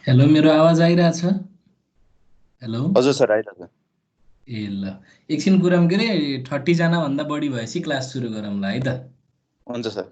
Hello, मेरो आवाज आइरहेछ? हेलो। हजुर सर आइरहेको छ। ए ल, एकछिन कुराम के अरे 30 जना भन्दा बढी भएपछि क्लास सुरु गरौँला है त। हुन्छ सर।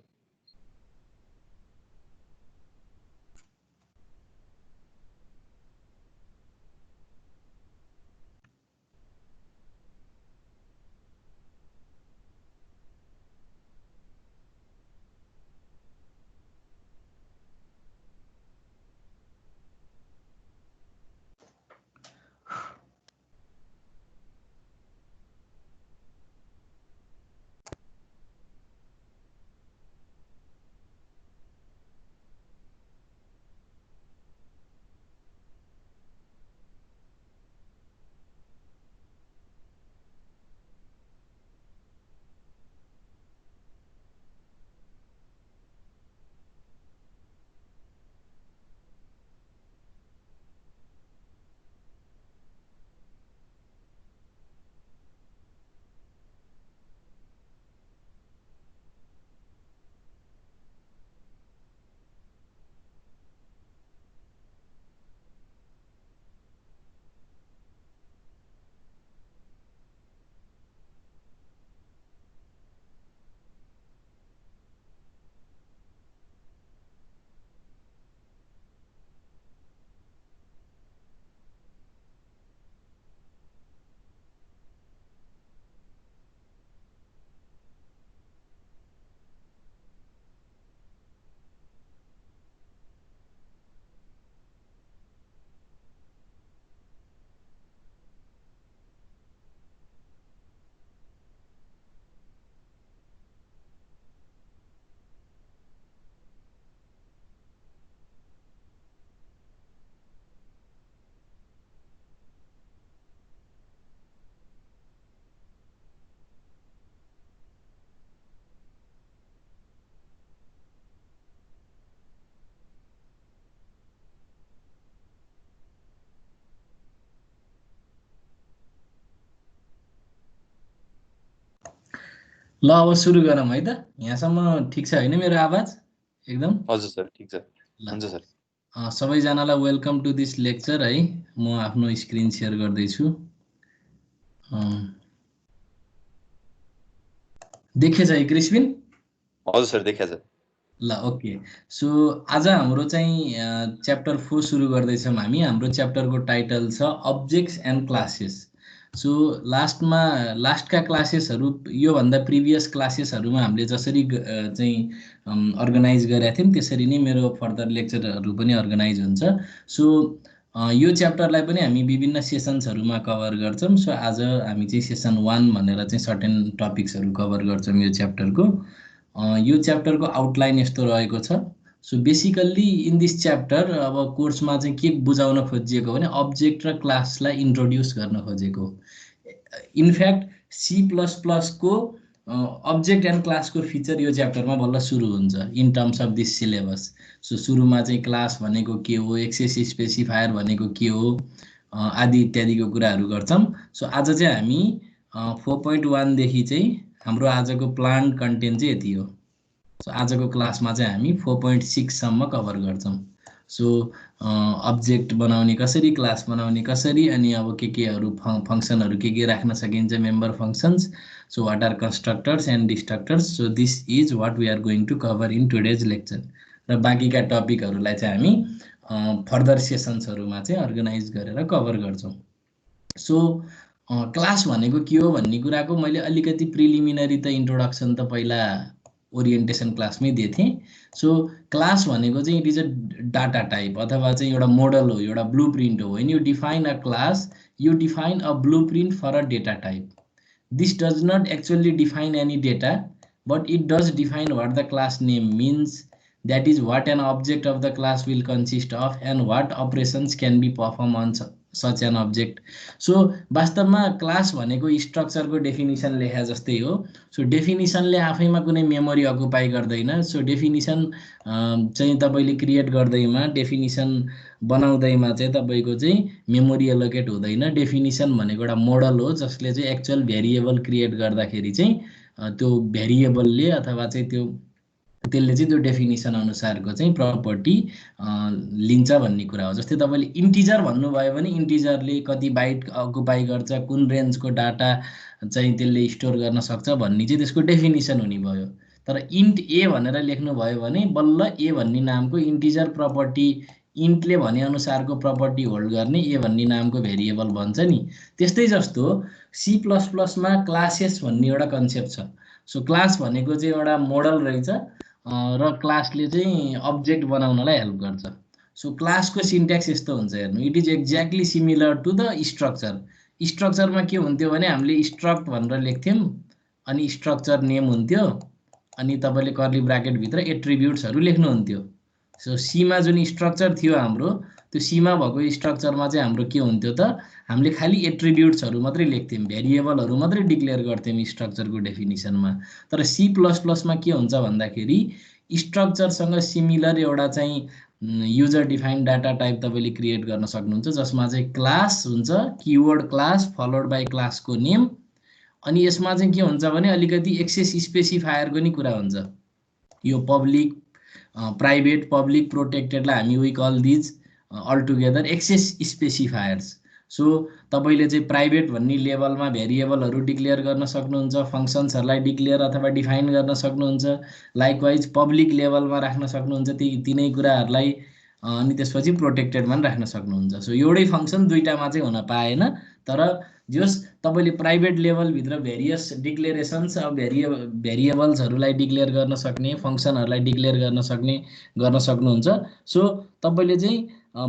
ल अब सुरु गरौँ है त। यहाँसम्म ठिक छ होइन मेरो आवाज? एकदम हजुर सर ठिक छ। ल। हुन्छ सर। सबैजनालाई वेलकम टु दिस लेक्चर है। म आफ्नो स्क्रिन सेयर गर्दैछु। देखेछ है क्रिस्पिन? हजुर सर देखिया छ। ल ओके। सो आज हाम्रो चाहिँ च्याप्टर 4 सुरु गर्दैछौँ हामी। हाम्रो च्याप्टरको टाइटल छ अब्जेक्ट्स एन्ड क्लासेस। सो लास्टका क्लासेसहरू, योभन्दा प्रिभियस क्लासेसहरूमा हामीले जसरी चाहिँ अर्गनाइज गरेका थियौँ त्यसरी नै मेरो फर्दर लेक्चरहरू पनि अर्गनाइज हुन्छ। सो यो च्याप्टरलाई पनि हामी विभिन्न सेसन्सहरूमा कभर गर्छौँ। सो आज हामी चाहिँ सेसन 1 भनेर चाहिँ सर्टेन टपिक्सहरू कभर गर्छौँ यो च्याप्टरको। यो च्याप्टरको आउटलाइन यस्तो रहेको छ। So basically in this chapter अब कोर्समा चाहिँ के बुझाउन खोजिएको भने अब्जेक्ट र क्लासलाई इन्ट्रोड्युस गर्न खोजेको। इनफ्याक्ट सी प्लस प्लसको अब्जेक्ट एन्ड क्लासको फिचर यो च्याप्टरमा बल्ल सुरु हुन्छ in terms of this syllabus. So सुरुमा चाहिँ क्लास भनेको के हो, एक्सेस स्पेसिफायर भनेको के हो, आदि इत्यादिको कुराहरू गर्छौँ। सो आज चाहिँ हामी 4.1 चाहिँ हाम्रो आजको प्लान कन्टेन्ट चाहिँ यति हो। सो आजको क्लासमा चाहिँ हामी 4.6सम्म कभर गर्छौँ। सो अब्जेक्ट बनाउने कसरी, क्लास बनाउने कसरी, अनि अब केहरू फङ्सनहरू के राख्न सकिन्छ, member functions. So what are constructors and destructors. So this is what we are going to cover in today's lecture. र बाँकीका टपिकहरूलाई चाहिँ हामी फर्दर सेसन्सहरूमा चाहिँ अर्गनाइज गरेर कभर गर्छौँ। सो क्लास भनेको के हो भन्ने कुराको मैले अलिकति प्रिलिमिनरी त इन्ट्रोडक्सन त पहिला ओरिएन्टेसन क्लासमै दिएको थिएँ। सो क्लास भनेको चाहिँ it is a data type अथवा चाहिँ एउटा मोडल हो, एउटा ब्लु प्रिन्ट हो। When you define a class, you define a blue print for a data type. This does not actually define any data, but it does define what the class name means. That is what an object of the class will consist of and what operations can be performed on such an object. So वास्तवमा class भनेको स्ट्रक्चरको definition लेखा जस्तै हो। So डेफिनिसनले आफैमा कुनै memory occupy गर्दैन। So definition चाहिँ तपाईँले क्रिएट गर्दैमा, डेफिनिसन बनाउँदैमा चाहिँ तपाईँको चाहिँ मेमोरी एलोकेट हुँदैन। डेफिनिसन भनेको एउटा मोडल हो जसले चाहिँ एक्चुअल भेरिएबल क्रिएट गर्दाखेरि चाहिँ त्यो भेरिएबलले अथवा चाहिँ त्यो त्यसले चाहिँ त्यो डेफिनिसन अनुसारको चाहिँ प्रपर्टी लिन्छ भन्ने कुरा हो। जस्तै तपाईँले इन्टिजर भन्नुभयो भने इन्टिजरले कति बाइट अकुपाई गर्छ, कुन रेन्जको डाटा चाहिँ त्यसले स्टोर गर्न सक्छ भन्ने चाहिँ त्यसको डेफिनिसन हुने भयो। तर इन्ट ए भनेर लेख्नुभयो भने बल्ल ए भन्ने नामको इन्टिजर प्रपर्टी, इन्टले भने अनुसारको प्रपर्टी होल्ड गर्ने ए भन्ने नामको भेरिएबल भन्छ नि। त्यस्तै जस्तो C++ मा क्लासेस भन्ने एउटा कन्सेप्ट छ। सो क्लास भनेको चाहिँ एउटा मोडल रहेछ र क्लासले चाहिँ अब्जेक्ट बनाउनलाई हेल्प गर्छ। सो क्लासको सिन्ट्याक्स यस्तो हुन्छ हेर्नु, it is exactly similar to the structure. स्ट्रक्चरमा के हुन्थ्यो भने हामीले स्ट्रक्ट भनेर लेख्थ्यौँ, अनि स्ट्रक्चर नेम हुन्थ्यो, अनि तपाईँले कर्ली ब्राकेटभित्र एट्रिब्युट्सहरू लेख्नुहुन्थ्यो। सो सीमा जुन स्ट्रक्चर थियो हाम्रो, त्यो सीमा भएको स्ट्रक्चरमा चाहिँ हाम्रो के हुन्थ्यो त, हामीले खालि एट्रिब्युट्सहरू मात्रै लेख्थ्यौँ, भेरिएबलहरू मात्रै डिक्लेयर गर्थ्यौँ स्ट्रक्चरको डेफिनिसनमा। तर C++मा के हुन्छ भन्दाखेरि स्ट्रक्चरसँग सिमिलर एउटा चाहिँ युजर डिफाइन्ड डाटा टाइप तपाईँले क्रिएट गर्न सक्नुहुन्छ, जसमा चाहिँ क्लास हुन्छ, किवर्ड क्लास फलोड बाई क्लासको नेम। अनि यसमा चाहिँ के हुन्छ भने अलिकति एक्सेस स्पेसिफायरको नि कुरा हुन्छ। यो पब्लिक, प्राइभेट, पब्लिक, प्रोटेक्टेडलाई हामी we call these all together access specifiers. So तपाईँले चाहिँ प्राइभेट भन्ने लेभलमा भेरिएबलहरू डिक्लेयर गर्न सक्नुहुन्छ, फङ्सन्सहरूलाई डिक्लेयर अथवा डिफाइन गर्न सक्नुहुन्छ। लाइकवाइज पब्लिक लेभलमा राख्न सक्नुहुन्छ तिनै कुराहरूलाई, अनि त्यसपछि प्रोटेक्टेडमा पनि राख्न सक्नुहुन्छ। सो एउटै फङ्सन दुईटामा चाहिँ हुन पाएन, तर जस तपाईँले प्राइभेट लेभलभित्र भेरियस डिक्लेरेसन्स भेरिएबल्सहरूलाई डिक्लेयर गर्न सक्ने, फङ्सनहरूलाई डिक्लेयर गर्न सक्नुहुन्छ। सो तपाईँले चाहिँ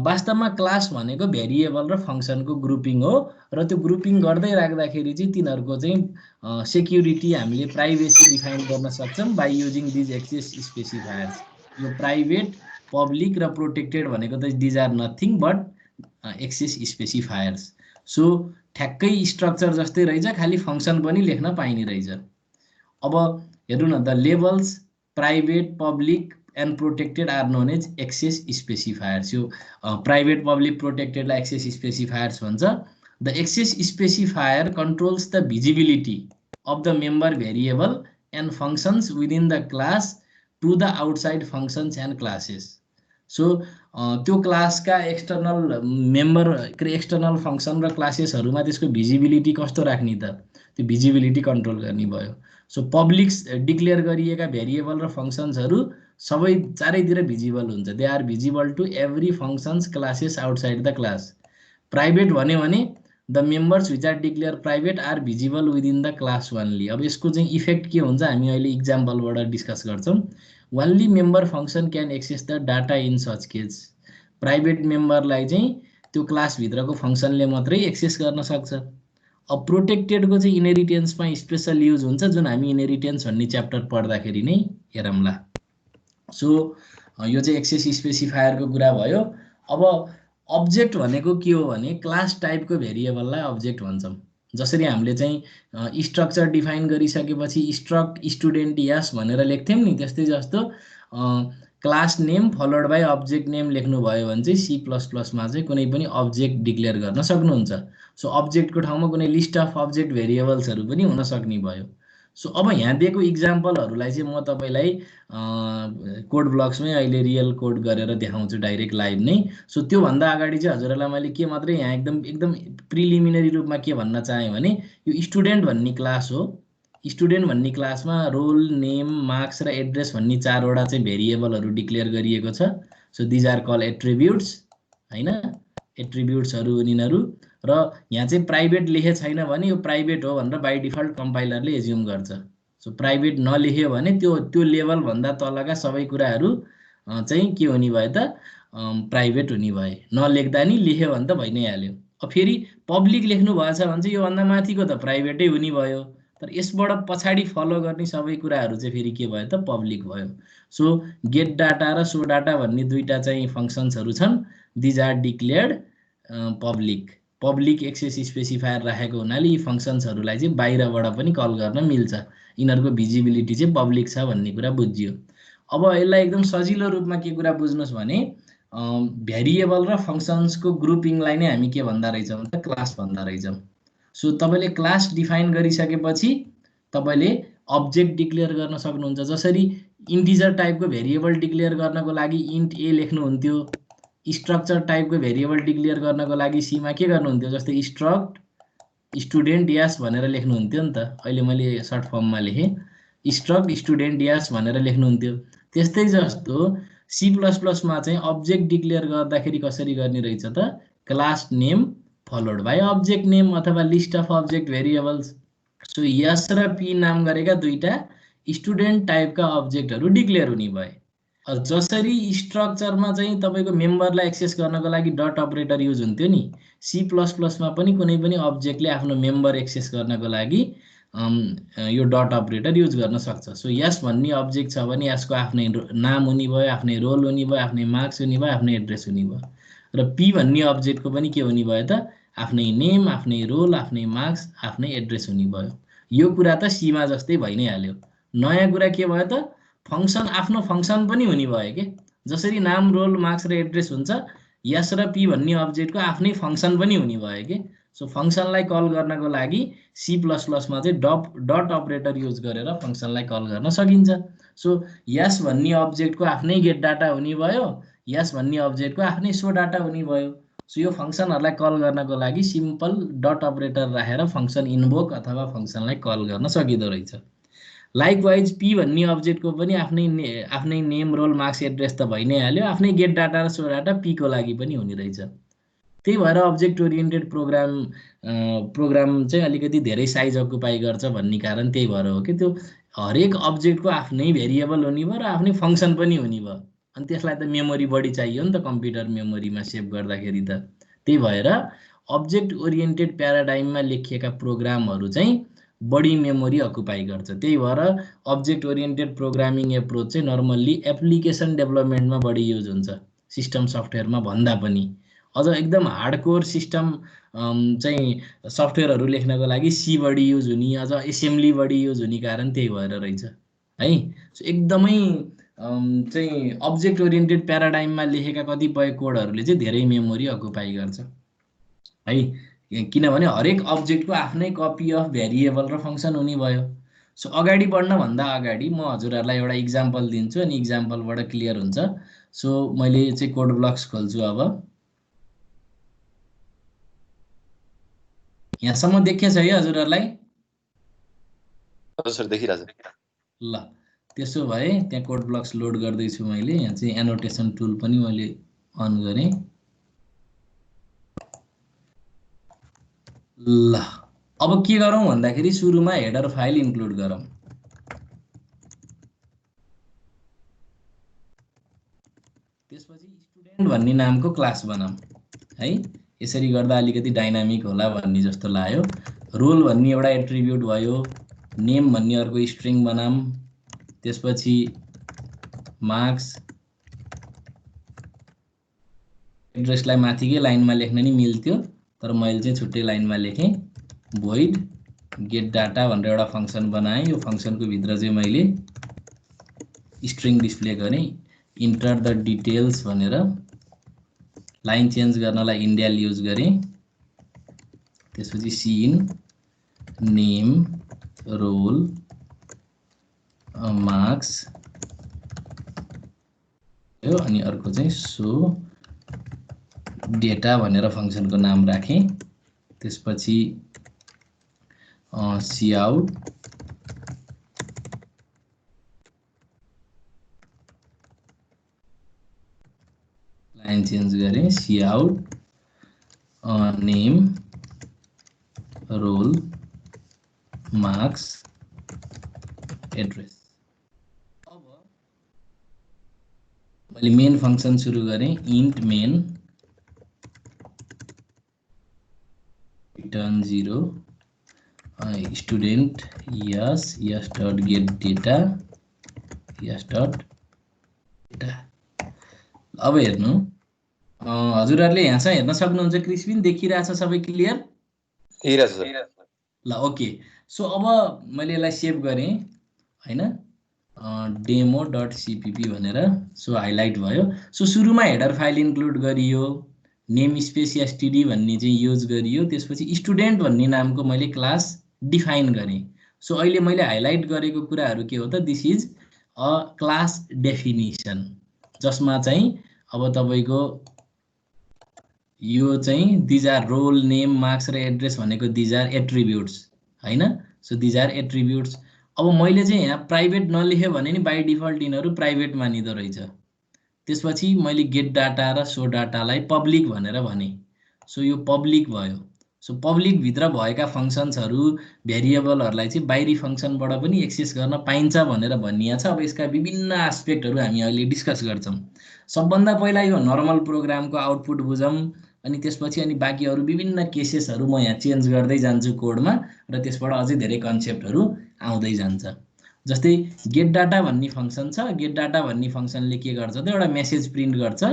वास्तवमा क्लास भनेको भेरिएबल र फङ्सनको ग्रुपिङ हो, र त्यो ग्रुपिङ गर्दै राख्दाखेरि चाहिँ तिनीहरूको चाहिँ सेक्युरिटी हामीले प्राइभेसी डिफाइन गर्न सक्छौँ by using these access specifiers. यो प्राइभेट, पब्लिक र प्रोटेक्टेड भनेको त these are nothing but access specifiers. So ठ्याक्कै स्ट्रक्चर जस्तै रहेछ, खालि फङ्सन पनि लेख्न पाइने रहेछ। अब हेर्नु न, the levels private, public and protected are known as access specifiers. यो प्राइभेट, पब्लिक, प्रोटेक्टेडलाई एक्सेस स्पेसिफायर्स भन्छ। The access specifier controls the visibility of the member variable and functions within the class to the outside functions and classes. So त्यो क्लासका external member, external function र क्लासेसहरूमा त्यसको visibility कस्तो राख्ने त, त्यो भिजिबिलिटी कन्ट्रोल गर्ने भयो। सो पब्लिक डिक्लेयर गरिएका भेरिएबल र फङ्सन्सहरू सबै चारैतिर भिजिबल हुन्छ, they are visible to every functions classes outside the class. Private भन्यो भने the members which are declared private are visible within the class only. अब यसको चाहिँ इफेक्ट के हुन्छ हामी अहिले इक्जाम्पलबाट डिस्कस गर्छौँ। Only member function can access the data in such case. Private मेम्बरलाई चाहिँ त्यो क्लासभित्रको फङ्सनले मात्रै एक्सेस गर्न सक्छ। अब प्रोटेक्टेडको चाहिँ इनहेरिटेन्समा स्पेसल युज हुन्छ, जुन हामी इनहेरिटेन्स भन्ने च्याप्टर पढ्दाखेरि नै हेरौँला। सो यो चाहिँ एक्सेस स्पेसिफायरको कुरा भयो। अब अब्जेक्ट भनेको के हो भने क्लास टाइपको भेरिएबललाई अब्जेक्ट भन्छौँ। जसरी हामीले चाहिँ स्ट्रक्चर डिफाइन गरिसकेपछि स्ट्रक्ट स्टुडेन्ट यास भनेर लेख्थ्यौँ नि, त्यस्तै जस्तो class name followed by object name लेख्नुभयो भने चाहिँ C++मा चाहिँ कुनै पनि अब्जेक्ट डिक्लेयर गर्न सक्नुहुन्छ। सो अब्जेक्टको ठाउँमा कुनै लिस्ट अफ अब्जेक्ट भेरिएबल्सहरू पनि हुन सक्ने भयो। सो अब यहाँ दिएको इक्जाम्पलहरूलाई चाहिँ म तपाईँलाई कोड ब्लक्समै अहिले रियल कोड गरेर देखाउँछु डाइरेक्ट लाइभ नै। सो त्योभन्दा अगाडि चाहिँ हजुरहरूलाई मैले के मात्रै यहाँ एकदम प्रिलिमिनरी रूपमा के भन्न चाहेँ भने यो स्टुडेन्ट भन्ने क्लास हो। स्टुडेन्ट भन्ने क्लासमा रोल, नेम, मार्क्स र एड्रेस भन्ने चारवटा चाहिँ भेरिएबलहरू डिक्लेयर गरिएको छ। So these are call attributes, होइन, एट्रिब्युट्सहरू यिनीहरू। र यहाँ चाहिँ प्राइभेट लेखे छैन भने यो प्राइभेट हो भनेर बाई डिफल्ट कम्पाइलरले एज्युम गर्छ। सो प्राइभेट नलेख्यो भने त्यो लेभलभन्दा तलका सबै कुराहरू चाहिँ के हुने भयो त, प्राइभेट हुने भए। नलेख्दा नि लेख्यो भने त भइ नै हाल्यो। अब फेरि पब्लिक लेख्नु भएछ भने चाहिँ योभन्दा माथिको त प्राइभेटै हुने भयो, तर यसबाट पछाडि फलो गर्ने सबै कुराहरू चाहिँ फेरि के भयो त, पब्लिक भयो। सो गेट डाटा र सो डाटा भन्ने दुईटा चाहिँ फङ्सन्सहरू छन्, these are declared public. Public access specifier राखेको हुनाले यी फङ्सन्सहरूलाई चाहिँ बाहिरबाट पनि कल गर्न मिल्छ, यिनीहरूको भिजिबिलिटी चाहिँ पब्लिक छ भन्ने कुरा बुझियो। अब यसलाई एकदम सजिलो रूपमा के कुरा बुझ्नुहोस् भने भेरिएबल र फङ्सन्सको ग्रुपिङलाई नै हामी के भन्दा रहेछौँ त, क्लास भन्दा रहेछौँ। सो तपाईँले क्लास डिफाइन गरिसकेपछि तपाईँले अब्जेक्ट डिक्लेयर गर्न सक्नुहुन्छ। जसरी इन्टिजर टाइपको भेरिएबल डिक्लेयर गर्नको लागि इन्ट ए लेख्नुहुन्थ्यो, स्ट्रक्चर टाइपको भेरिएबल डिक्लेयर गर्नको लागि सीमा के गर्नुहुन्थ्यो, जस्तै स्ट्रक्ट स्टुडेन्ट यास भनेर लेख्नुहुन्थ्यो नि त। अहिले मैले सर्ट फर्ममा लेखेँ, स्ट्रक्ट स्टुडेन्ट यास भनेर लेख्नुहुन्थ्यो। त्यस्तै जस्तो C++ मा चाहिँ अब्जेक्ट डिक्लेयर गर्दाखेरि कसरी गर्ने रहेछ त, class name followed by object name अथवा list of object variables. So यस र पी नाम गरेका दुईटा स्टुडेन्ट टाइपका अब्जेक्टहरू डिक्लेयर हुने भए। जसरी स्ट्रक्चरमा चाहिँ तपाईँको मेम्बरलाई एक्सेस गर्नको लागि डट अपरेटर युज हुन्थ्यो नि, C++मा पनि कुनै पनि अब्जेक्टले आफ्नो मेम्बर एक्सेस गर्नको लागि यो डट अपरेटर युज गर्न सक्छ। सो यस भन्ने अब्जेक्ट छ भने यसको आफ्नै नाम हुने भयो, आफ्नै रोल हुने भयो, आफ्नै मार्क्स हुने भयो, आफ्नै एड्रेस हुने भयो। र पी भन्ने अब्जेक्टको पनि के हुने भयो त, आफ्नै नेम, आफ्नै रोल, आफ्नै मार्क्स, आफ्नै एड्रेस हुने भयो। यो कुरा त सीमा जस्तै भइ नै हाल्यो। नयाँ कुरा के भयो त, फङ्सन आफ्नो फङ्सन पनि हुने भयो के। जसरी नाम, रोल, मार्क्स र एड्रेस हुन्छ, यस र पी भन्ने अब्जेक्टको आफ्नै फङ्सन पनि हुने भयो के। सो फङ्सनलाई कल गर्नको लागि C++मा चाहिँ डट अपरेटर युज गरेर फङ्सनलाई कल गर्न सकिन्छ। सो यस भन्ने अब्जेक्टको आफ्नै गेट डाटा हुने भयो, यस भन्ने अब्जेक्टको आफ्नै सो डाटा हुने भयो। सो यो फङ्सनहरूलाई कल गर्नको लागि सिम्पल डट अपरेटर राखेर फङ्सन इन्भोक अथवा फङ्सनलाई कल गर्न सकिँदो रहेछ। लाइकवाइज पी भन्ने अब्जेक्टको पनि आफ्नै नेम, रोल, मार्क्स, एड्रेस त भइ नै हाल्यो, आफ्नै गेट डाटा र सो डाटा पीको लागि पनि हुने रहेछ। त्यही भएर अब्जेक्ट ओरिएन्टेड प्रोग्राम चाहिँ अलिकति धेरै साइज अकुपाई गर्छ भन्ने कारण त्यही भएर हो कि। त्यो हरेक अब्जेक्टको आफ्नै भेरिएबल हुने भयो र आफ्नै फङ्सन पनि हुने भयो। अनि त्यसलाई त मेमोरी बढी चाहियो नि त, कम्प्युटर मेमोरीमा सेभ गर्दाखेरि त। त्यही भएर अब्जेक्ट ओरिएन्टेड प्याराडाइममा लेखिएका प्रोग्रामहरू चाहिँ बढी मेमोरी अकुपाई गर्छ। त्यही भएर अब्जेक्ट ओरिएन्टेड प्रोग्रामिङ एप्रोच चाहिँ नर्मल्ली एप्लिकेसन डेभलपमेन्टमा बढी युज हुन्छ, सिस्टम सफ्टवेयरमा भन्दा पनि। अझ एकदम हार्डकोर सिस्टम चाहिँ सफ्टवेयरहरू लेख्नको लागि सी बढी युज हुने, अझ एसेम्ब्ली बढी युज हुने कारण त्यही भएर रहेछ है। सो एकदमै चाहिँ अब्जेक्ट ओरिएन्टेड प्याराडाइममा लेखेका कतिपय कोडहरूले चाहिँ धेरै मेमोरी अकुपाई गर्छ है, किनभने हरेक अब्जेक्टको आफ्नै कपी अफ भेरिएबल र फङ्सन हुने भयो। सो अगाडि बढ्नभन्दा अगाडि म हजुरहरूलाई एउटा इक्जाम्पल दिन्छु, अनि इक्जाम्पलबाट क्लियर हुन्छ। सो मैले चाहिँ कोड ब्लक्स खोल्छु। अब यहाँसम्म देखिएछ है हजुरहरूलाई? हजुर सर, देखिरहेछ। ल त्यसो भए त्यहाँ कोड ब्लक्स लोड गर्दैछु मैले। यहाँ चाहिँ एनोटेसन टुल पनि मैले अन गरेँ। ल अब के गरौँ भन्दाखेरि सुरुमा हेडर फाइल इन्क्लुड गरौँ। त्यसपछि स्टुडेन्ट भन्ने नामको क्लास बनाऊँ है। यसरी गर्दा अलिकति डाइनामिक होला भन्ने जस्तो लाग्यो। रोल भन्ने एउटा एट्रिब्युट भयो, नेम भन्ने अर्को स्ट्रिङ बनाऊँ, त्यसपछि मार्क्स, एड्रेसलाई माथिकै लाइनमा लेख्न नि मिल्थ्यो, तर मैले चाहिँ छुट्टै लाइनमा लेखेँ। भोइड गेट डाटा भनेर एउटा फङ्सन बनाएँ। यो फङ्सनको भित्र चाहिँ मैले स्ट्रिङ डिस्प्ले गरेँ, इन्टर द डिटेल्स भनेर। लाइन चेन्ज गर्नलाई इन्डियल युज गरेँ। त्यसपछि सिन नेम, रोल, मार्क्स हो, अनि अर्को चाहिँ सो डेटा भनेर फङ्सनको नाम राखेँ। त्यसपछि काउट लाइन चेन्ज गरेँ, cout name, roll, marks, address. अब मैले मेन फङ्सन सुरु गरेँ, int main return 0 student S dot get data S dot data. अब हेर्नु हजुरहरूले यहाँसम्म हेर्न सक्नुहुन्छ, क्रिस्पिन देखिरहेछ, सबै क्लियर देखिरहेछ सर। ल ओके। सो अब मैले यसलाई सेभ गरेँ हैन, डेमो डट सिपिपी भनेर। सो हाइलाइट भयो। सो सुरुमा हेडर फाइल इन्क्लुड गरियो, नेम स्पेस एसटिडी भन्ने चाहिँ युज गरियो। त्यसपछि स्टुडेन्ट भन्ने नामको मैले क्लास डिफाइन गरेँ। सो अहिले मैले हाइलाइट गरेको कुराहरू के हो त, this is a class definition, जसमा चाहिँ अब तपाईको यो चाहिँ these are roll name marks र एड्रेस भनेको दिज आर एट्रिब्युट्स हैन। So these are attributes. अब मैले चाहिँ यहाँ प्राइभेट नलेखे भने नि बाई डिफल्ट यिनीहरू प्राइभेट मानिदो रहेछ। त्यसपछि मैले गेट डाटा र सो डाटालाई पब्लिक भनेर भने। सो यो पब्लिक भयो। सो पब्लिक भित्र भएका फंक्सन्सहरू भेरिएबलहरूलाई चाहिँ बाहिरी फंक्सनबाट पनि एक्सेस गर्न पाइन्छ भनेर भनिएको छ। अब यसका विभिन्न एस्पेक्टहरू हामी अहिले डिस्कस गर्छौं। सबभन्दा पहिला यो नर्मल प्रोग्रामको आउटपुट बुझौं, अनि त्यसपछि अनि बाँकी अरू विभिन्न केसेसहरू म यहाँ चेन्ज गर्दै जान्छु कोडमा, र त्यसबाट अझै धेरै कन्सेप्टहरू आउँदै जान्छ। जस्तै गेट डाटा भन्ने फंक्सन छ। गेट डाटा भन्ने फंक्सनले के गर्छ त, एउटा मेसेज प्रिन्ट गर्छ,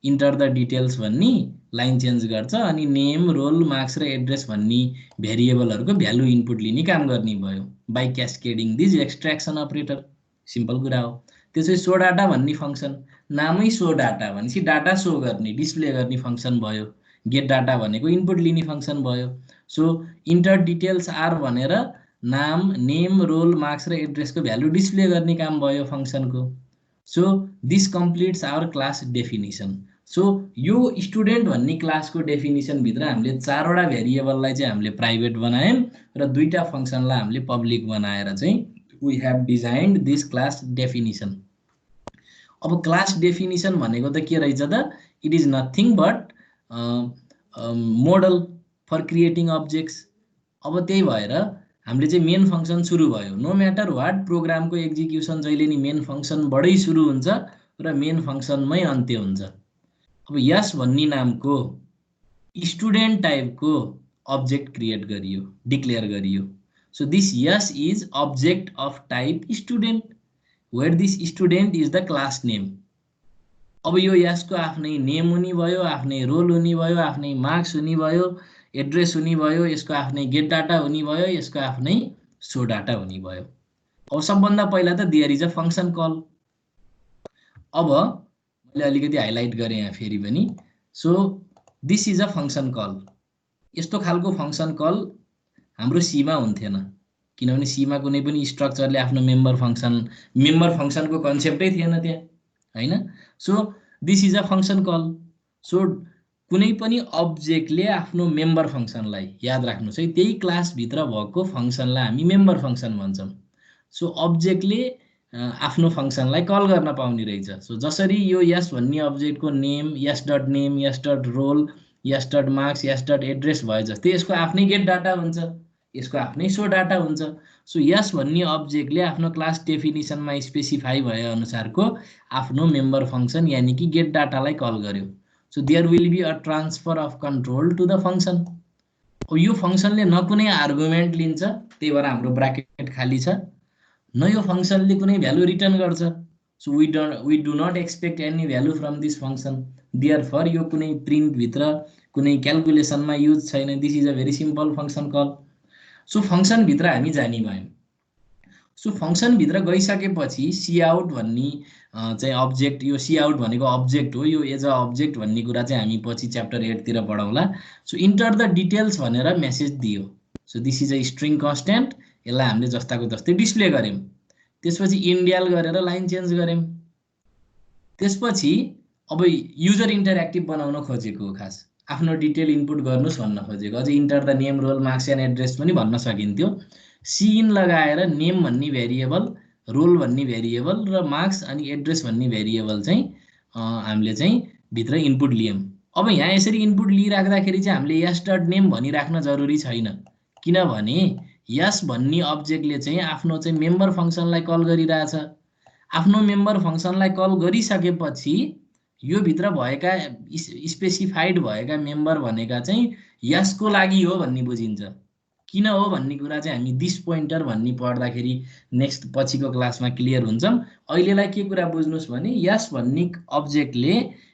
इन्टर द डिटेल्स भन्ने लाइन चेन्ज गर्छ, अनि नेम रोल मार्क्स र एड्रेस भन्ने भेरिएबलहरूको भ्यालु इनपुट लिने काम गर्ने भयो by cascading these extraction operator. Simple कुरा हो। त्यसपछि सो डाटा भन्ने फंक्सन, नामै सो डाटा भनेपछि डाटा सो गर्ने डिस्प्ले गर्ने फंक्सन भयो। गेट डाटा भनेको इनपुट लिने फंक्सन भयो। सो इन्टर डिटेल्स आर भनेर नाम नेम रोल मार्क्स र एड्रेसको भ्यालु डिस्प्ले गर्ने काम भयो फंक्सनको। So this completes our class definition. So यो स्टुडेन्ट भन्ने क्लासको डेफिनिसन भित्र हामीले चारवटा भेरिएबललाई चाहिँ हामीले प्राइभेट बनायौं र दुईटा फंक्सनलाई हामीले पब्लिक बनाएर चाहिँ we have designed this class definition. अब क्लास डेफिनिसन भनेको त के रहेछ त, it is nothing but model for creating objects. अब त्यही भएर हामीले चाहिँ मेन फंक्सन सुरु भयो। नो म्याटर वाट, प्रोग्रामको एक्जिक्युसन जहिले नि मेन फंक्सनबाटै सुरु हुन्छ र मेन फंक्सनमै अन्त्य हुन्छ। अब यस भन्ने नामको स्टुडेन्ट टाइपको अब्जेक्ट क्रिएट गरियो, डिक्लेयर गरियो। So this S is object of type student, where this student is the class name. अब यो यसको आफ्नै नेम हुने भयो, आफ्नै रोल हुने भयो, आफ्नै मार्क्स हुने भयो, एड्रेस हुने भयो, यसको आफ्नै गेट डाटा हुने भयो, यसको आफ्नै सो डाटा हुने भयो। अब सबभन्दा पहिला त there is a function call. अब मैले अलिकति हाइलाइट गरेँ यहाँ फेरि पनि। So this is a function call. यस्तो खालको फंक्सन कल हाम्रो सीमा हुन्थेन, किनभने सीमा कुनै पनि स्ट्रक्चरले आफ्नो मेम्बर फंक्सनको कन्सेप्टै थिएन त्यहाँ, हैन। So this is a function call. So कुनै पनि अब्जेक्टले आफ्नो मेम्बर फंक्सनलाई, याद राख्नुस् है, त्यही क्लास भित्र भएको फंक्सनलाई हामी मेम्बर फंक्सन भन्छौं। सो अब्जेक्टले आफ्नो फंक्सनलाई कल गर्न पाउने रहेछ। सो जसरी यो यस भन्ने अब्जेक्टको name S dot roll S dot marks S dot address भयो जस्तै यसको आफ्नै गेट डाटा हुन्छ, यसको आफ्नै सो डाटा हुन्छ। सो यस भन्ने अब्जेक्टले आफ्नो क्लास डेफिनिसनमा स्पेसिफाई भए अनुसारको आफ्नो मेम्बर फंक्सन यानी कि गेट डाटालाई कल गर्यो। So there will be a transfer of control to the function. अब यो फंक्सनले न कुनै आर्गुमेन्ट लिन्छ, त्यही भएर हाम्रो ब्राकेट खाली छ, न यो फंक्सनले कुनै भ्यालु रिटर्न गर्छ। So we do not expect any value from this function. Therefore यो कुनै प्रिन्ट भित्र कुनै क्याल्कुलेसनमा युज छैन। This is a very simple function call. So function भित्र हामी जानी भयौं। सो फंक्सन भित्र गइसकेपछि सी आउट भन्ने चाहिँ अब्जेक्ट, यो सी आउट भनेको अब्जेक्ट हो, यो एज अ अब्जेक्ट भन्ने कुरा चाहिँ हामी पछि च्याप्टर 8 तिर पढाउँला। सो इन्टर द डिटेल्स भनेर मेसेज दियो। So this is a string constant, यसलाई हामीले जस्ताको जस्तै डिस्प्ले गर्यौं। त्यसपछि इन्डियल गरेर लाइन चेन्ज गर्यौं। त्यसपछि अब युजर इन्टरेक्टिभ बनाउन खोजेको हो, खास आफ्नो डिटेल इनपुट गर्नुस् भन्न खोजेको। अझै enter the name roll marks and address पनि भन्न सकिन्थ्यो। सी इन लगाएर नेम भन्ने भेरिएबल, रोल भन्ने भेरिएबल र मार्क्स अनि एड्रेस भन्ने भेरिएबल चाहिँ हामीले चाहिँ भित्र इनपुट लियौं। अब यहाँ यसरी इनपुट लिइराख्दाखेरि चाहिँ हामीले यस डट नेम भनिराख्न जरुरी छैन, किनभने यस भन्ने अब्जेक्टले चाहिँ आफ्नो चाहिँ मेम्बर फंक्सनलाई कल गरिरहेछ। आफ्नो मेम्बर फंक्सनलाई कल गरिसकेपछि यो भित्र भएका स्पेसिफाइड भएका मेम्बर भनेका चाहिँ यसको लागि हो भन्ने बुझिन्छ। किन हो भन्ने कुरा चाहिँ हामी दिस पोइन्टर भन्ने पढ्दाखेरि नेक्स्ट पछिको क्लासमा क्लियर हुन्छौं। अहिलेलाई के कुरा बुझ्नुस् भने यस भन्ने अब्जेक्टले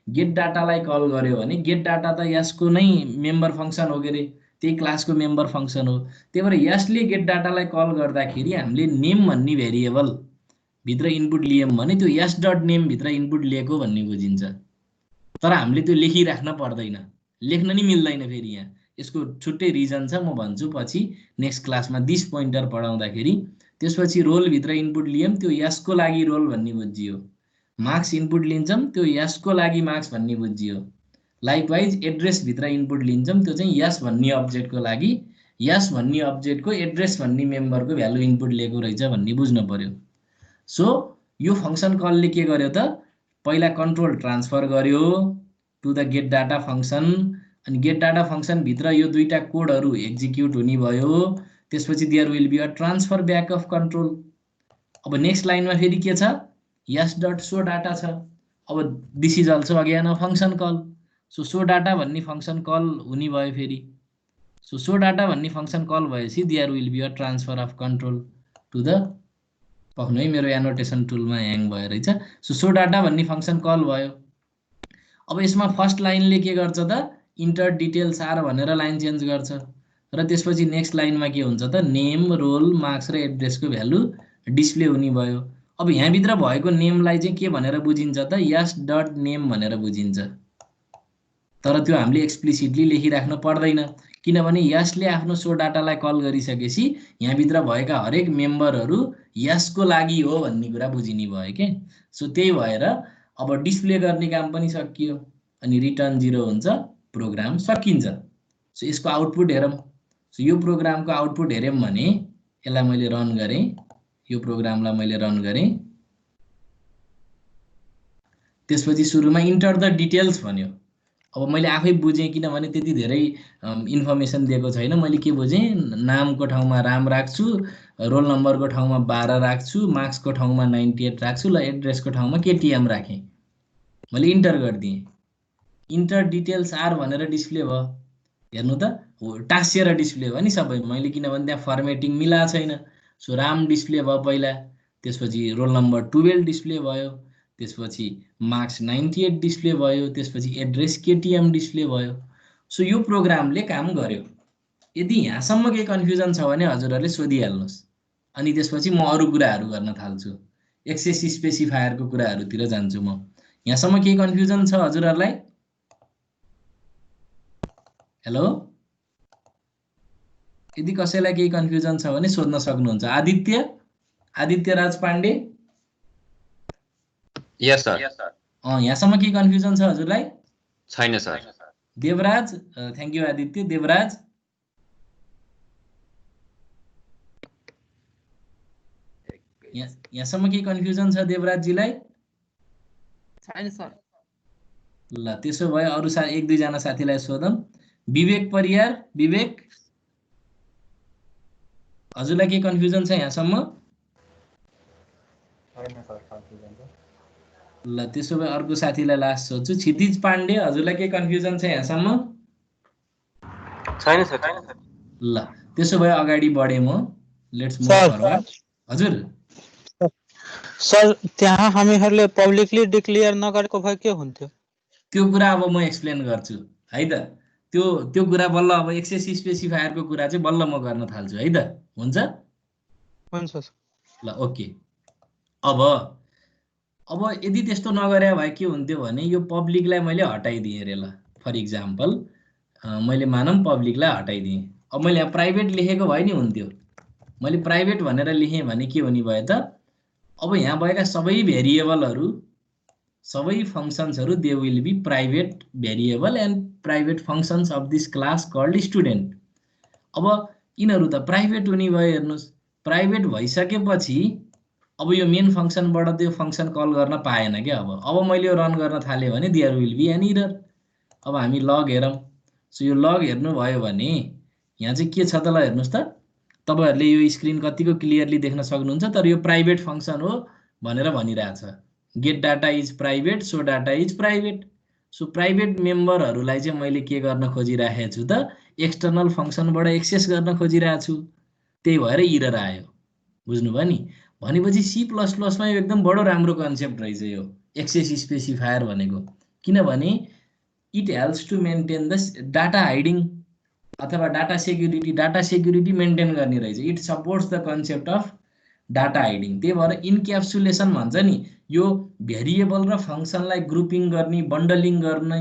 गेट डाटालाई कल गर्यो भने गेट डाटा त यसको नै मेम्बर फंक्सन हो के रे, त्यही क्लासको मेम्बर फंक्सन हो। त्यही भएर यसले गेट डाटालाई कल गर्दाखेरि हामीले नेम भन्ने भेरिएबल भित्र इनपुट लियौं भने त्यो यस डट नेम भित्र इनपुट लिएको भन्ने बुझिन्छ। तर हामीले त्यो लेखिराख्न पर्दैन, लेख्न नि मिल्दैन फेरि यहाँ, यसको छुट्टै रिजन छ, म भन्छु पछि नेक्स्ट क्लासमा दिस पोइन्टर पढाउँदाखेरि। त्यसपछि रोलभित्र इनपुट लियौँ, त्यो यसको लागि रोल भन्ने बुझियो। मार्क्स इनपुट लिन्छौँ, त्यो यसको लागि मार्क्स भन्ने बुझियो। लाइकवाइज एड्रेसभित्र इनपुट लिन्छौँ, त्यो चाहिँ यस भन्ने अब्जेक्टको लागि यस भन्ने अब्जेक्टको एड्रेस भन्ने मेम्बरको भ्यालु इनपुट लिएको रहेछ भन्ने बुझ्नु पर्यो। सो यो फङ्सन कलले के गर्यो त, पहिला कन्ट्रोल ट्रान्सफर गर्यो to the get data function, अनि गेट डाटा फङ्सनभित्र यो दुईटा कोडहरू एक्जिक्युट हुने भयो। त्यसपछि there will be a transfer back of control. अब नेक्स्ट लाइनमा फेरि के छ, यस डट सो डाटा छ। अब this is also again a function call. So data भन्ने फङ्सन कल हुने भयो फेरि। सो डाटा भन्ने फङ्सन कल भएपछि there will be a transfer of control to the, पक्नु है मेरो एनोटेसन टुलमा ह्याङ भयो रहेछ। सो डाटा भन्ने फङ्सन कल भयो। अब यसमा फर्स्ट लाइनले के गर्छ त, इन्टर डिटेल्स आर भनेर लाइन चेन्ज गर्छ, र त्यसपछि नेक्स्ट लाइनमा के हुन्छ त, नेम, रोल, मार्क्स र एड्रेसको भ्यालु डिस्प्ले हुने भयो। अब यहाँभित्र भएको नेमलाई चाहिँ के भनेर बुझिन्छ त, यस डट नेम भनेर बुझिन्छ। तर त्यो हामीले एक्सप्लिसिटली लेखिराख्नु पर्दैन, किनभने यसले आफ्नो सो डाटालाई कल गरिसकेपछि यहाँभित्र भएका हरेक मेम्बरहरू यसको लागि हो भन्ने कुरा बुझिने भयो के। सो त्यही भएर अब डिस्प्ले गर्ने काम पनि सकियो, अनि रिटर्न 0 हुन्छ, प्रोग्राम सकिन्छ। सो यसको आउटपुट हेरौँ। सो यो प्रोग्रामको आउटपुट हेऱ्यौँ भने, यसलाई मैले रन गरेँ, यो प्रोग्रामलाई मैले रन गरेँ, त्यसपछि सुरुमा इन्टर द डिटेल्स भन्यो। अब मैले आफै बुझेँ, किनभने त्यति धेरै इन्फर्मेसन दिएको छैन। मैले के बुझेँ, नामको ठाउँमा राम राख्छु, रोल नम्बरको ठाउँमा 12 राख्छु, मार्क्सको ठाउँमा 98 राख्छु, ल एड्रेसको ठाउँमा केटिएम राखेँ। मैले इन्टर गरिदिएँ, इन्टर डिटेल्स आर भनेर डिस्प्ले भयो। हेर्नु त, टाँसिएर डिस्प्ले भयो नि सबै, मैले किनभने त्यहाँ फर्मेटिङ मिलाएको छैन। सो राम डिस्प्ले भयो पहिला, त्यसपछि रोल नम्बर 12 डिस्प्ले भयो, त्यसपछि मार्क्स 98 डिस्प्ले भयो, त्यसपछि एड्रेस केटिएम डिस्प्ले भयो। सो यो प्रोग्रामले काम गर्यो। यदि यहाँसम्म केही कन्फ्युजन छ भने हजुरहरूले सोधिहाल्नुहोस्, अनि त्यसपछि म अरू कुराहरू गर्न थाल्छु, एक्सेस स्पेसिफायरको कुराहरूतिर जान्छु म। यहाँसम्म केही कन्फ्युजन छ हजुरहरूलाई? हेलो, यदि कसैलाई केही कन्फ्युजन छ भने सोध्न सक्नुहुन्छ। आदित्य राज पाण्डे? यस सर। यहाँसम्म केही कन्फ्युजन छ हजुरलाई? छैन sir. Devraj, thank you Aditya. Devraj? यहाँसम्म केही कन्फ्युजन छ देवराजजीलाई? छैन सर। ल त्यसो भए अरू एक दुईजना साथीलाई सोधौँ। विवेक परियार, विवेक हजुरलाई के कन्फ्युजन छ यहाँसम्म? ल त्यसो भए अर्को साथीलाई लास्ट सोध्छु। क्षितिज पाण्डे, हजुरलाई के कन्फ्युजन छ यहाँसम्म? छैन सर। ल त्यसो भए अगाडि बढेँ म। Let's move forward. हजुर सर, त्यहाँ हामीहरूले पब्लिकली डिक्लेयर नगरेको भए के हुन्थ्यो? त्यो कुरा अब म एक्सप्लेन गर्छु है त। त्यो कुरा बल्ल अब एक्सेस स्पेसिफायरको कुरा चाहिँ बल्ल म गर्न थाल्छु है त। हुन्छ हुन्छ ल ओके। अब यदि त्यस्तो नगरे भए के हुन्थ्यो भने, यो पब्लिकलाई मैले हटाइदिएँ अरे। ल फर इक्जाम्पल मैले मानौँ पब्लिकलाई हटाइदिएँ। अब मैले यहाँ प्राइभेट लेखेको भए नि हुन्थ्यो। मैले प्राइभेट भनेर लेखेँ भने के हुने भयो त, अब यहाँ भएका सबै भेरिएबलहरू, सबै फङ्सन्सहरू, they will be private variable and private functions of this class called student. अब यिनीहरू त प्राइभेट हुने भयो। हेर्नुहोस्, प्राइभेट भइसकेपछि अब यो मेन फङ्सनबाट त्यो फङ्सन कल गर्न पाएन क्या। अब मैले यो रन गर्न थालेँ भने there will be an error. अब हामी लग हेरौँ। सो यो लग हेर्नुभयो भने यहाँ चाहिँ के छ त, ल हेर्नुहोस् त, तपाईँहरूले यो स्क्रिन कतिको क्लियरली देख्न सक्नुहुन्छ। तर यो प्राइभेट फङ्सन हो भनेर भनिरहेछ। Get data is private, so data is private. So private मेम्बरहरूलाई चाहिँ मैले के गर्न खोजिरहेको छु त, एक्सटर्नल फङ्सनबाट एक्सेस गर्न खोजिरहेको छु। त्यही भएर इरर आयो। बुझ्नुभयो नि? भनेपछि C++मा यो एकदम बडो राम्रो कन्सेप्ट रहेछ यो एक्सेस स्पेसिफायर भनेको। किनभने it helps to maintain the data hiding अथवा डाटा सेक्युरिटी मेन्टेन गर्ने रहेछ। It supports the concept of data hiding. त्यही भएर इन्क्याप्सुलेसन भन्छ नि, यो भेरिएबल र फङ्सनलाई ग्रुपिङ गर्ने, बन्डलिङ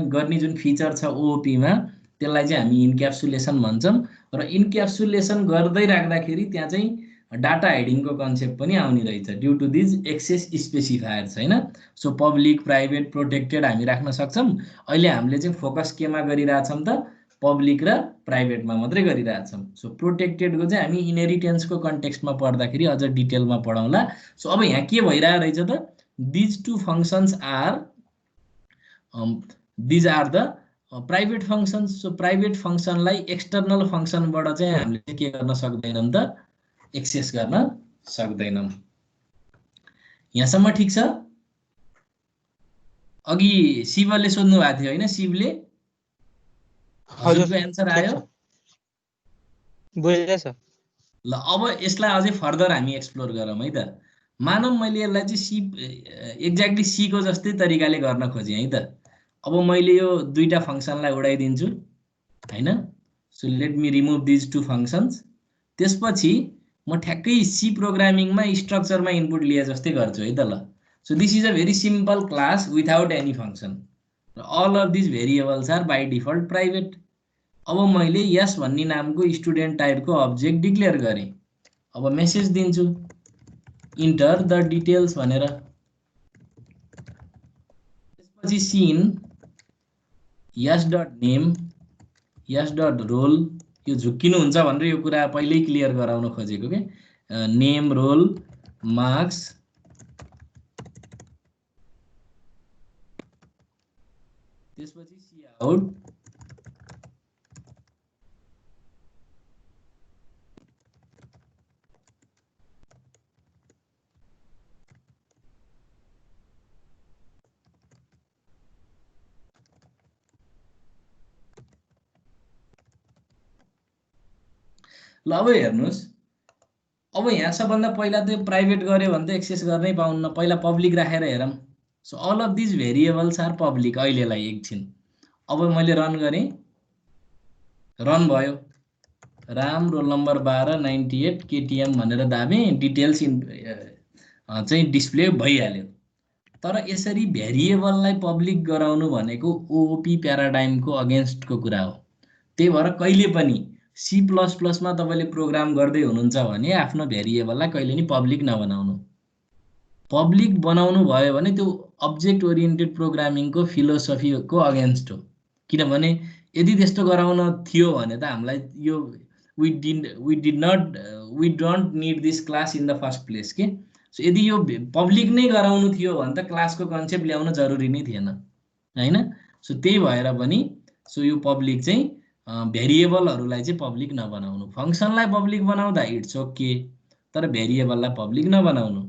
गर्ने जुन फिचर छ ओओपीमा, त्यसलाई चाहिँ हामी इन्क्याप्सुलेसन भन्छौँ र इन्क्याप्सुलेसन गर्दै राख्दाखेरि त्यहाँ चाहिँ डाटा हाइडिङको कन्सेप्ट पनि आउने रहेछ due to these access specifiers हैन। सो पब्लिक प्राइभेट प्रोटेक्टेड हामी राख्न सक्छौँ। अहिले हामीले चाहिँ फोकस केमा गरिरहेछौँ त पब्लिक र प्राइभेटमा मात्रै गरिरहेछौँ। सो प्रोटेक्टेडको चाहिँ हामी इनहेरिटेन्सको कन्टेक्स्टमा पढ्दाखेरि अझ डिटेलमा पढाउँला। सो अब यहाँ के भइरहेको रहेछ त these two functions are these are the private functions. So private फङ्सनलाई एक्सटर्नल फङ्सनबाट चाहिँ हामीले के गर्न सक्दैनौँ त एक्सेस गर्न सक्दैनौँ। यहाँसम्म ठिक छ? अघि शिवले सोध्नु भएको थियो हैन? शिवले हजुरको एन्सर आयो? बुझेछ। ल अब यसलाई अझै फर्दर हामी एक्सप्लोर गरौँ है त। मानौँ मैले यसलाई चाहिँ सी एक्ज्याक्टली सीको जस्तै तरिकाले गर्न खोजेँ है त। अब मैले यो दुईटा फङ्सनलाई उडाइदिन्छु हैन। So let me remove these two functions. त्यसपछि म ठ्याक्कै सी प्रोग्रामिङमा स्ट्रक्चरमा इनपुट लिए जस्तै गर्छु है त ल। So this is a very simple class without any function. All of this variables are by default private. अब मैले यस भन्ने नामको स्टुडेन्ट टाइपको अब्जेक्ट डिक्लेयर गरेँ। अब मेसेज दिन्छु इन्टर द डिटेल्स भनेर। त्यसपछि सिन यस dot name S dot role. यो झुक्किनुहुन्छ भनेर यो कुरा पहिल्यै क्लियर गराउन खोजेको के। नेम रोल मार्क्स त्यसपछि सी आउट ल। अब हेर्नुहोस् अब यहाँ सबभन्दा पहिला त प्राइभेट गर्यो भने त एक्सेस गर्नै पाउन्न। पहिला पब्लिक राखेर हेरौँ। So all of these variables are public अहिलेलाई एकछिन। अब मैले रन गरेँ, रन भयो। राम रोल नम्बर 12 98 केटिएम भनेर दाबेँ, डिटेल्स चाहिँ डिस्प्ले भइहाल्यो। तर यसरी भेरिएबललाई पब्लिक गराउनु भनेको ओओपी प्याराडाइमको अगेन्स्टको कुरा हो। त्यही भएर कहिले पनि सी प्लस प्लसमा तपाईँले प्रोग्राम गर्दै हुनुहुन्छ भने आफ्नो भेरिएबललाई कहिले नि पब्लिक नबनाउनु। पब्लिक बनाउनु भयो भने त्यो अब्जेक्ट ओरिएन्टेड प्रोग्रामिङको फिलोसफीको अगेन्स्ट हो। किनभने यदि त्यस्तो गराउन थियो भने त हामीलाई यो we don't need this class in the first place के। सो यदि यो पब्लिक नै गराउनु थियो भने त क्लासको कन्सेप्ट ल्याउन जरुरी नै थिएन हैन। सो त्यही भएर पनि सो यो पब्लिक चाहिँ भेरिएबलहरूलाई चाहिँ पब्लिक नबनाउनु। फङ्सनलाई पब्लिक बनाउँदा इट्स ओके, तर भेरिएबललाई पब्लिक नबनाउनु।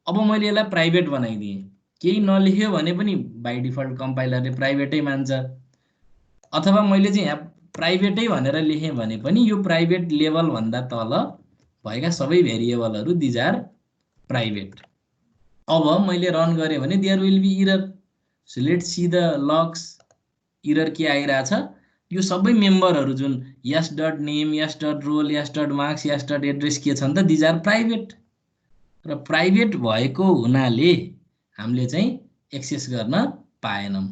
अब मैले यसलाई प्राइभेट बनाइदिएँ, केही नलेख्यो भने पनि बाई डिफल्ट कम्पाइलरले प्राइभेटै मान्छ। अथवा मैले चाहिँ यहाँ प्राइभेटै भनेर लेखेँ भने पनि यो प्राइभेट लेभलभन्दा तल भएका सबै भेरिएबलहरू दिज आर प्राइभेट। अब मैले रन गरेँ भने there will be error. So let's see the logs. Error के आइरहेछ? यो सबै मेम्बरहरू जुन S dot name S dot roll S dot marks S dot address के छन् त दिज आर प्राइभेट। र प्राइभेट भएको हुनाले हामीले चाहिँ एक्सेस गर्न पाएनौँ।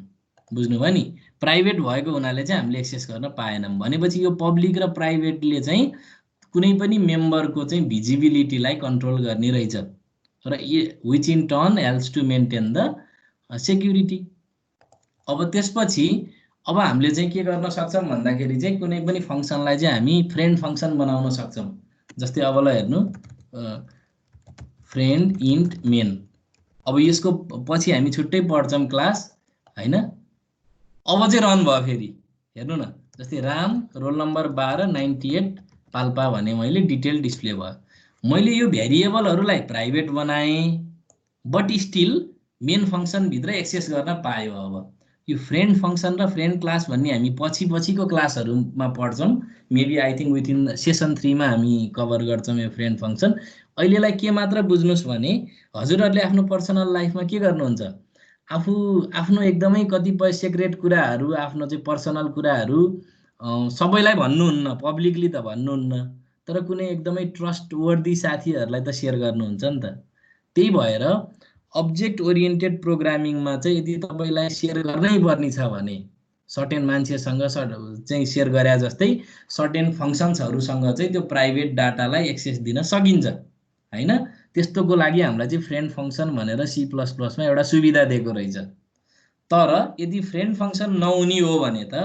बुझ्नुभयो नि? प्राइभेट भएको हुनाले चाहिँ हामीले एक्सेस गर्न पाएनौँ भनेपछि यो पब्लिक र प्राइभेटले चाहिँ कुनै पनि मेम्बरको चाहिँ भिजिबिलिटीलाई कन्ट्रोल गर्ने रहेछ र which in turn helps to maintain the security. अब त्यसपछि अब हामीले चाहिँ के गर्न सक्छौँ भन्दाखेरि चाहिँ कुनै पनि फङ्सनलाई चाहिँ हामी फ्रेन्ड फङ्सन बनाउन सक्छौँ। जस्तै अब ल हेर्नु फ्रेन्ड इन्ट मेन। अब यसको पछि हामी छुट्टै पढ्छौँ क्लास हैन। अब चाहिँ रन भयो फेरि हेर्नु न। जस्तै राम रोल नम्बर 12 98 पाल्पा भने मैले डिटेल डिस्प्ले भयो। मैले यो भेरिएबलहरूलाई प्राइभेट बनाएँ बट स्टिल मेन फङ्सनभित्र एक्सेस गर्न पायो। अब यो फ्रेन्ड फङ्सन र फ्रेन्ड क्लास भन्ने हामी पछिको क्लासहरूमा पढ्छौँ। Maybe I think within session 3 मा हामी कभर गर्छौँ यो फ्रेन्ड फङ्सन। अहिलेलाई के मात्र बुझ्नुहोस् भने हजुरहरूले आफ्नो पर्सनल लाइफमा के गर्नुहुन्छ, आफ्नो एकदमै कतिपय सिक्रेट कुराहरू, आफ्नो चाहिँ पर्सनल कुराहरू सबैलाई भन्नुहुन्न, पब्लिकली त भन्नुहुन्न, तर कुनै एकदमै ट्रस्ट वर्दी साथीहरूलाई त सेयर गर्नुहुन्छ नि त। त्यही भएर अब्जेक्ट ओरिएन्टेड प्रोग्रामिङमा चाहिँ यदि तपाईँलाई सेयर गर्नै पर्ने छ भने सर्टेन मान्छेसँग चाहिँ सेयर गरे जस्तै सर्टेन फङ्सन्सहरूसँग चाहिँ त्यो प्राइभेट डाटालाई एक्सेस दिन सकिन्छ हैन। त्यस्तोको लागि हामीलाई चाहिँ फ्रेन्ड फङ्सन भनेर C++मा एउटा सुविधा दिएको रहेछ। तर यदि फ्रेन्ड फङ्सन नहुने हो भने त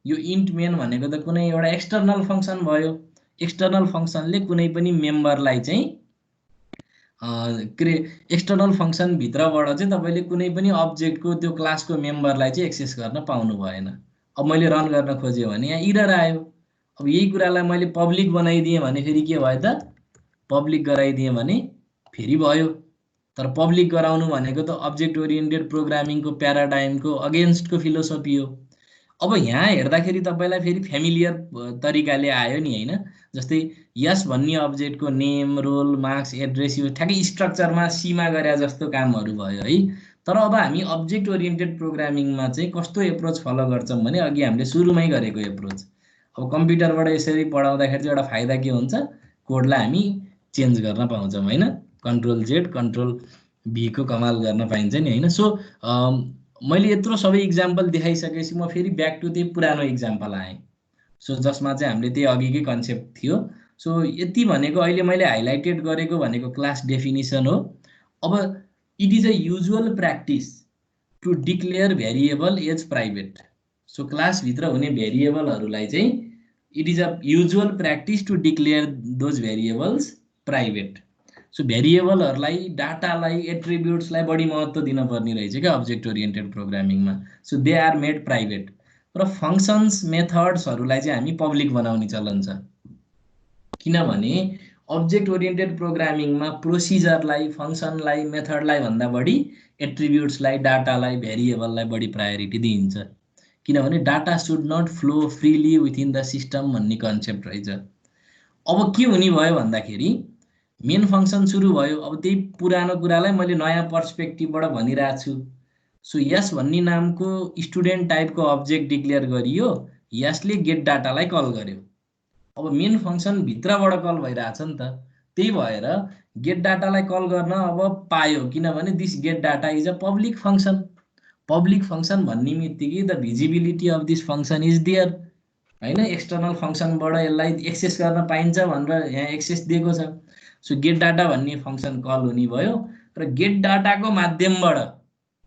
यो इन्ट मेन भनेको त कुनै एउटा एक्सटर्नल फङ्सन भयो। एक्सटर्नल फङ्सनले कुनै पनि मेम्बरलाई चाहिँ एक्सटर्नल फङ्सन भित्रबाट चाहिँ तपाईले कुनै पनि अब्जेक्टको त्यो क्लासको मेम्बरलाई चाहिँ एक्सेस गर्न पाउनु भएन। अब मैले रन गर्न खोजेँ भने यहाँ एरर आयो। अब यही कुरालाई मैले पब्लिक बनाइदिएँ भने फेरि के भयो त, पब्लिक गराइदिएँ भने फेरि भयो। तर पब्लिक गराउनु भनेको त अब्जेक्ट ओरिएन्टेड प्रोग्रामिङको प्याराडाइमको अगेन्स्टको फिलोसफी हो। अब यहाँ हेर्दाखेरि तपाईलाई फेरि फ्यामिलियर तरिकाले आयो नि हैन। जस्तै यस भन्ने अब्जेक्टको नेम, रोल, मार्क्स, एड्रेस यो ठ्याक्कै स्ट्रक्चरमा सीमा गरे जस्तो कामहरू भयो है। तर अब हामी अब्जेक्ट ओरिएन्टेड प्रोग्रामिङमा चाहिँ कस्तो एप्रोच फलो गर्छौँ भने अघि हामीले सुरुमै गरेको एप्रोच। अब कम्प्युटरबाट यसरी पढाउँदाखेरि चाहिँ एउटा फाइदा के हुन्छ, कोडलाई हामी चेन्ज गर्न पाउँछौँ हैन। Ctrl+Z Ctrl+V को कमाल गर्न पाइन्छ नि हैन। सो मैले यत्रो सबै इक्जाम्पल देखाइसकेपछि म फेरि ब्याक टु त्यही पुरानो इक्जाम्पल आएँ। सो जसमा चाहिँ हामीले त्यही अघिकै कन्सेप्ट थियो। सो यति भनेको अहिले मैले हाइलाइटेड गरेको भनेको क्लास डेफिनिसन हो। अब it is a usual practice to declare variable as private. So क्लासभित्र हुने भेरिएबलहरूलाई चाहिँ it is a usual practice to declare those variables private. सो भेरिएबलहरूलाई, डाटालाई, एट्रिब्युट्सलाई बढी महत्त्व दिन पर्ने रहेछ क्या अब्जेक्ट ओरिएन्टेड प्रोग्रामिङमा। So they are made private. र फङ्सन्स, मेथड्सहरूलाई चाहिँ हामी पब्लिक बनाउने चलन छ। किनभने अब्जेक्ट ओरिएन्टेड प्रोग्रामिङमा प्रोसिजरलाई, फङ्सनलाई, मेथडलाई भन्दा बढी एट्रिब्युट्सलाई, डाटालाई, भेरिएबललाई बढी प्रायोरिटी दिइन्छ। किनभने data should not flow freely within the system भन्ने कन्सेप्ट रहेछ। अब के हुने भयो भन्दाखेरि मेन फङ्सन सुरु भयो। अब त्यही पुरानो कुरालाई मैले नयाँ पर्सपेक्टिभबाट भनिरहेको छु। सो यस भन्ने नामको स्टुडेन्ट टाइपको अब्जेक्ट डिक्लेयर गरियो, यसले गेट डाटालाई कल गर्यो। अब मेन फङ्सन भित्रबाट कल भइरहेछ नि त, त्यही भएर गेट डाटालाई कल गर्न अब पायो। किनभने this get data is a public function. Public function भन्ने बित्तिकै the visibility of this function is there हैन। एक्सटर्नल फङ्सनबाट यसलाई एक्सेस गर्न पाइन्छ भनेर यहाँ एक्सेस दिएको छ। सो गेट डाटा भन्ने फङ्सन कल हुने भयो। र गेट डाटाको माध्यमबाट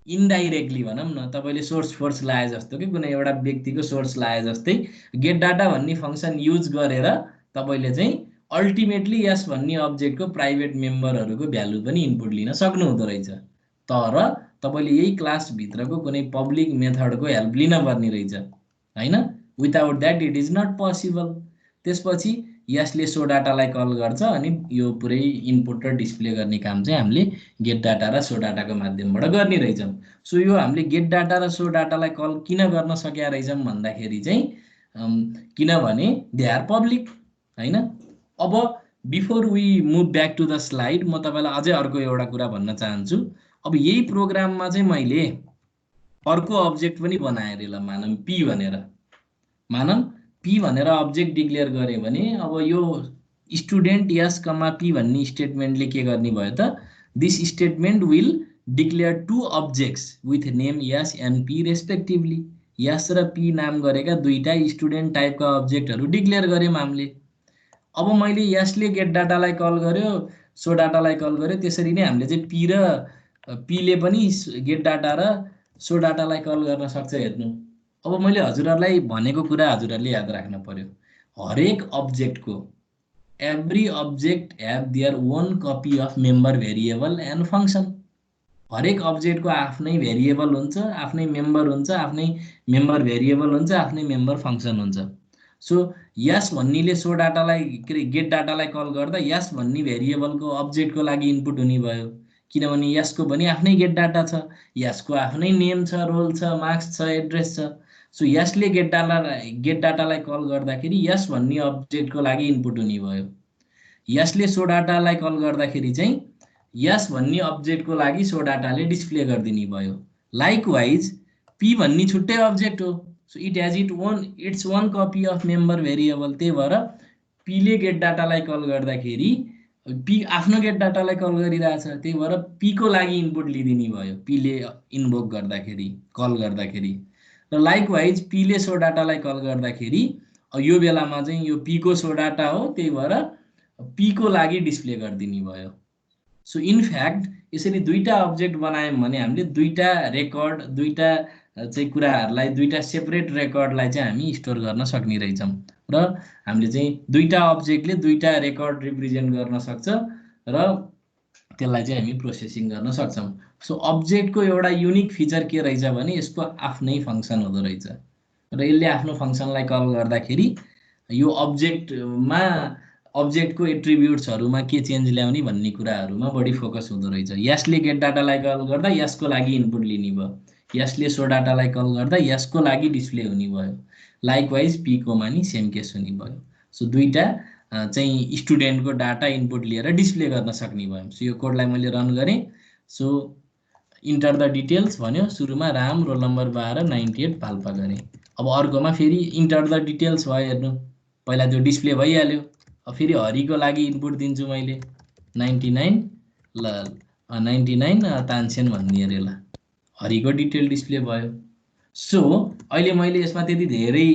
इन्डाइरेक्टली भनौँ न, तपाईँले सोर्स फोर्स लाए जस्तो कि कुनै एउटा व्यक्तिको सोर्स लाए जस्तै गेट डाटा भन्ने फङ्सन युज गरेर तपाईँले चाहिँ अल्टिमेटली यस भन्ने अब्जेक्टको प्राइभेट मेम्बरहरूको भ्यालु पनि इनपुट लिन सक्नुहुँदो रहेछ। तर तपाईँले यही क्लासभित्रको कुनै पब्लिक मेथडको हेल्प लिन पर्ने रहेछ हैन। Without that it is not possible. त्यसपछि यसले सो डाटालाई कल गर्छ अनि यो पुरै इनपुट र डिस्प्ले गर्ने काम चाहिँ हामीले गेट डाटा र सो डाटाको माध्यमबाट गर्ने रहेछौँ। सो यो हामीले गेट डाटा र सो डाटालाई कल किन गर्न सकेका रहेछौँ भन्दाखेरि चाहिँ किनभने दे आर पब्लिक हैन। अब before we move back to the slide म तपाईँलाई अझै अर्को एउटा कुरा भन्न चाहन्छु। अब यही प्रोग्राममा चाहिँ मैले अर्को अब्जेक्ट पनि बनाएँ ल, मानौँ पी भनेर। मानौँ पी भनेर अब्जेक्ट डिक्लेयर गरेँ भने अब यो स्टुडेन्ट यस कमा पी भन्ने स्टेटमेन्टले के गर्ने भयो त, this statement will declare two objects with name S and P respectively. S र पी नाम गरेका दुईटा स्टुडेन्ट टाइपका अब्जेक्टहरू डिक्लेयर गऱ्यौँ हामीले। अब मैले यसले गेट डाटालाई कल गर्यो, सो डाटालाई कल गर्यो, त्यसरी नै हामीले चाहिँ पी र पीले पनि गेट डाटा र सो डाटालाई कल गर्न सक्छ। हेर्नु, अब मैले हजुरहरूलाई भनेको कुरा हजुरहरूले याद राख्न पर्यो। हरेक अब्जेक्टको every object have their own copy of member variable and function. हरेक अब्जेक्टको आफ्नै भेरिएबल हुन्छ, आफ्नै मेम्बर हुन्छ, आफ्नै मेम्बर भेरिएबल हुन्छ, आफ्नै मेम्बर फङ्सन हुन्छ। सो यस भन्नेले सो डाटालाई गेट डाटालाई कल गर्दा यस भन्ने भेरिएबलको अब्जेक्टको लागि इनपुट हुने भयो। किनभने यसको पनि आफ्नै गेट डाटा छ, यसको आफ्नै नेम छ, रोल छ, मार्क्स छ, एड्रेस छ। सो यसले गेट डाटालाई कल गर्दाखेरि यस भन्ने अब्जेक्टको लागि इनपुट हुने भयो। यसले सो डाटालाई कल गर्दाखेरि चाहिँ यस भन्ने अब्जेक्टको लागि सो डाटाले डिस्प्ले गरिदिने भयो। लाइकवाइज पी भन्ने छुट्टै अब्जेक्ट हो। So it has its own copy of member variable. त्यही भएर पीले गेट डाटालाई कल गर्दाखेरि पी आफ्नो गेट डाटालाई कल गरिरहेछ, त्यही भएर पीको लागि इनपुट लिइदिने भयो पीले इन्भोक गर्दाखेरि, कल गर्दाखेरि। र लाइकवाइज पीले सो डाटालाई कल गर्दाखेरि यो बेलामा चाहिँ यो पीको सो डाटा हो, त्यही भएर पीको लागि डिस्प्ले गरिदिने भयो। सो इनफ्याक्ट यसरी दुईटा अब्जेक्ट बनायौँ भने हामीले दुईटा रेकर्ड, दुईटा चाहिँ कुराहरूलाई, दुईटा सेपरेट रेकर्डलाई चाहिँ हामी स्टोर गर्न सक्ने रहेछौँ र हामीले चाहिँ दुईटा अब्जेक्टले दुईटा रेकर्ड रिप्रेजेन्ट गर्न सक्छ र त्यसलाई चाहिँ हामी प्रोसेसिङ गर्न सक्छौँ। सो अब्जेक्टको एउटा युनिक फिचर के रहेछ भने यसको आफ्नै फङ्सन हुँदो रहेछ र यसले आफ्नो फङ्सनलाई कल गर्दाखेरि यो अब्जेक्टमा अब्जेक्टको एट्रिब्युट्सहरूमा के चेन्ज ल्याउने भन्ने कुराहरूमा बढी फोकस हुँदो रहेछ। यसले गेट डाटालाई कल गर्दा यसको लागि इनपुट लिने भयो, यसले सो डाटालाई कल गर्दा यसको लागि डिस्प्ले हुने भयो। लाइकवाइज पीकोमा नि सेम केस हुने भयो। सो दुईटा चाहिँ स्टुडेन्टको डाटा इनपुट लिएर डिस्प्ले गर्न सक्ने भयो। सो यो कोडलाई मैले रन गरेँ। सो इन्टर द डिटेल्स भन्यो, सुरुमा राम, रोल नम्बर 12, 98 पाल्पा गरेँ। अब अर्कोमा फेरि इन्टर द डिटेल्स भयो, हेर्नु पहिला त्यो डिस्प्ले भइहाल्यो। अब फेरि हरिको लागि इनपुट दिन्छु मैले 99 ल 99 तानसेन भन्ने अरे, ल हरिको डिटेल डिस्प्ले भयो। सो अहिले मैले यसमा त्यति धेरै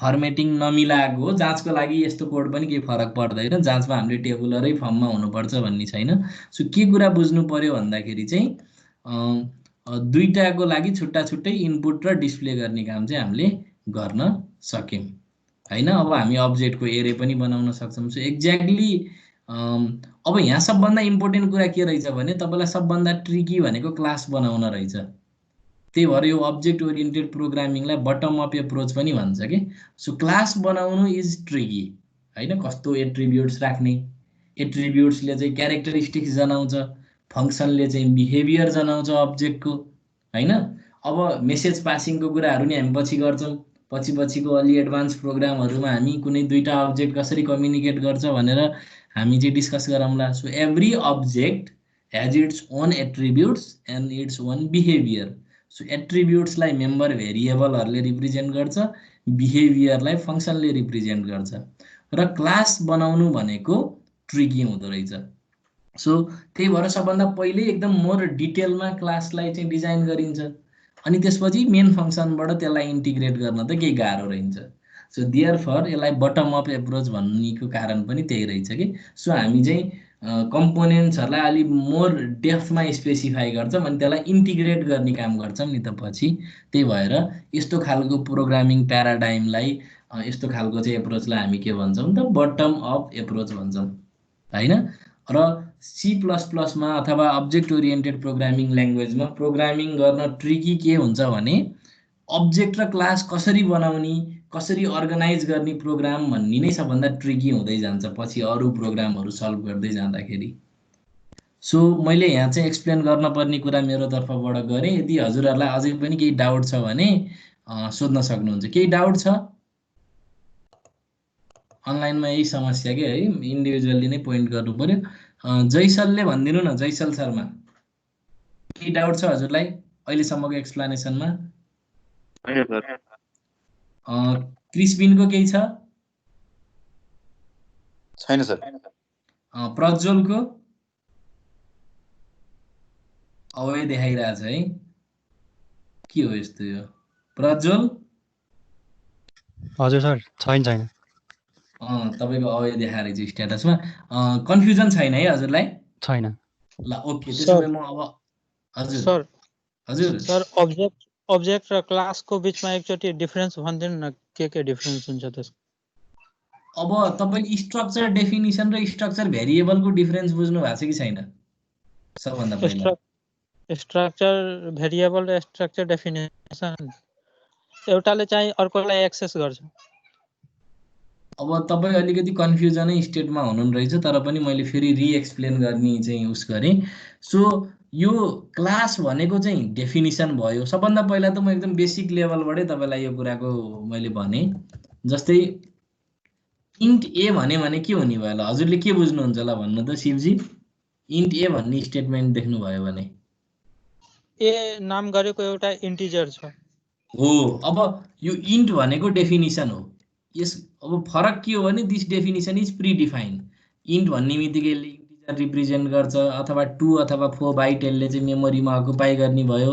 फर्मेटिङ नमिलाएको हो, जाँचको लागि यस्तो कोड पनि केही फरक पर्दैन, जाँचमा हामीले टेबुलरै फर्ममा हुनुपर्छ भन्ने छैन। सो के कुरा बुझ्नु पर्यो भन्दाखेरि चाहिँ दुईटाको लागि छुट्टा छुट्टै इनपुट र डिस्प्ले गर्ने काम चाहिँ हामीले गर्न सक्यौँ हैन। अब हामी अब्जेक्टको एरे पनि बनाउन सक्छौँ। सो एक्ज्याक्टली अब यहाँ सबभन्दा इम्पोर्टेन्ट कुरा के रहेछ भने तपाईँलाई सबभन्दा ट्रिकी भनेको क्लास बनाउन रहेछ। त्यही भएर यो अब्जेक्ट ओरिएन्टेड प्रोग्रामिङलाई बटम अप एप्रोच पनि भन्छ कि। सो क्लास बनाउनु इज ट्रिकी हैन। कस्तो एट्रिब्युट्स राख्ने, एट्रिब्युट्सले चाहिँ क्यारेक्टरिस्टिक्स जनाउँछ, फङ्सनले चाहिँ बिहेभियर जनाउँछ अब्जेक्टको हैन। अब मेसेज पासिङको कुराहरू नि हामी पछि गर्छौँ, पछिको अलि एडभान्स प्रोग्रामहरूमा हामी कुनै दुईटा अब्जेक्ट कसरी कम्युनिकेट गर्छ भनेर हामी चाहिँ डिस्कस गरौँला। So every object has its own attributes and its own behaviour. सो एट्रिब्युट्सलाई मेम्बर भेरिएबलहरूले रिप्रेजेन्ट गर्छ, बिहेभियरलाई फङ्सनले रिप्रेजेन्ट गर्छ र क्लास बनाउनु भनेको ट्रिकी हुँदो रहेछ। सो त्यही भएर सबभन्दा पहिले एकदम मोर डिटेलमा क्लासलाई चाहिँ डिजाइन गरिन्छ अनि त्यसपछि मेन फङ्सनबाट त्यसलाई इन्टिग्रेट गर्न त केही गाह्रो रहन्छ। सो देयरफर यसलाई बटम अप एप्रोच भन्नेको कारण पनि त्यही रहेछ कि। सो हामी चाहिँ कम्पोनेन्ट्सहरूलाई अलिक मोर डेप्थमा स्पेसिफाई गर्छौँ अनि त्यसलाई इन्टिग्रेट गर्ने काम गर्छौँ नि त पछि। त्यही भएर यस्तो खालको प्रोग्रामिङ प्याराडाइमलाई, यस्तो खालको चाहिँ एप्रोचलाई हामी के भन्छौँ त बटम अप एप्रोच भन्छौँ हैन। र C++मा अथवा अब्जेक्ट ओरिएन्टेड प्रोग्रामिङ ल्याङ्ग्वेजमा प्रोग्रामिङ गर्न ट्रिकी के हुन्छ भने अब्जेक्ट र क्लास कसरी बनाउने, कसरी अर्गनाइज गर्ने प्रोग्राम भन्ने नै सबभन्दा ट्रिकी हुँदै जान्छ पछि अरू प्रोग्रामहरू सल्भ गर्दै जाँदाखेरि। सो मैले यहाँ चाहिँ एक्सप्लेन गर्न पर्ने कुरा मेरो तर्फबाट गरेँ। यदि हजुरहरूलाई अझै पनि केही डाउट छ भने सोध्न सक्नुहुन्छ। केही डाउट छ? अनलाइनमा यही समस्या के है, इन्डिभिजुअली नै पोइन्ट गर्नु पर्यो। जैसलले भनिदिनु न, जैसल शर्मा केही डाउट छ हजुरलाई अहिलेसम्मको एक्सप्लेनेसनमा? क्रिस्पिनको केही छ? छैन सर। प्रज्वलको अवय देखाइरहेछ है, के हो यस्तो? यो प्रज्वल हजुर सर, छैन। तपाईँको अवय देखाएर चाहिँ स्ट्याटसमा कन्फ्युजन छैन है हजुरलाई? छैन। ल ओके, त्यसो भए म अब हजुर सर हजुर सर अब्जेक्ट र क्लासको बिचमा एकचोटि डिफरेन्स भनिदिनु न, के डिफरेन्स हुन्छ त्यसको? अब तपाईले स्ट्रक्चर डेफिनिसन र स्ट्रक्चर भेरिएबलको डिफरेन्स बुझ्नु भएको छ कि छैन? सबभन्दा पहिला स्ट्रक्चर भेरिएबल र स्ट्रक्चर डेफिनेसन एउटाले चाहिँ अर्कोलाई एक्सेस गर्छ। अब तपाईँ अलिकति कन्फ्युजनै स्टेटमा हुनुहुन्छ रहेछ, तर पनि मैले फेरि रिएक्सप्लेन गर्ने चाहिँ उस गरेँ। सो यो क्लास भनेको चाहिँ डेफिनिसन भयो। सबभन्दा पहिला त म एकदम बेसिक लेभलबाटै तपाईँलाई यो कुराको मैले भने, जस्तै इन्ट ए भने के हुने भयो? ल हजुरले के बुझ्नुहुन्छ ल भन्नु त शिवजी? इन्ट ए भन्ने स्टेटमेन्ट देख्नुभयो भने ए नाम गरेको एउटा इन्टिजर छ हो। अब यो इन्ट भनेको डेफिनिसन हो। यस अब फरक के हो भने this definition is pre defined. Int भन्ने बित्तिकै यसले इन्टिजर रिप्रेजेन्ट गर्छ, अथवा 2 अथवा 4 बाइट यसले चाहिँ मेमोरीमा अकुपाई गर्ने भयो।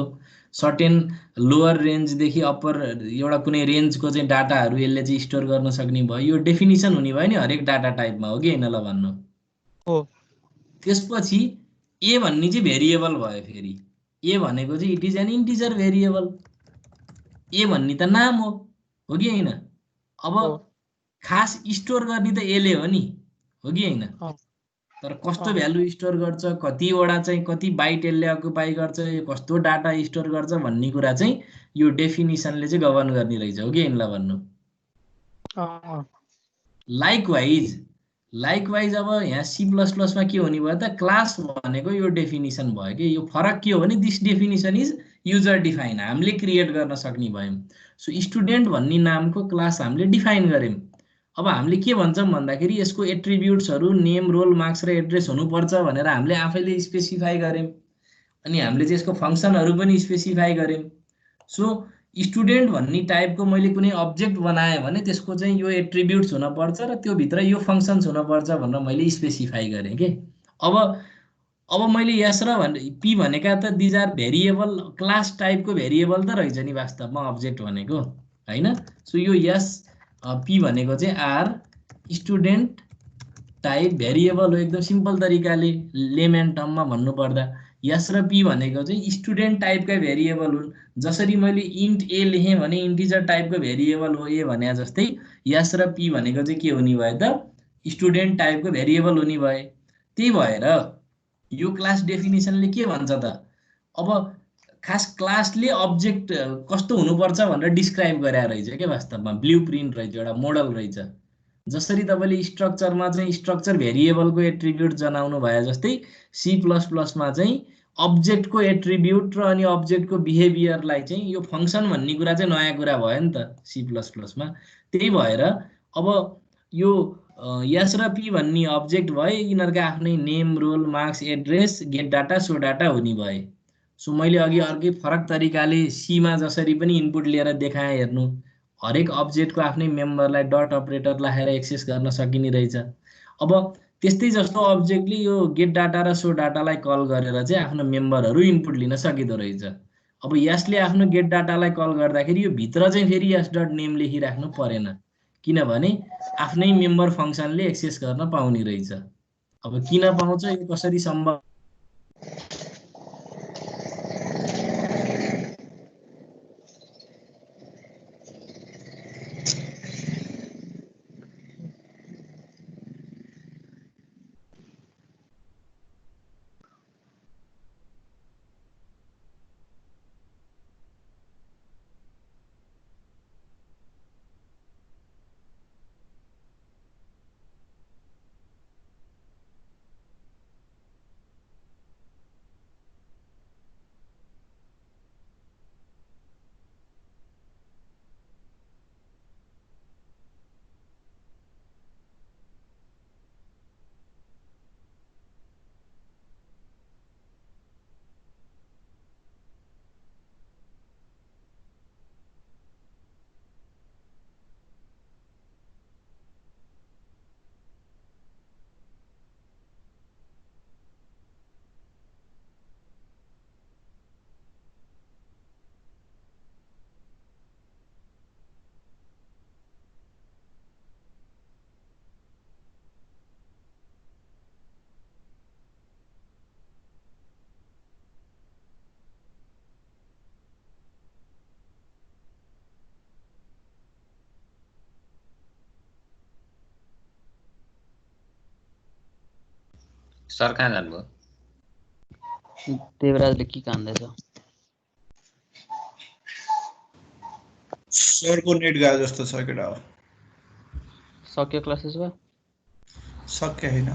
सर्टेन लोवर रेन्जदेखि अप्पर एउटा कुनै रेन्जको चाहिँ डाटाहरू यसले चाहिँ स्टोर गर्न सक्ने भयो। यो डेफिनिसन हुने भयो नि हरेक डाटा टाइपमा, हो कि होइन ल भन्नु। हो त्यसपछि ए भन्ने चाहिँ भेरिएबल भयो। फेरि ए भनेको चाहिँ it is an integer variable. A भन्ने त नाम हो कि होइन। अब हो खास स्टोर गर्ने त यसले हो नि, हो कि होइन। अँ, तर कस्तो अँ, भ्यालु स्टोर गर्छ, कतिवटा चाहिँ कति बाइट यसले अकुपाई गर्छ, यो कस्तो डाटा स्टोर गर्छ भन्ने कुरा चाहिँ यो डेफिनिसनले चाहिँ गभर्न गर्ने रहेछ, हो कि होइन ल भन्नु। अँ, अँ, लाइकवाइज अब यहाँ सी प्लस प्लसमा के हुने भयो त, क्लास भनेको यो डेफिनिसन भयो कि। यो फरक के हो भने this definition is user define, हामीले क्रिएट गर्न सक्ने भयौँ। सो स्टुडेन्ट भन्ने नामको क्लास हामीले डिफाइन गऱ्यौँ। अब हामीले के भन्छौँ भन्दाखेरि यसको एट्रिब्युट्सहरू नेम रोल मार्क्स र एड्रेस हुनुपर्छ भनेर हामीले आफैले स्पेसिफाई गऱ्यौँ। अनि हामीले चाहिँ यसको फङ्सनहरू पनि स्पेसिफाई गऱ्यौँ। सो स्टुडेन्ट भन्ने टाइपको मैले कुनै अब्जेक्ट बनाएँ भने त्यसको चाहिँ यो एट्रिब्युट्स हुनपर्छ र त्यो भित्र यो फङ्सन्स हुनपर्छ भनेर मैले स्पेसिफाई गरेँ कि। अब मैले यस र पी भनेका त दिज आर भेरिएबल, क्लास टाइपको भेरिएबल त रहेछ नि वास्तवमा अब्जेक्ट भनेको, होइन। सो यो यस पी भनेको चाहिँ आर स्टुडेन्ट टाइप भेरिएबल हो। एकदम सिम्पल तरिकाले लेमन टर्ममा भन्नुपर्दा यस र पी भनेको चाहिँ स्टुडेन्ट टाइपका भेरिएबल हुन्। जसरी मैले इन्ट ए लेखेँ भने इन्टिजर टाइपको भेरिएबल हो ए भने जस्तै यस र पी भनेको चाहिँ के हुने भयो त, स्टुडेन्ट टाइपको भेरिएबल हुने भए। त्यही भएर यो क्लास डेफिनिसनले के भन्छ त, अब खास क्लासले अब्जेक्ट कस्तो हुनुपर्छ भनेर डिस्क्राइब गरेर रहेछ क्या वास्तवमा। ब्लु प्रिन्ट रहेछ, एउटा मोडल रहेछ। जसरी तपाईँले स्ट्रक्चरमा चाहिँ स्ट्रक्चर भेरिएबलको एट्रिब्युट जनाउनु भए जस्तै सी प्लस प्लसमा चाहिँ अब्जेक्टको एट्रिब्युट र अनि अब्जेक्टको बिहेभियरलाई चाहिँ यो फङ्सन भन्ने कुरा चाहिँ नयाँ कुरा भयो नि त सी प्लस प्लसमा। त्यही भएर अब यो यस र पी भन्ने अब्जेक्ट भए, यिनीहरूका आफ्नै name roll marks address get data show data हुने भए। सो मैले अघि अर्कै फरक तरिकाले सीमा जसरी पनि इनपुट लिएर देखाएँ, हेर्नु हरेक अब्जेक्टको आफ्नै मेम्बरलाई डट अपरेटर लगाएर एक्सेस गर्न सकिने रहेछ। अब त्यस्तै जस्तो अब्जेक्टले यो गेट डाटा र सो डाटालाई कल गरेर चाहिँ आफ्नो मेम्बरहरू इनपुट लिन सकिँदो रहेछ। अब यसले आफ्नो गेट डाटालाई कल गर्दाखेरि यो भित्र चाहिँ फेरि यस डट नेम लेखिराख्नु परेन, किनभने आफ्नै मेम्बर फङ्सनले एक्सेस गर्न पाउने रहेछ। अब किन पाउँछ, यो कसरी सम्भव सर कहाँ जानुभयो? देवराजले के कान्दैछ? सरको नेट गयो जस्तो छ केटा हो। सक्यो क्लासेस भयो? सक्यो होइन,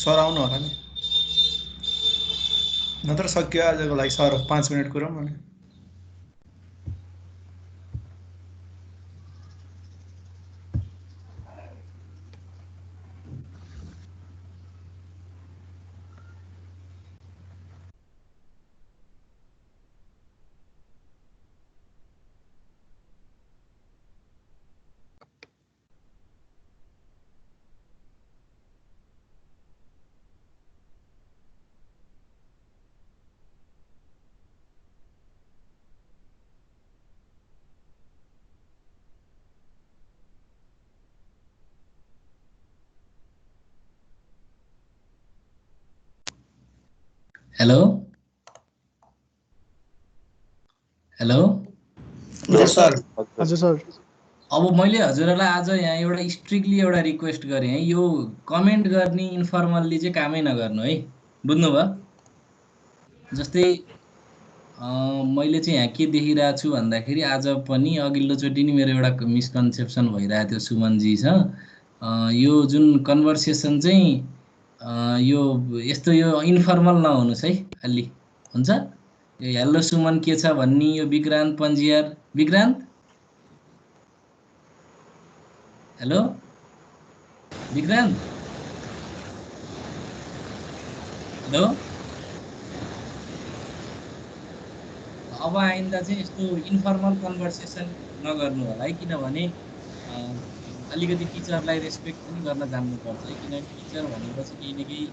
सर आउनु होला नि, नत्र सक्यो आजको लागि। सर 5 मिनट कुरौँ भने। हेलो हेलो यस सर हजुर सर अब मैले हजुरहरूलाई आज यहाँ एउटा स्ट्रिक्टली एउटा रिक्वेस्ट गरेँ है, यो कमेन्ट गर्ने इन्फर्मल्ली चाहिँ कामै नगर्नु है, बुझ्नुभयो? जस्तै मैले चाहिँ यहाँ के देखिरहेको छु भन्दाखेरि आज पनि अघिल्लोचोटि नि मेरो एउटा मिसकन्सेप्सन भइरहेको थियो सुमनजीसँग। यो जुन कन्भर्सेसन चाहिँ यो यस्तो यो इन्फर्मल नहुनुहोस् है अलि, हुन्छ? यो हेलो सुमन के छ भन्ने, यो विक्रान्त पन्जियार, विक्रान्त हेलो विक्रान्त हेलो, अब आइन्दा चाहिँ यस्तो इन्फर्मल कन्भर्सेसन नगर्नु होला है, किनभने अलिकति टिचरलाई रेस्पेक्ट पनि गर्न जान्नुपर्छ है, किनभने टिचर भनेपछि केही न केही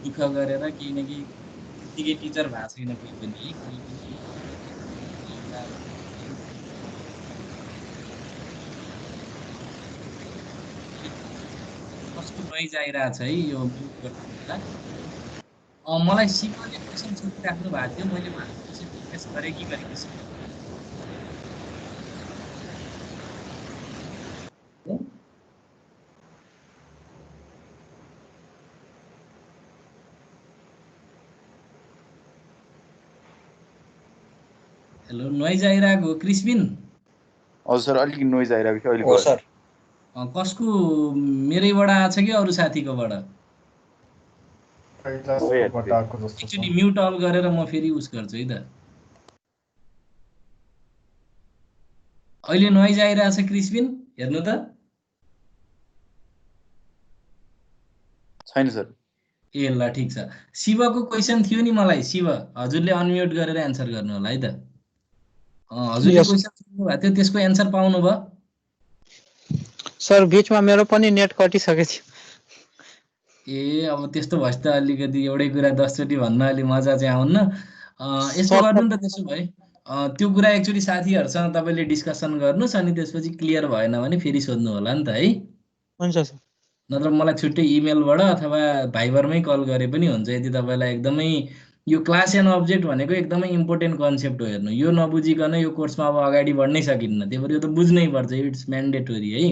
दुःख गरेर केही न केही त्यतिकै टिचर भएको छैन कोही पनि है, कोही पनि एउटा कस्तो नोइज आइरहेको छ है, यो म्युट गर्नु होला। मलाई शिवले क्वेसन सोधिराख्नु भएको थियो, मैले उहाँको क्वेसन एड्रेस गरेँ कि गरेको छैन? हेलो नोइज आइरहेको हो क्रिस्पिन? हजुर सर अलिकति नोइज आइरहेको थियो अहिले हो गयो। सर कसको, मेरैबाट आएको छ कि अरू साथीकोबाट? एकचोटि म्युट अल गरेर म फेरि उस गर्छु है त। अहिले नोइज आइरहेको छ क्रिस्पिन, हेर्नु त। छैन सर। ए ल ठिक छ। शिवको क्वेसन थियो नि मलाई, शिव हजुरले अनम्युट गरेर एन्सर गर्नु होला है त। हजुरले Yes. क्वेसन सोध्नु भएको थियो, त्यसको एन्सर पाउनु भयो? सर बीचमा मेरो पनि नेट कटिसकेको थियो। ए अब त्यस्तो भएपछि त अलिकति एउटै कुरा 10 चोटि भन्न अलि मजा चाहिँ आउन्न। यस्तो सर- गर्नु नि त, त्यसो भए त्यो कुरा एकचोटि साथीहरूसँग तपाईँले डिस्कसन गर्नुहोस्, अनि त्यसपछि क्लियर भएन भने फेरि सोध्नु होला नि त है। हुन्छ सर। नत्र मलाई छुट्टै इमेलबाट अथवा भाइबरमै कल गरे पनि हुन्छ, यदि तपाईँलाई एकदमै यो क्लास एन्ड अब्जेक्ट भनेको एकदमै इम्पोर्टेन्ट कन्सेप्ट हो। हेर्नु, यो नबुझिकन यो कोर्समा अब अगाडि बढ्नै सकिन्न, त्यही भएर यो त बुझ्नै पर्छ, इट्स म्यान्डेटोरी है।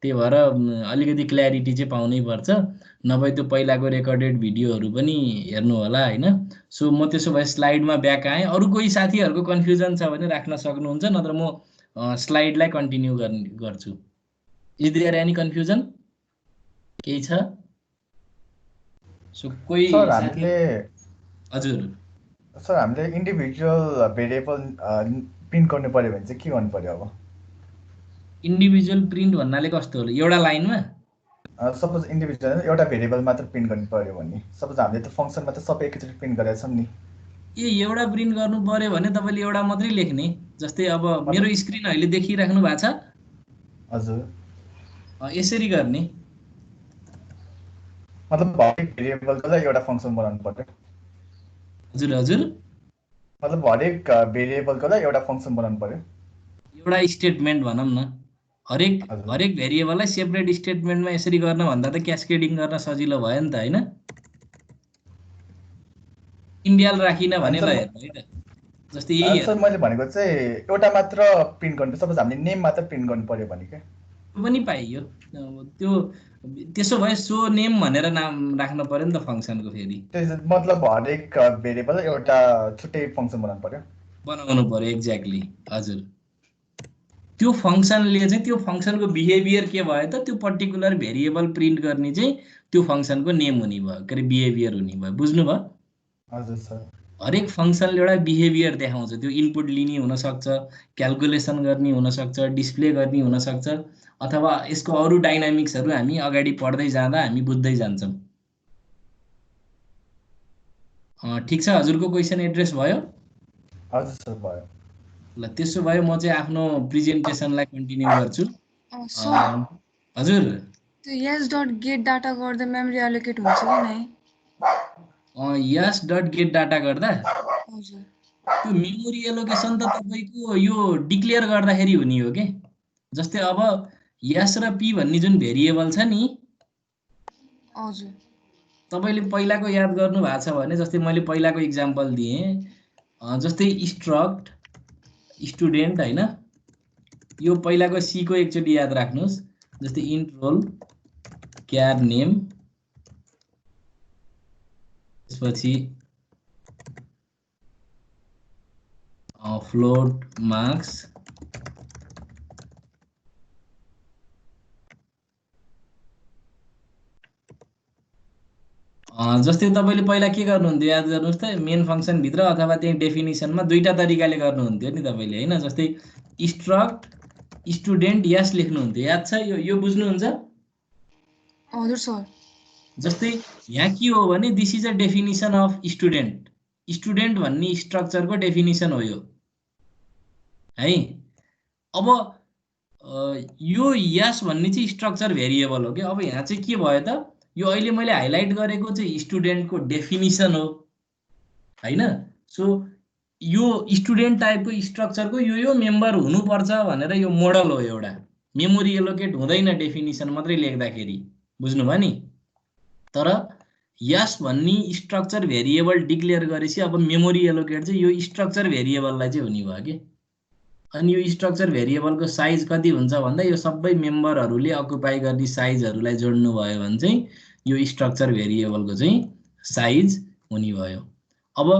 त्यही भएर अलिकति क्ल्यारिटी चाहिँ पाउनै पर्छ, नभए त्यो पहिलाको रेकर्डेड भिडियोहरू पनि हेर्नु होला होइन। सो म त्यसो भए स्लाइडमा ब्याक आएँ। अरू कोही साथीहरूको कन्फ्युजन छ भने राख्न सक्नुहुन्छ, नत्र म स्लाइडलाई कन्टिन्यू गर्छु। Is there any confusion? केही छ? सो कोही सर साथी, हामीले हजुर सर हामीले इन्डिभिजुअल भेरिएबल प्रिन्ट गर्नु पर्यो भने चाहिँ के गर्नु पर्यो अब? इन्डिभिजुअल प्रिन्ट भन्नाले कस्तो हो, एउटा लाइनमा? सपोज इन्डिभिजुअल एउटा भेरिएबल मात्र प्रिन्ट गर्नु पर्यो भने, सपोज हामीले त फङ्सनमा त सबै एकैचोटि प्रिन्ट गरेका छौँ नि। एउटा प्रिन्ट गर्नु पर्यो भने तपाईँले एउटा मात्रै लेख्ने। जस्तै अब मेरो स्क्रिन अहिले देखिराख्नु भएको छ, हजुर यसरी गर्ने। मतलब हरेक भेरिएबलको लागि एउटा फङ्सन बनाउनु पर्यो। हजुर हजुर, मतलब हरेक भेरिएबलको लागि एउटा फङ्सन बनाउनु पर्यो। एउटा स्टेटमेन्ट भनौँ न, हरेक हजुर। हरेक भेरिएबललाई सेपरेट स्टेटमेन्टमा यसरी गर्न भन्दा त क्यास्केडिङ गर्न सजिलो भयो नि त होइन। इन्डियाल राखिन भने ल हेर्नु है त, जस्तै यही सर मैले भनेको चाहिँ एउटा मात्र प्रिन्ट गर्नु, सपोज हामीले नेम मात्र प्रिन्ट गर्नु पर्यो भने क्या पनि पाइयो। त्यो त्यसो भए सो नेम भनेर नाम राख्न पर्यो नि त फङ्सनको, फेरि मतलब हरेक भेरिएबल एउटा छुट्टै फङ्सन बनाउनु पर्यो। बनाउनु पर्यो, एक्ज्याक्टली हजुर। त्यो फङ्सनले चाहिँ त्यो फङ्सनको बिहेभियर के भयो त, त्यो पर्टिकुलर भेरिएबल प्रिन्ट गर्ने चाहिँ त्यो फङ्सनको नेम हुने भयो, के अरे बिहेभियर हुने भयो, बुझ्नुभयो? हजुर सर। हरेक फङ्सनले एउटा बिहेभियर देखाउँछ, त्यो इनपुट लिने हुनसक्छ, क्यालकुलेसन गर्ने हुनसक्छ, डिस्प्ले गर्ने हुनसक्छ, अथवा यसको अरू डाइनामिक्सहरू हामी अगाडि पढ्दै जाँदा हामी बुझ्दै जान्छौँ। ठिक छ, हजुरको क्वेसन एड्रेस भयो? हजुर सर भयो। ल त्यसो भए म चाहिँ आफ्नो प्रेजेन्टेसनलाई कन्टिन्यू गर्छु। सर हजुर, त्यो यस डट गेट डाटा गर्दा मेमोरी एलोकेट हुन्छ कि नै? यस डट गेट डाटा गर्दा हजुर। त्यो मेमोरी एलोकेसन त तपाईँको यो डिक्लेयर गर्दाखेरि हुने हो के। जस्तै अब यस र पी भन्ने जुन भेरिएबल छ नि, हजुर, तपाईले पहिलाको याद गर्नु भएको छ भने जस्तै मैले पहिलाको इक्जाम्पल दिएँ जस्तै स्ट्रक्ट स्टुडेन्ट हैन यो पहिलाको सी को एकचोटी याद राख्नुस् जस्तै इन्ट रोल क्यार नेम त्यसपछि फ्लोट मार्क्स जस्तै तपाईले पहिला के गर्नुहुन्थ्यो याद गर्नुस् त मेन फंक्सन भित्र अथवा त्यही डेफिनिसनमा दुईटा तरिकाले गर्नुहुन्थ्यो नि तपाईले हैन जस्तै स्ट्रक्ट स्टुडेन्ट यस लेख्नुहुन्थ्यो याद छ यो बुझ्नुहुन्छ हजुर सर जस्तै यहाँ के हो भने this is a definition of student student भन्ने स्ट्रक्चरको डेफिनिसन हो यो है अब यो यस भन्ने चाहिँ स्ट्रक्चर भेरिएबल हो कि अब यहाँ चाहिँ के भयो त यो अहिले मैले हाइलाइट गरेको चाहिँ स्टुडेन्टको डेफिनिसन हो हैन सो यो स्टुडेन्ट टाइपको स्ट्रक्चरको यो मेम्बर हुनुपर्छ भनेर यो मोडल हो एउटा मेमोरी एलोकेट हुँदैन डेफिनिसन मात्रै लेख्दाखेरि बुझ्नुभयो नि तर यस भन्ने स्ट्रक्चर भेरिएबल डिक्लेयर गरेपछि अब मेमोरी एलोकेट चाहिँ यो स्ट्रक्चर भेरिएबललाई चाहिँ हुने भयो कि अनि यो स्ट्रक्चर भेरिएबलको साइज कति हुन्छ भन्दा यो सबै मेम्बरहरूले अकुपाई गर्ने साइजहरूलाई जोड्नु भयो भने चाहिँ यो स्ट्रक्चर भेरिएबलको चाहिँ साइज हुने भयो अब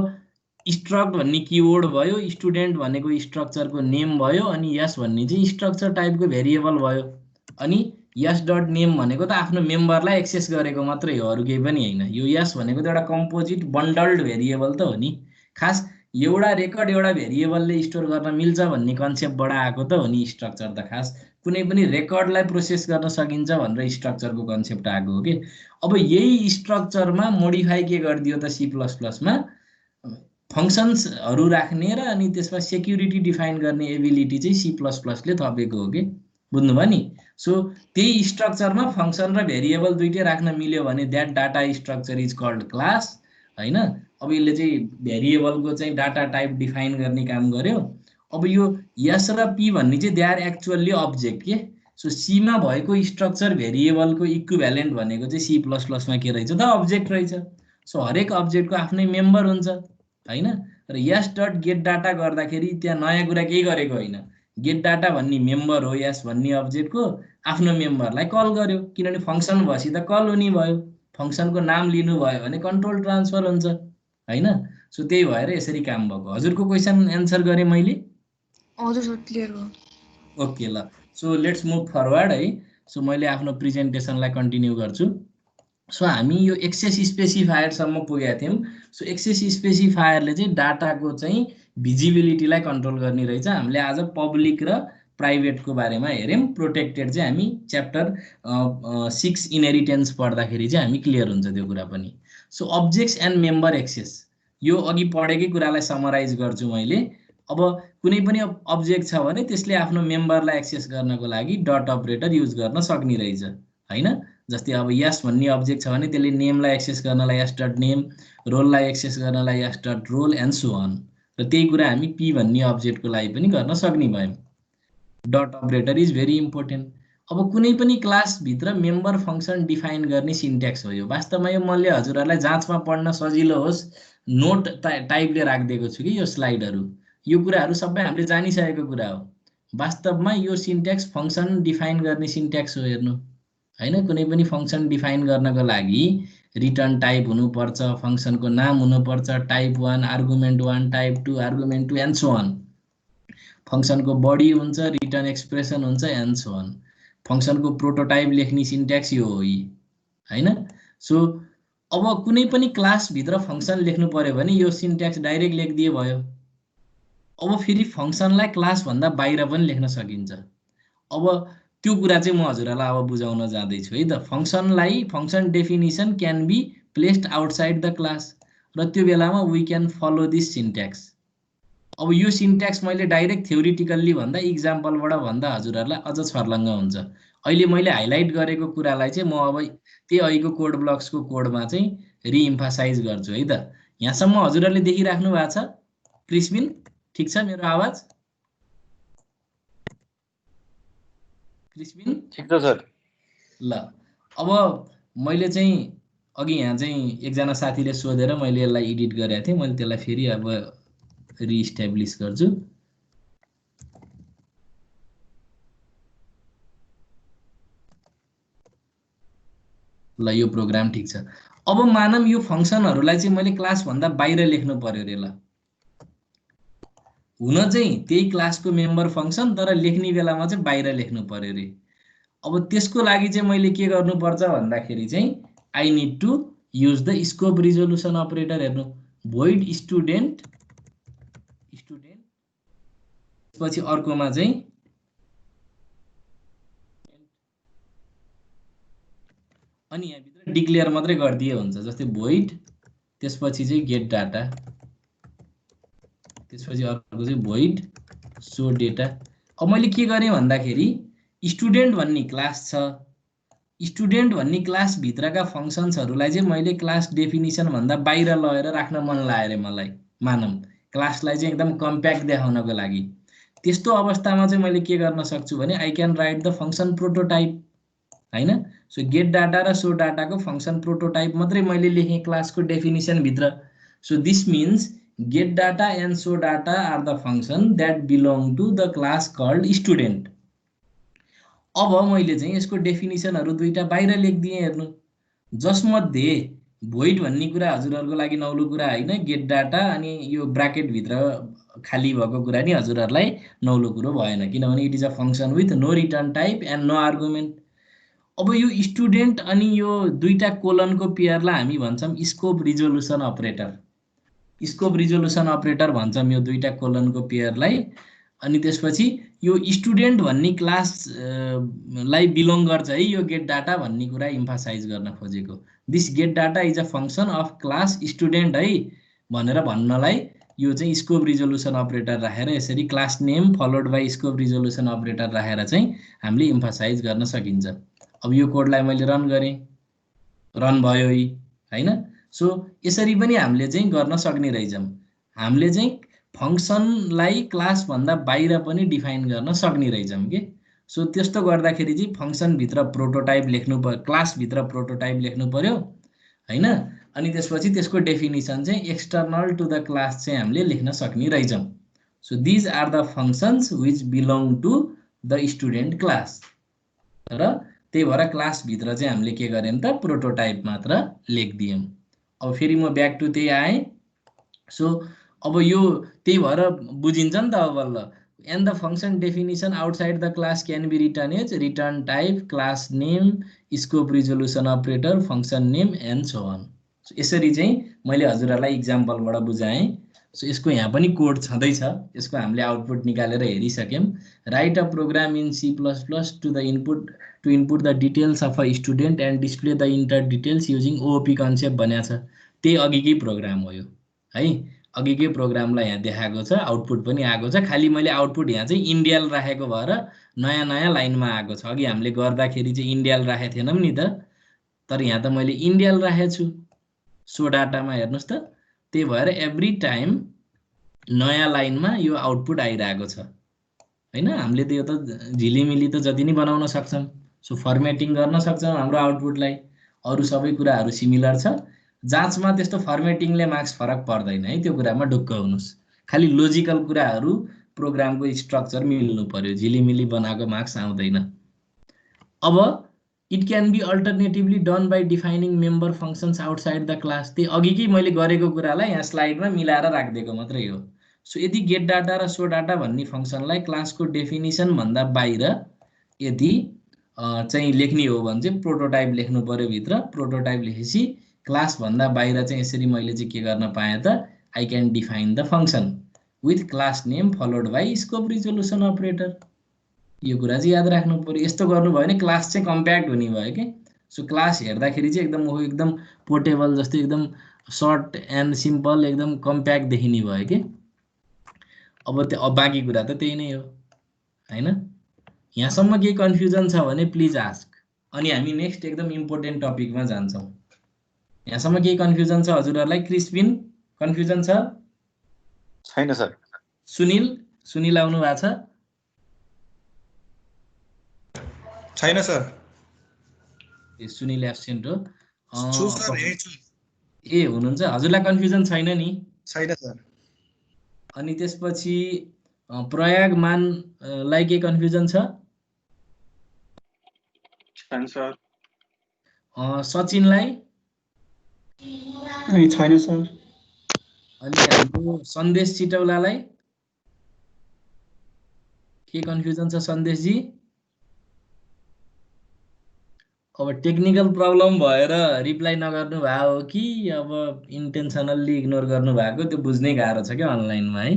स्ट्रक्ट भन्ने किवर्ड भयो स्टुडेन्ट भनेको स्ट्रक्चरको नेम भयो अनि यस भन्ने चाहिँ स्ट्रक्चर टाइपको भेरिएबल भयो अनि यस डट नेम भनेको त आफ्नो मेम्बरलाई एक्सेस गरेको मात्रै हो अरु केही पनि हैन यो यस भनेको त एउटा कम्पोजिट बन्डल्ड भेरिएबल त हो नि खास एउटा रेकर्ड एउटा भेरिएबलले स्टोर गर्न मिल्छ भन्ने कन्सेप्टबाट आएको त हो नि स्ट्रक्चर त खास कुनै पनि रेकर्डलाई प्रोसेस गर्न सकिन्छ भनेर स्ट्रक्चरको कन्सेप्ट आएको हो कि अब यही स्ट्रक्चरमा मोडिफाई के गरिदियो त C++ मा फंक्शन्सहरु राख्ने र अनि त्यसमा सेक्युरिटी डिफाइन गर्ने एबिलिटी चाहिँ C++ ले थपेको हो कि बुझ्नुभयो नि सो त्यही स्ट्रक्चरमा फंक्शन र भेरिएबल दुईटै राख्न मिल्यो भने that data structure is called class हैन अब यसले चाहिँ भेरिएबलको चाहिँ डाटा टाइप डिफाइन गर्ने काम गर्यो अब यो यस र पी भन्ने चाहिँ दे आर एक्चुअली अब्जेक्ट के सो सी मा भएको स्ट्रक्चर भेरिएबलको इक्विभ्यालेन्ट भनेको चाहिँ C++ मा के रहेछ त अब्जेक्ट रहेछ सो हरेक अब्जेक्टको आफ्नै मेम्बर हुन्छ हैन र यस डट गेट डाटा गर्दाखेरि त्यहाँ नयाँ कुरा केही गरेको हैन गेट डाटा भन्ने मेम्बर हो यस भन्ने अब्जेक्टको आफ्नो मेम्बरलाई कल गर्यो किनभने फंक्सन भएपछि त कल हुने भयो फंक्सनको नाम लिनु भयो भने कन्ट्रोल ट्रान्सफर हुन्छ हैन सो त्यही भएर यसरी काम भएको हजुरको क्वेशन एन्सर गरे मैले हजुर सर क्लियर भयो ओके ल सो लेट्स मुभ फरवर्ड है सो मैले आफ्नो प्रेजेन्टेसनलाई कन्टिन्यू गर्छु सो हामी यो एक्सेस स्पेसिफायर सम्म पुगेका थियौं सो एक्सेस स्पेसिफायरले चाहिँ डाटाको चाहिँ भिजिबिलिटीलाई कन्ट्रोल गर्ने रहेछ हामीले आज पब्लिक र प्राइभेटको बारेमा हेर्यौं प्रोटेक्टेड चाहिँ हामी च्याप्टर 6 इनहेरिटेन्स पढ्दाखेरि चाहिँ हामी क्लियर हुन्छ त्यो कुरा पनि so objects and member access यो अघि पढेकै कुरालाई समराइज गर्छु मैले अब कुनै पनि अब्जेक्ट छ भने त्यसले आफ्नो मेम्बरलाई एक्सेस गर्नको लागि डट अपरेटर युज गर्न सक्ने रहेछ हैन जस्तै अब यस भन्ने अब्जेक्ट छ भने त्यसले नेमलाई एक्सेस गर्नलाई यस डट नेम रोललाई एक्सेस गर्नलाई S dot roll and so on र त्यही कुरा हामी पी भन्ने अब्जेक्टको लागि पनि गर्न सक्ने भयौं dot operator is very important अब कुनै पनि क्लास भित्र मेम्बर फंक्सन डिफाइन गर्ने सिन्ट्याक्स हो यो वास्तवमा यो मैले हजुरहरुलाई जाँचमा पढ्न सजिलो होस् नोट टाइपले राख्दिएको छु कि यो स्लाइडहरु यो कुराहरु सबै हामीले जानिसकेको कुरा हो वास्तवमा यो सिन्ट्याक्स फंक्सन डिफाइन गर्ने सिन्ट्याक्स हो हेर्नु हैन कुनै पनि फंक्सन डिफाइन गर्नको लागि रिटर्न टाइप हुनु पर्छ फंक्सनको नाम हुनु पर्छ type 1 argument 1 type 2 argument 2 and so on फंक्सनको बडी हुन्छ रिटर्न एक्सप्रेसन हुन्छ एन्ड सो अन फंक्सनको प्रोटोटाइप लेख्ने सिन्ट्याक्स यो हो हैन सो अब कुनै पनि क्लास भित्र फंक्सन लेख्नु पर्यो भने यो सिन्ट्याक्स डाइरेक्ट लेखिदिए भयो अब फेरि फंक्सनलाई क्लास भन्दा बाहिर पनि लेख्न सकिन्छ अब त्यो कुरा चाहिँ म हजुरहरुलाई अब बुझाउन जाँदै छु है त फंक्सनलाई function definition can be placed outside the class र त्यो बेलामा we can follow this syntax अब यो सिन्ट्याक्स मैले डाइरेक्ट थ्योरिटिकल्ली भन्दा एक्जाम्पलबाट भन्दा हजुरहरुलाई अझ छर्लङ्ग हुन्छ अहिले मैले हाइलाइट गरेको कुरालाई चाहिँ म अब त्यही अहिलेको कोड ब्लक्सको कोडमा चाहिँ रिइम्फासाइज गर्छु है त यहाँसम्म हजुरहरुले देखिराख्नु भएको छ क्रिस्पिन ठीक छ मेरो आवाज क्रिस्पिन ठीक छ सर ल अब मैले चाहिँ अघि यहाँ चाहिँ एकजना साथीले सोधेर मैले यसलाई एडिट गरेको थिएँ, मैले त्यसलाई फेरि अब रिइस्टाब्लिस गर्छु। ल यो प्रोग्राम ठिक छ। अब मानम यो फङ्सनहरूलाई चाहिँ मैले क्लासभन्दा बाहिर लेख्नु पर्यो रे। ल हुन चाहिँ त्यही क्लासको मेम्बर फङ्सन, तर लेख्ने बेलामा चाहिँ बाहिर लेख्नु पर्यो रे। अब त्यसको लागि चाहिँ मैले के गर्नुपर्छ भन्दाखेरि चाहिँ I need to use the scope resolution operator. हेर्नु, भोइड स्टुडेन्ट पछि अर्कोमा चाहिँ अनि यहाँभित्र डिक्लेयर मात्रै गरिदिए हुन्छ। जस्तै भोइड त्यसपछि चाहिँ गेट डाटा, त्यसपछि अर्को चाहिँ भोइड सो डेटा। अब मैले के गरेँ भन्दाखेरि स्टुडेन्ट भन्ने क्लास छ, स्टुडेन्ट भन्ने क्लास भित्रका फङ्सन्सहरूलाई चाहिँ मैले क्लास डेफिनिसन भन्दा बाहिर लगेर राख्न मन लाग्यो रे मलाई। मानौँ क्लासलाई चाहिँ एकदम कम्प्याक्ट देखाउनको लागि। त्यस्तो अवस्थामा चाहिँ मैले के गर्न सक्छु भने I can write the function prototype, हैन। सो गेट डाटा र सो डाटाको फङ्सन प्रोटोटाइप मात्रै मैले लेखेँ क्लासको डेफिनिसन भित्र। So this means get data and show data are the function that belong to the class called student. अब मैले चाहिँ यसको डेफिनिसनहरू दुईटा बाहिर लेखिदिएँ। हेर्नु, जसमध्ये भोइड भन्ने कुरा हजुरहरूको लागि नौलो कुरा होइन, गेट डाटा अनि यो ब्राकेटभित्र खाली भएको कुरा नि हजुरहरूलाई नौलो कुरो भएन, किनभने it is a function with no return type and no argument. अब यो स्टुडेन्ट अनि यो दुईटा कोलनको पेयरलाई हामी भन्छौँ scope resolution operator. Scope resolution operator भन्छौँ यो दुईटा कोलनको पेयरलाई। अनि त्यसपछि यो स्टुडेन्ट भन्ने क्लास लाई बिलोङ गर्छ है यो गेट डाटा भन्ने कुरा इम्फासाइज गर्न खोजेको। This get data is a function of class student है भनेर भन्नलाई यो चाहिँ स्कोप रिजोल्युसन अपरेटर राखेर यसरी class name followed by scope resolution operator राखेर चाहिँ हामीले इम्फासाइज गर्न सकिन्छ। अब यो कोडलाई मैले रन गरेँ, रन भयो हैन। सो यसरी पनि हामीले चाहिँ गर्न सक्ने रहेछौँ। हामीले चाहिँ फङ्सनलाई क्लासभन्दा बाहिर पनि डिफाइन गर्न सक्ने रहेछौँ कि। सो त्यस्तो गर्दाखेरि चाहिँ फङ्सनभित्र प्रोटोटाइप लेख्नु पर्यो, क्लासभित्र प्रोटोटाइप लेख्नु पर्यो हैन। अनि त्यसपछि त्यसको डेफिनिसन चाहिँ एक्सटर्नल टु द क्लास चाहिँ हामीले लेख्न सक्ने रहेछौँ। So these are the functions which belong to the student class. र त्यही भएर क्लासभित्र चाहिँ हामीले के गरेँ त प्रोटोटाइप मात्र लेखिदियौँ। अब फेरि म ब्याक टु त्यही आएँ। सो अब यो त्यही भएर बुझिन्छ नि त अब बल्ल। And the function definition outside the class can be written as return type, class name, scope resolution operator, function name and so on. So यसरी चाहिँ मैले हजुरहरूलाई इक्जाम्पलबाट बुझाएँ। सो यसको यहाँ पनि कोड छँदैछ, यसको हामीले आउटपुट निकालेर हेरिसक्यौँ। Write a program in C++ to the input the details of a student and display the enter details using OOP concept भनेको छ। त्यही अघिकै प्रोग्राम हो यो है, अघिकै प्रोग्रामलाई यहाँ देखाएको छ, आउटपुट पनि आएको छ। खालि मैले आउटपुट यहाँ चाहिँ इन्डियल राखेको भएर नयाँ नयाँ लाइनमा आएको छ। अघि हामीले गर्दाखेरि चाहिँ इन्डियल राखेको थिएनौँ नि त, तर यहाँ त मैले इन्डियल राखेको छु सो डाटामा। हेर्नुहोस् त, त्यही भएर एभ्री टाइम नयाँ लाइनमा यो आउटपुट आइरहेको छ हैन। हामीले त यो त झिलिमिली त जति नै बनाउन सक्छौँ। सो फर्मेटिङ गर्न सक्छौँ हाम्रो आउटपुटलाई। अरू सबै कुराहरू सिमिलर छ। जाँचमा त्यस्तो फर्मेटिङले मार्क्स फरक पर्दैन है, त्यो कुरामा ढुक्क हुनुहोस्। खालि लोजिकल कुराहरू प्रोग्रामको स्ट्रक्चर मिल्नु पर्यो, झिलिमिली बनाएको मार्क्स आउँदैन। अब it can be alternatively done by defining member functions outside the class. त्यही अघिकै मैले गरेको कुरालाई यहाँ स्लाइडमा मिलाएर राखिदिएको मात्रै हो। सो यदि गेट डाटा र सो डाटा भन्ने फङ्सनलाई क्लासको डेफिनिसन भन्दा बाहिर यदि चाहिँ लेख्ने हो भने चाहिँ प्रोटोटाइप लेख्नु पर्यो भित्र। प्रोटोटाइप लेखेपछि क्लासभन्दा बाहिर चाहिँ यसरी मैले चाहिँ के गर्न पाएँ त, I can define the function with class name followed by scope resolution operator. यो कुरा चाहिँ याद राख्नु पर्यो। यस्तो गर्नुभयो भने क्लास चाहिँ कम्प्याक्ट हुने भयो कि। सो क्लास हेर्दाखेरि चाहिँ एकदम पोर्टेबल जस्तो एकदम सर्ट एन्ड सिम्पल एकदम कम्प्याक्ट देखिने भयो कि। अब बाँकी कुरा त त्यही नै हो हैन। यहाँसम्म केही कन्फ्युजन छ भने प्लिज आस्क, अनि हामी नेक्स्ट एकदम इम्पोर्टेन्ट टपिकमा जान्छौँ। यहाँसम्म केही कन्फ्युजन छ हजुरहरूलाई? क्रिस्पिन कन्फ्युजन छ? छैन सर। सुनिल आउनु भएको छ? छैन सर। सुनिल एब्सेन्ट हो। अँ, सर हेर्छु ए हुनुहुन्छ, हजुरलाई कन्फ्युजन छैन नि? छैन सर अनि त्यसपछि प्रयागमान लाई के कन्फ्युजन छ? छैन सर सचिनलाई? छैन सर अनि हाम्रो सन्देश चिटौलालाई के कन्फ्युजन छ सन्देशजी? अब टेक्निकल प्रब्लम भएर रिप्लाई नगर्नु भएको हो कि अब इन्टेन्सनल्ली इग्नोर गर्नु भएको, त्यो बुझ्नै गाह्रो छ क्या अनलाइनमा है।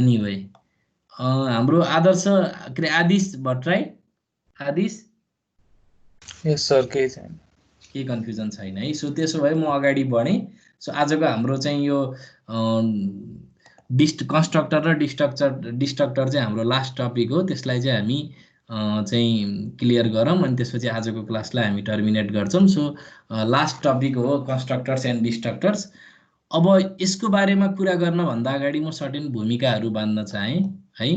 एनिवे हाम्रो आदर्श के अरे आदिश भट्टराई, आदिश यस सर केही छैन केही कन्फ्युजन छैन है। सो त्यसो भए म अगाडि बढेँ। सो आजको हाम्रो चाहिँ यो कन्स्ट्रक्टर र डिस्ट्रक्टर चाहिँ हाम्रो लास्ट टपिक हो। त्यसलाई चाहिँ हामी चाहिँ क्लियर गरौँ अनि त्यसपछि आजको क्लासलाई हामी टर्मिनेट गर्छौँ। सो लास्ट टपिक हो कन्स्ट्रक्टर्स एन्ड डिस्ट्रक्टर्स। अब यसको बारेमा कुरा गर्नभन्दा अगाडि म सर्टेन भूमिकाहरू बाँध्न चाहेँ है।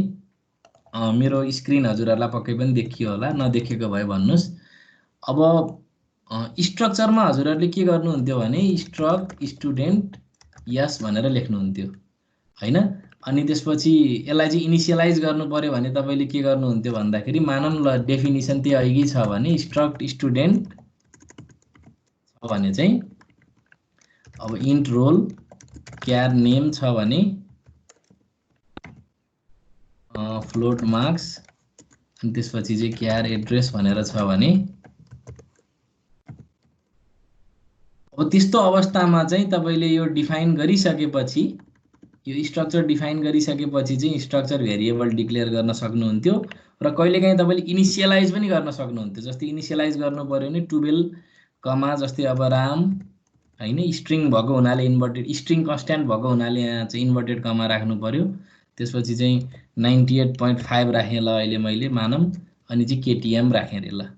मेरो स्क्रिन हजुरहरूलाई पक्कै पनि देखियो होला, नदेखेको भए भन्नुहोस्। अब स्ट्रक्चरमा हजुरहरूले के गर्नुहुन्थ्यो भने स्ट्रक्ट स्टुडेन्ट यस भनेर लेख्नुहुन्थ्यो होइन। अनि त्यसपछि यसलाई चाहिँ इनिसियलाइज गर्नु पर्यो भने तपाईँले के गर्नुहुन्थ्यो भन्दाखेरि, मानौँ ल डेफिनिसन त्यही अघि छ भने स्ट्रक्ट स्टुडेन्ट छ भने चाहिँ अब इन्ट रोल क्यार नेम छ भने फ्लोट मार्क्स अनि त्यसपछि चाहिँ क्यार एड्रेस भनेर छ भने अब त्यस्तो अवस्थामा चाहिँ तपाईँले यो डिफाइन गरिसकेपछि, यो स्ट्रक्चर डिफाइन गरिसकेपछि चाहिँ स्ट्रक्चर भेरिएबल डिक्लेयर गर्न सक्नुहुन्थ्यो र कहिलेकाहीँ तपाईँले इनिसियलाइज पनि गर्न सक्नुहुन्थ्यो। जस्तै इनिसियलाइज गर्नु पर्यो भने 12 कमा जस्तै अब राम होइन, स्ट्रिङ भएको हुनाले इन्भर्टेड स्ट्रिङ कन्स्ट्यान्ट भएको हुनाले यहाँ चाहिँ इन्भर्टेड कमा राख्नु पर्यो। त्यसपछि चाहिँ 98.5 राखेँ ल अहिले मैले मानौँ, अनि चाहिँ केटिएम राखेँ अरे ल।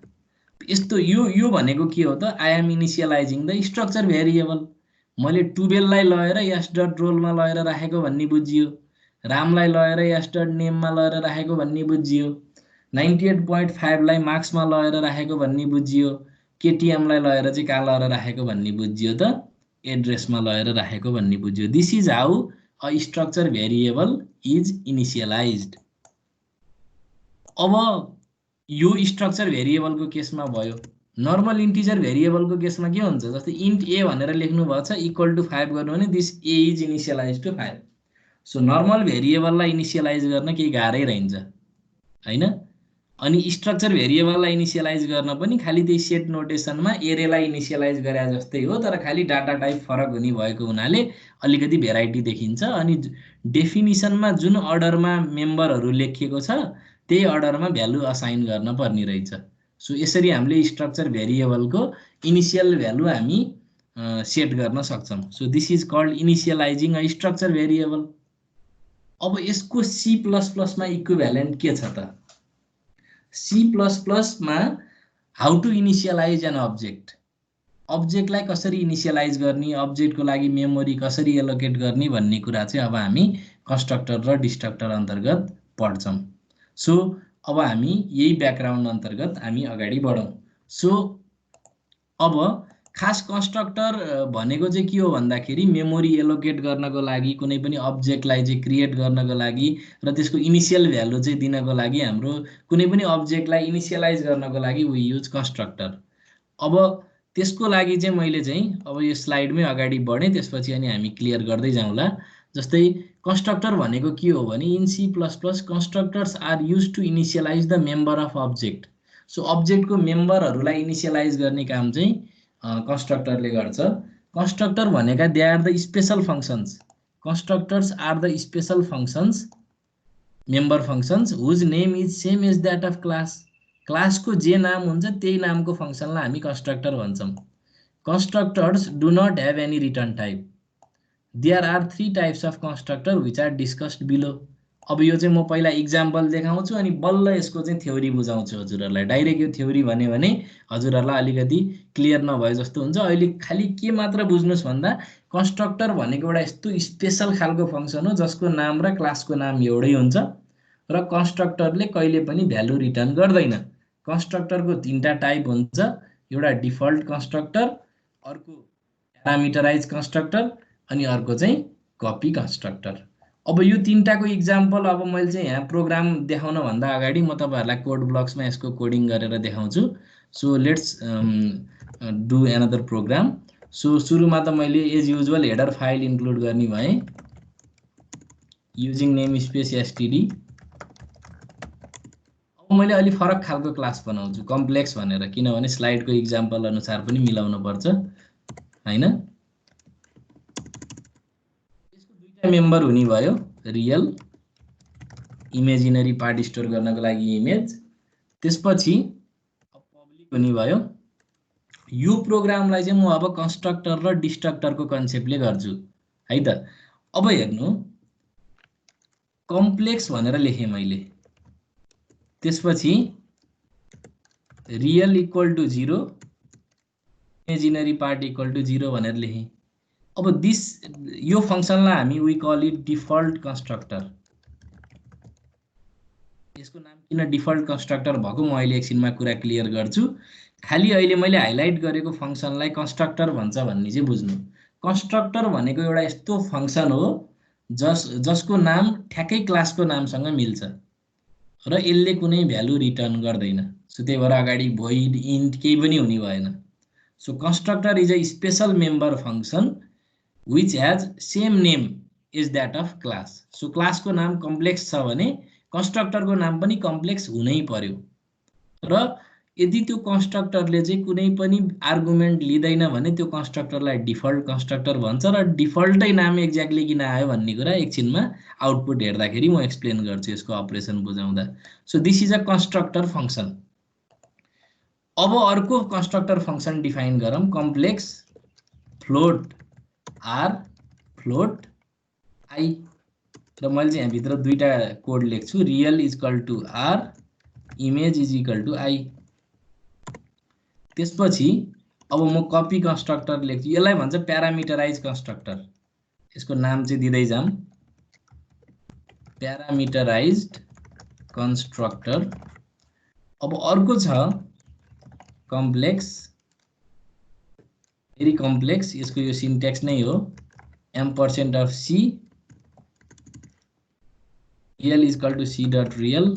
यस्तो यो भनेको के हो त, I am initializing the structure variable. मैले 12 लाई लगेर यस डट रोलमा लगेर राखेको भन्ने बुझियो, रामलाई लगेर यस डट नेममा लगेर राखेको भन्ने बुझियो, 98.5 लाई मार्क्समा लगेर राखेको भन्ने बुझियो, केटिएमलाई लगेर चाहिँ कहाँ लगेर राखेको भन्ने बुझियो त, एड्रेसमा लगेर राखेको भन्ने बुझियो। This is how a structure variable is initialized. अब यो स्ट्रक्चर भेरिएबलको केसमा भयो। नर्मल इन्टिजर भेरिएबलको केसमा के हुन्छ, जस्तै इन्ट ए भनेर लेख्नु भएको छ इक्वल टु 5 गर्नु भने this A is initialize to 5। So normal भेरिएबललाई इनिसियलाइज गर्न केही गाह्रै रहन्छ होइन। अनि स्ट्रक्चर भेरिएबललाई इनिसियलाइज गर्न पनि खालि त्यही सेट नोटेसनमा एरेलाई इनिसियलाइज गरे जस्तै हो, तर खालि डाटा टाइप फरक हुने भएको हुनाले अलिकति भेराइटी देखिन्छ। अनि डेफिनिसनमा जुन अर्डरमा मेम्बरहरू लेखिएको छ त्यही अर्डरमा भ्यालु असाइन गर्न पर्ने रहेछ। सो यसरी हामीले स्ट्रक्चर भेरिएबलको इनिसियल भ्यालु हामी सेट गर्न सक्छौँ। So this is called initializing a structure variable. अब यसको C++ मा इक्विभ्यालेन्ट के छ त? C++ मा how to initialize an object, अब्जेक्टलाई कसरी इनिसियलाइज गर्ने, अब्जेक्टको लागि मेमोरी कसरी एलोकेट गर्ने भन्ने कुरा चाहिँ अब हामी कन्स्ट्रक्टर र डिस्ट्रक्टर अन्तर्गत पढ्छौँ। सो अब हामी यही ब्याकग्राउन्ड अन्तर्गत हामी अगाडि बढौँ। सो अब खास कन्स्ट्रक्टर भनेको चाहिँ के हो भन्दाखेरि मेमोरी एलोकेट गर्नको लागि, कुनै पनि अब्जेक्टलाई चाहिँ क्रिएट गर्नको लागि र त्यसको इनिसियल भ्यालु चाहिँ दिनको लागि, हाम्रो कुनै पनि अब्जेक्टलाई इनिसियलाइज गर्नको लागि वी युज कन्स्ट्रक्टर। अब त्यसको लागि चाहिँ मैले चाहिँ अब यो स्लाइडमै अगाडि बढेँ, त्यसपछि अनि हामी क्लियर गर्दै जाउँला। जस्तै कन्स्ट्रक्टर भनेको के हो भने in C++ constructors are use to initialize the member of object. So अब्जेक्टको मेम्बरहरूलाई इनिसियलाइज गर्ने काम चाहिँ कन्स्ट्रक्टरले गर्छ। कन्स्ट्रक्टर भनेका they are the special functions, constructors are the special functions member functions whose name is same as that of class. क्लासको जे नाम हुन्छ त्यही नामको फङ्सनलाई हामी कन्स्ट्रक्टर भन्छौँ। Constructors do not have any return type. There are 3 types of constructor which are discussed below. अब यो चाहिँ म पहिला इक्जाम्पल देखाउँछु अनि बल्ल यसको चाहिँ थ्योरी बुझाउँछु हजुरहरूलाई। डाइरेक्ट यो थ्योरी भन्यो भने हजुरहरूलाई अलिकति क्लियर नभए जस्तो हुन्छ। अहिले खालि के मात्र बुझ्नुहोस् भन्दा कन्स्ट्रक्टर भनेको एउटा यस्तो स्पेसल खालको फङ्सन हो जसको नाम र क्लासको नाम एउटै हुन्छ र कन्स्ट्रक्टरले कहिले पनि भ्यालु रिटर्न गर्दैन। कन्स्ट्रक्टरको 3टा टाइप हुन्छ, एउटा डिफल्ट कन्स्ट्रक्टर, अर्को प्यारामिटराइज कन्स्ट्रक्टर अनि अर्को चाहिँ कपी कन्स्ट्रक्टर। अब यो तीनटाको इक्जाम्पल अब मैले चाहिँ यहाँ प्रोग्राम देखाउन भन्दा अगाडि म तपाईहरुलाई कोड ब्लक्समा यसको कोडिङ गरेर देखाउँछु। So let's do another program. So सुरुमा त मैले as usual header file include गर्ने भए युजिङ नेम स्पेस एसटीडी। अब मैले अलि फरक खालको क्लास बनाउँछु कम्प्लेक्स भनेर, किनभने स्लाइडको इक्जाम्पल अनुसार पनि मिलाउनु पर्छ हैन। यसको दुईटा मेम्बर हुने भयो, रियल इमेजिनरी पार्ट स्टोर गर्नको लागि इमेज, त्यसपछि पब्लिक हुने भयो। यो प्रोग्रामलाई चाहिँ म अब कन्स्ट्रक्टर र डिस्ट्रक्टरको कन्सेप्टले गर्छु है त। अब हेर्नु कम्प्लेक्स भनेर लेखेँ मैले, त्यसपछि real equal to 0 imaginary part equal to 0 भनेर लेखेँ। अब यो फंक्सनलाई हामी we call it default constructor. यसको नाम किन डिफल्ट कन्स्ट्रक्टर भएको म अहिले एकछिनमा कुरा क्लियर गर्छु। खाली अहिले मैले हाइलाइट गरेको फंक्सनलाई कन्स्ट्रक्टर भन्छ भन्ने चाहिँ बुझ्नु। कन्स्ट्रक्टर भनेको एउटा यस्तो फंक्सन हो जसको नाम ठ्याक्कै क्लासको नामसँग मिल्छ र यसले कुनै भ्यालु रिटर्न गर्दैन। सो त्यही भएर अगाडि void int केही पनि हुने भएन। So constructor is a special member function which has same name is that of class। So क्लासको नाम कम्प्लेक्स छ भने कन्स्ट्रक्टरको नाम पनि कम्प्लेक्स हुनै पर्यो। र यदि त्यो कन्स्ट्रक्टरले चाहिँ कुनै पनि आर्गुमेन्ट लिँदैन भने त्यो कन्स्ट्रक्टरलाई डिफल्ट कन्स्ट्रक्टर भन्छ र डिफल्टै नाम एक्ज्याक्टली किन आयो भन्ने कुरा एकछिनमा आउटपुट हेर्दाखेरि म एक्सप्लेन गर्छु यसको अपरेसन बुझाउँदा। So this is a constructor function. अब अर्को कन्स्ट्रक्टर फंक्सन डिफाइन गरौँ, complex float r float i. र मैले चाहिँ यहाँ भित्र दुईटा कोड लेख्छु, real is equal to r image is equal to i. त्यसपछि अब म कपी कन्स्ट्रक्टर लेख्छु, यसलाई भन्छ प्यारामिटराइज कन्स्ट्रक्टर। यसको नाम चाहिँ दिँदै जाम प्यारामिटराइज्ड कन्स्ट्रक्टर। अब अर्को छ कम्प्लेक्स, भेरी कम्प्लेक्स। यसको यो सिन्ट्याक्स नै हो ampersand of C real is equal to C dot real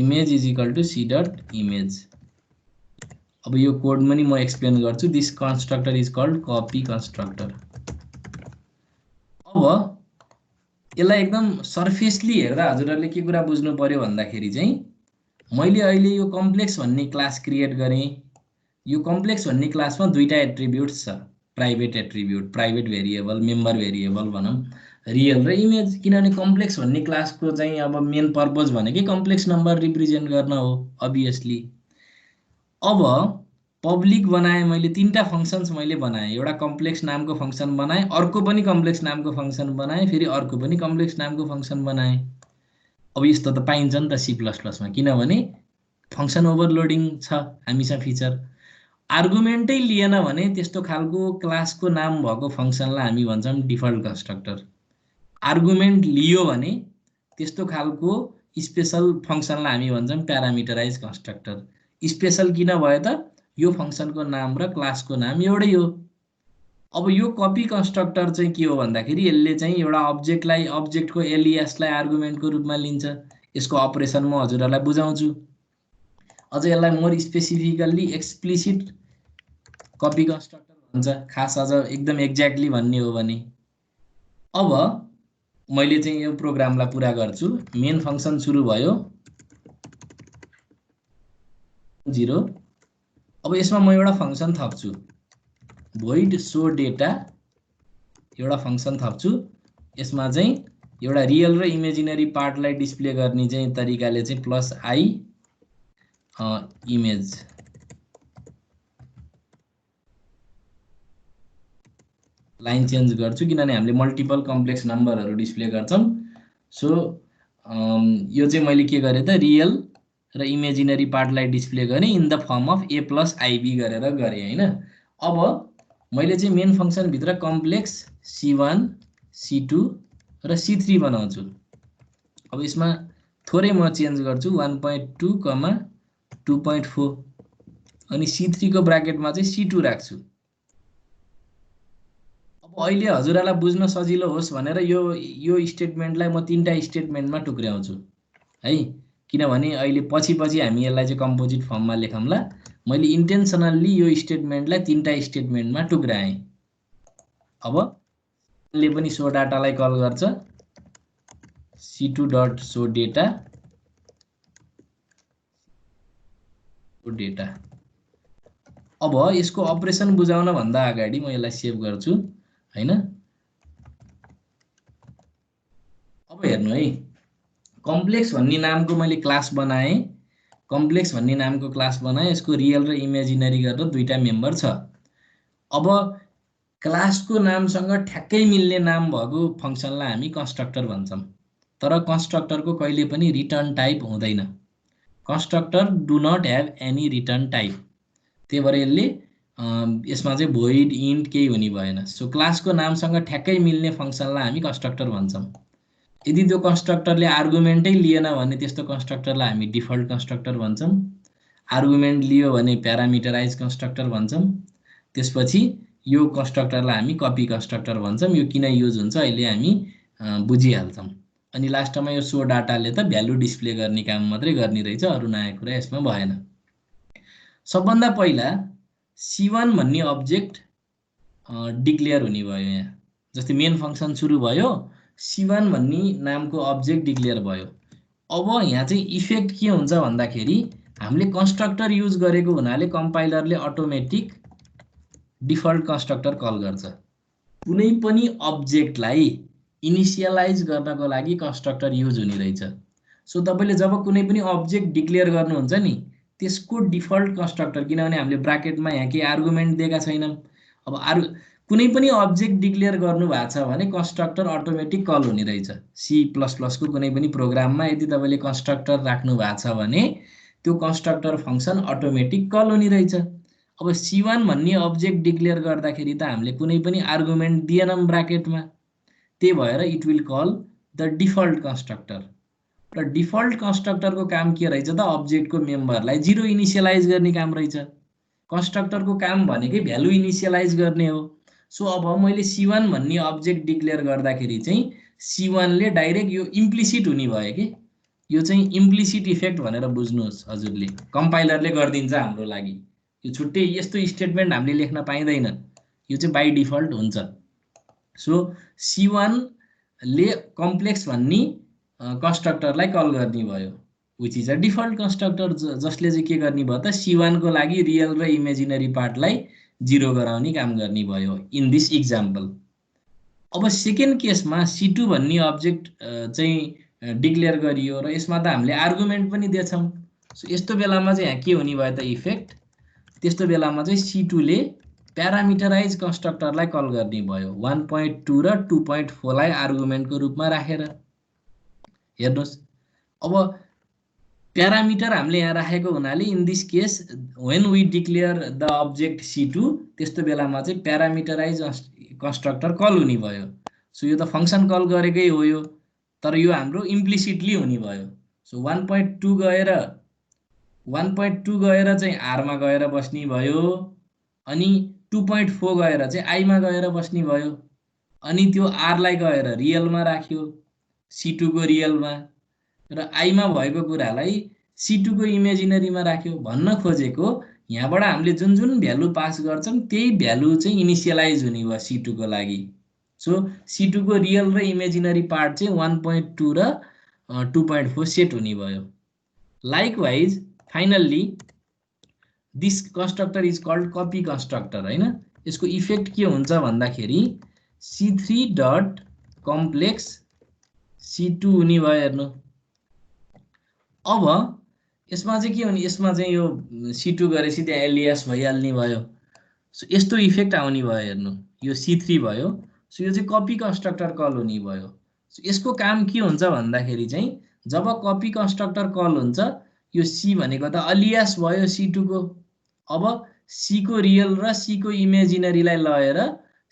image is equal to C dot image. अब यो कोड पनि म एक्सप्लेन गर्छु। This constructor is called copy constructor. अब यसलाई एकदम सर्फेसली हेर्दा हजुरहरूले के कुरा बुझ्नु पर्यो भन्दाखेरि चाहिँ मैले अहिले यो कम्प्लेक्स भन्ने क्लास क्रिएट गरेँ। यो कम्प्लेक्स भन्ने क्लासमा दुईटा एट्रिब्युट्स छ, private attribute, private variable, member variable भनौँ, रियल र इमेज। किनभने कम्प्लेक्स भन्ने क्लासको चाहिँ अब मेन पर्पज भनेकै कम्प्लेक्स नम्बर रिप्रेजेन्ट गर्न हो अभियसली। अब पब्लिक बनाएँ मैले, तीनटा फंक्शन्स मैले बनाएँ। एउटा कम्प्लेक्स नामको फंक्सन बनाएँ, अर्को पनि कम्प्लेक्स नामको फंक्सन बनाएँ, फेरि अर्को पनि कम्प्लेक्स नामको फंक्सन बनाएँ। अब यस्तो त पाइन्छ नि त C++मा, किनभने फंक्सन ओभरलोडिङ छ हामीसँग फिचर। आर्गुमेन्टै लिएन भने त्यस्तो खालको क्लासको नाम भएको फंक्सनलाई हामी भन्छौँ डिफल्ट कन्स्ट्रक्टर। आर्गुमेन्ट लियो भने त्यस्तो खालको स्पेशल फंक्सनलाई हामी भन्छौँ प्यारामिटराइज कन्स्ट्रक्टर। स्पेशल किन भयो त, यो फंक्सनको नाम र क्लासको नाम एउटै हो। अब यो कपी कन्स्ट्रक्टर चाहिँ के हो भन्दाखेरि यसले चाहिँ एउटा अब्जेक्टलाई, अब्जेक्टको एलियासलाई आर्गुमेन्टको रूपमा लिन्छ। यसको अपरेसन म हजुरहरूलाई बुझाउँछु। अझ यसलाई more specifically explicit copy constructor भन्छ, खास अझ एकदम एक्ज्याक्टली भन्ने हो भने। अब मैले चाहिँ यो प्रोग्रामलाई पुरा गर्छु। मेन फंक्सन सुरु भयो 0। अब यसमा म एउटा फंक्सन थप्छु void show data, एउटा फंक्सन थप्छु। यसमा चाहिँ एउटा रियल र इमेजिनरी पार्टलाई डिस्प्ले गर्ने चाहिँ तरिकाले चाहिँ +i इमेज लाइन चेन्ज गर्छु, किनभने हामीले मल्टिपल कम्प्लेक्स नम्बरहरू डिस्प्ले गर्छौँ। सो यो चाहिँ मैले के गरेँ त, रियल र इमेजिनरी पार्टलाई डिस्प्ले गरेँ in the form of a + ib गरेर गरेँ हैन। अब मैले चाहिँ मेन फंक्सन भित्र कम्प्लेक्स C1 C2 र C3 बनाउँछु। अब यसमा थोरै म चेन्ज गर्छु 1.2, 2.4 अनि C3 को ब्राकेटमा चाहिँ C2 राख्छु। अब अहिले हजुरलाई बुझ्न सजिलो होस् भनेर यो स्टेटमेन्टलाई म 3टा स्टेटमेन्टमा टुक्र्याउँछु है, किनभने अहिले पछि हामी यसलाई चाहिँ कम्पोजिट फर्ममा लेखौँला। मैले इन्टेन्सनल्ली यो स्टेटमेन्टलाई 3टा स्टेटमेन्टमा टुक्र्याएँ। अब ले पनि सो डाटालाई कल गर्छ, c2 dot so data data. अब यसको अपरेसन बुझाउन भन्दा अगाडि म यसलाई सेभ गर्छु हैन। अब हेर्नु है, कम्प्लेक्स भन्ने नामको मैले क्लास बनाएँ, कम्प्लेक्स भन्ने नामको क्लास बनाएँ। यसको रियल र इमेजिनरी गरेर 2टा मेम्बर छ। अब क्लासको नामसँग ठ्याक्कै मिल्ने नाम भएको फंक्सनलाई हामी कन्स्ट्रक्टर भन्छौँ। तर कन्स्ट्रक्टरको कहिले पनि रिटर्न टाइप हुँदैन। Constructor do not have any return type. त्यही भएर यसमा चाहिँ भोइड इन्ट केही हुने भएन। सो क्लासको नामसँग ठ्याक्कै मिल्ने फंक्सनलाई हामी कन्स्ट्रक्टर भन्छौँ। यदि त्यो कन्स्ट्रक्टरले आर्गुमेन्टै लिएन भने त्यस्तो कन्स्ट्रक्टरलाई हामी डिफल्ट कन्स्ट्रक्टर भन्छौँ। आर्गुमेन्ट लियो भने प्यारामिटराइज कन्स्ट्रक्टर भन्छौँ। त्यसपछि यो कन्स्ट्रक्टरलाई हामी कपी कन्स्ट्रक्टर भन्छौँ। यो किन युज हुन्छ अहिले हामी बुझिहाल्छौँ। अनि लास्टमा यो सो डाटाले त भ्यालु डिस्प्ले गर्ने काम मात्रै गर्ने रहेछ, अरु नयाँ कुरा यसमा भएन। सबभन्दा पहिला c1 भन्ने अब्जेक्ट डिक्लेयर हुने भयो। यहाँ जस्तै मेन फंक्सन सुरु भयो, c1 भन्ने नामको अब्जेक्ट डिक्लेयर भयो। अब यहाँ चाहिँ इफेक्ट के हुन्छ भन्दाखेरि हामीले कन्स्ट्रक्टर युज गरेको हुनाले कम्पाइलरले अटोमेटिक डिफल्ट कन्स्ट्रक्टर कल गर्छ। कुनै पनि अब्जेक्टलाई इनिसियलाइज गर्नको लागि कन्स्ट्रक्टर युज हुने रहेछ। सो तपाईले जब कुनै पनि अब्जेक्ट डिक्लेयर गर्नुहुन्छ नि, त्यसको डिफल्ट कन्स्ट्रक्टर, किनभने हामीले ब्राकेटमा यहाँ के आर्गुमेन्ट दिएका छैनौं। अब कुनै पनि अब्जेक्ट डिक्लेयर गर्नु भएको छ भने कन्स्ट्रक्टर अटोमेटिक कल हुने रहेछ। C++ को कुनै पनि प्रोग्राममा यदि तपाईले कन्स्ट्रक्टर राख्नु भएको छ भने त्यो कन्स्ट्रक्टर फंक्सन अटोमेटिक कल हुने रहेछ। अब c1 भन्ने अब्जेक्ट डिक्लेयर गर्दाखेरि त हामीले कुनै पनि आर्गुमेन्ट दिएनौं ब्राकेटमा, त्यही भएर it will call the default constructor. र डिफल्ट कन्स्ट्रक्टरको काम के रहेछ त अब्जेक्टको मेम्बरलाई 0 इनिसियलाइज गर्ने काम रहेछ। कन्स्ट्रक्टरको काम भनेकै भ्यालु इनिसियलाइज गर्ने हो। सो अब मैले c1 भन्ने अब्जेक्ट डिक्लेयर गर्दाखेरि चाहिँ c1 ले डाइरेक्ट यो इम्प्लिसिट हुने भयो के। यो चाहिँ इम्प्लिसिट इफेक्ट भनेर बुझ्नुहोस् हजुरले, कम्पाइलरले गर्दिन्छ हाम्रो लागि। यो छुट्टै यस्तो स्टेटमेन्ट हामीले लेख्न पाइदैन, यो चाहिँ बाइ डिफल्ट हुन्छ। सो c1 ले कम्प्लेक्स भन्ने कन्स्ट्रक्टरलाई कल गर्ने भयो, which is a default constructor, जसले चाहिँ के गर्ने भयो त c1 को लागि रियल र इमेजिनरी पार्टलाई 0 गराउने काम गर्ने भयो इन दिस इक्जाम्पल। अब सेकेन्ड केसमा c2 भन्ने अब्जेक्ट चाहिँ डिक्लेयर गरियो र यसमा त हामीले आर्गुमेन्ट पनि दिएछौं। सो यस्तो बेलामा चाहिँ यहाँ के हुने भयो त इफेक्ट, त्यस्तो बेलामा चाहिँ c2 ले प्यारामिटराइज कन्स्ट्रक्टरलाई कल गर्ने भयो 1.2 र 2.4 लाई आर्गुमेन्टको रूपमा राखेर। हेर्नुस्, अब प्यारामिटर हामीले यहाँ राखेको हुनाले in this case when we declare the object c2, त्यस्तो बेलामा चाहिँ प्यारामिटराइज कन्स्ट्रक्टर कल हुने भयो। सो यो त फंक्सन कल गरेकै हो यो, तर यो हाम्रो इम्प्लिसिटली हुने भयो। सो 1.2 गएर चाहिँ r मा गएर बस्ने भयो, अनि 2.4 गएर चाहिँ i मा गएर बस्ने भयो, अनि त्यो r लाई गएर रियलमा राख्यो c2 को रियलमा, र i मा भएको कुरालाई c2 को इमेजिनरीमा राख्यो। भन्न खोजेको यहाँबाट हामीले जुन जुन भ्यालु पास गर्छौं त्यही भ्यालु चाहिँ इनिसियलाइज हुने भयो c2 को लागि। सो c2 को रियल र इमेजिनरी पार्ट चाहिँ 1.2 र 2.4 सेट हुने भयो। Likewise finally this constructor is called copy constructor हैन। यसको इफेक्ट के हुन्छ भन्दाखेरि c3 डट कम्प्लेक्स c2 हुने भयो। हेर्नु, अब यसमा चाहिँ के हुने, यसमा चाहिँ यो c2 गरेपछि त्यहाँ एलियास भइहाल्ने भयो। सो यस्तो इफेक्ट आउने भयो। हेर्नु, यो c3 भयो। सो यो चाहिँ कपी कन्स्ट्रक्टर कल हुने भयो। सो यसको काम के हुन्छ भन्दाखेरि चाहिँ जब कपी कन्स्ट्रक्टर कल हुन्छ, यो c भनेको त अलियास भयो c2 को। अब c को रियल र c को इमेजिनरीलाई लगेर